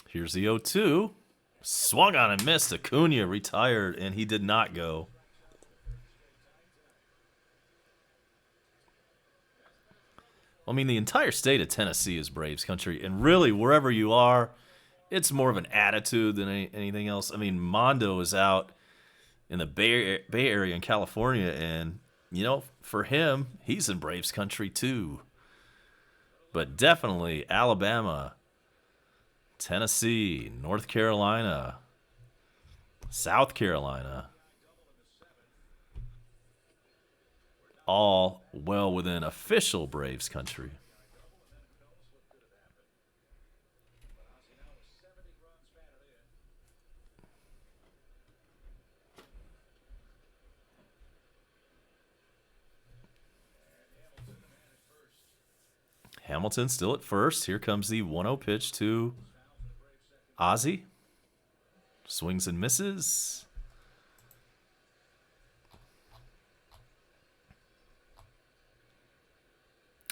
Here's the 0-2. Swung on and missed. Acuna retired, and he did not go. I mean, the entire state of Tennessee is Braves country, and really, wherever you are, it's more of an attitude than anything else. I mean, Mondo is out in the Bay Area in California, and, you know, for him, he's in Braves country too. But definitely Alabama, Tennessee, North Carolina, South Carolina, all well within official Braves country. Hamilton still at first. Here comes the 1-0 pitch to Ozzie. Swings and misses.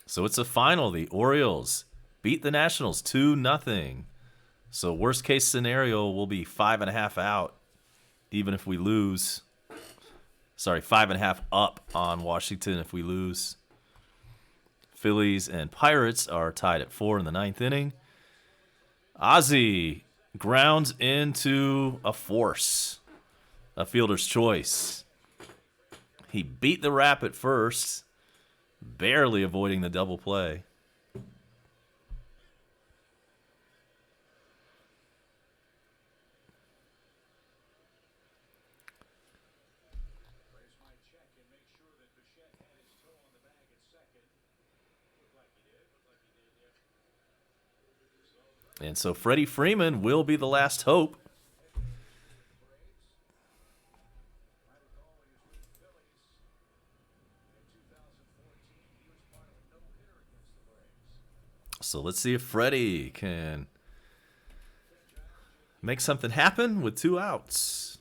So it's a final. The Orioles beat the Nationals 2-0. So worst case scenario, we'll be 5.5 out, even if we lose. Sorry, 5.5 up on Washington if we lose. Phillies and Pirates are tied at 4 in the 9th inning. Ozzie grounds into a force, a fielder's choice. He beat the Rap at first, barely avoiding the double play. And so Freddie Freeman will be the last hope. So let's see if Freddie can make something happen with 2 outs.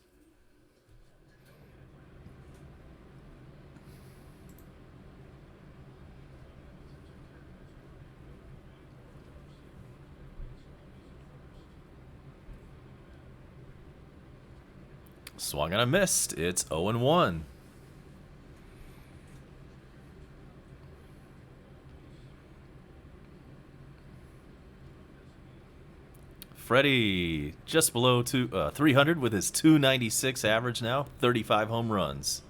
Swung and a missed. It's 0-1. Freddie just below 300 with his 296 average now, 35 home runs.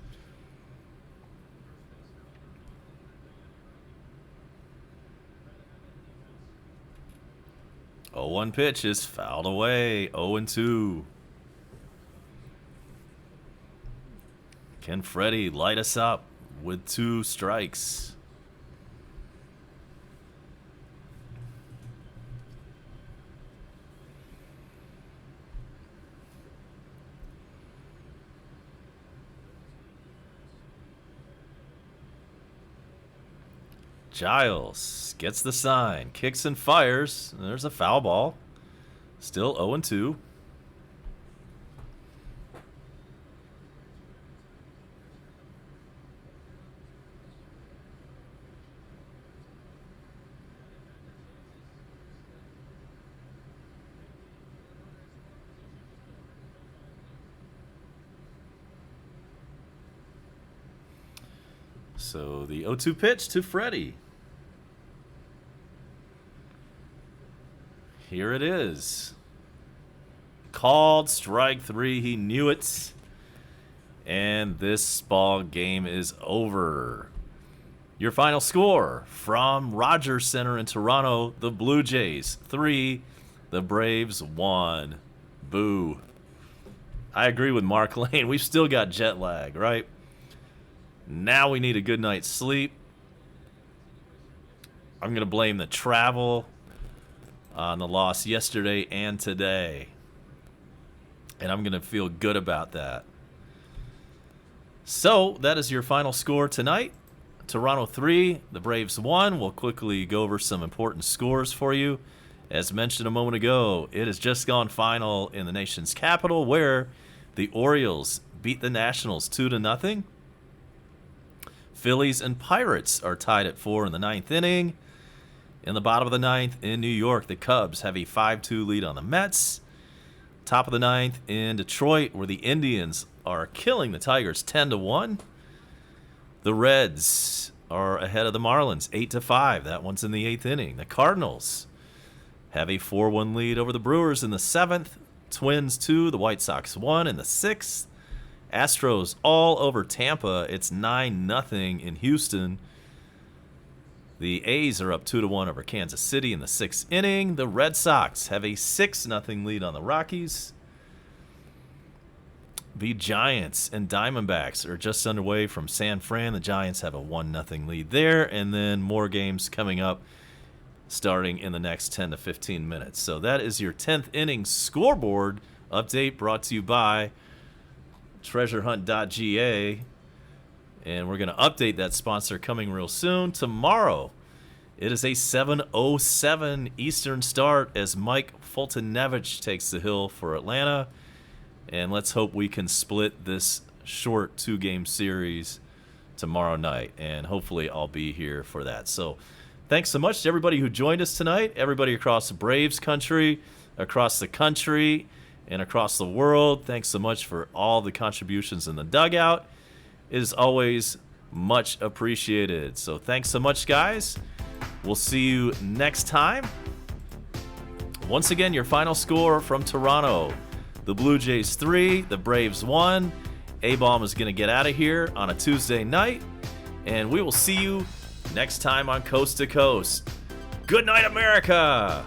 0-1 pitch is fouled away. 0-2. Can Freddie light us up with 2 strikes? Giles gets the sign, kicks and fires. There's a foul ball. Still 0-2. So the 0-2 pitch to Freddie. Here it is. Called strike 3. He knew it. And this ball game is over. Your final score from Rogers Center in Toronto, the Blue Jays 3, the Braves 1. Boo. I agree with Mark Lane. We've still got jet lag, right? Now we need a good night's sleep. I'm going to blame the travel on the loss yesterday and today. And I'm going to feel good about that. So, that is your final score tonight. Toronto 3, the Braves 1. We'll quickly go over some important scores for you. As mentioned a moment ago, it has just gone final in the nation's capital where the Orioles beat the Nationals 2-0. Phillies and Pirates are tied at 4 in the 9th inning. In the bottom of the 9th in New York, the Cubs have a 5-2 lead on the Mets. Top of the 9th in Detroit, where the Indians are killing the Tigers 10-1. The Reds are ahead of the Marlins 8-5. That one's in the 8th inning. The Cardinals have a 4-1 lead over the Brewers in the 7th. Twins 2, the White Sox 1 in the 6th. Astros all over Tampa. It's 9-0 in Houston. The A's are up 2-1 over Kansas City in the 6th inning. The Red Sox have a 6-0 lead on the Rockies. The Giants and Diamondbacks are just underway from San Fran. The Giants have a 1-0 lead there, and then more games coming up starting in the next 10 to 15 minutes. So that is your 10th inning scoreboard update brought to you by treasurehunt.ga. And we're going to update that sponsor coming real soon. Tomorrow, it is a 7:07 Eastern start as Mike Fultonevich takes the hill for Atlanta. And let's hope we can split this short 2-game series tomorrow night. And hopefully I'll be here for that. So thanks so much to everybody who joined us tonight. Everybody across the Braves country, across the country, and across the world. Thanks so much for all the contributions in the dugout. It is always much appreciated. So thanks so much, guys. We'll see you next time. Once again, your final score from Toronto. The Blue Jays 3, the Braves 1. A-Bomb is going to get out of here on a Tuesday night. And we will see you next time on Coast to Coast. Good night, America!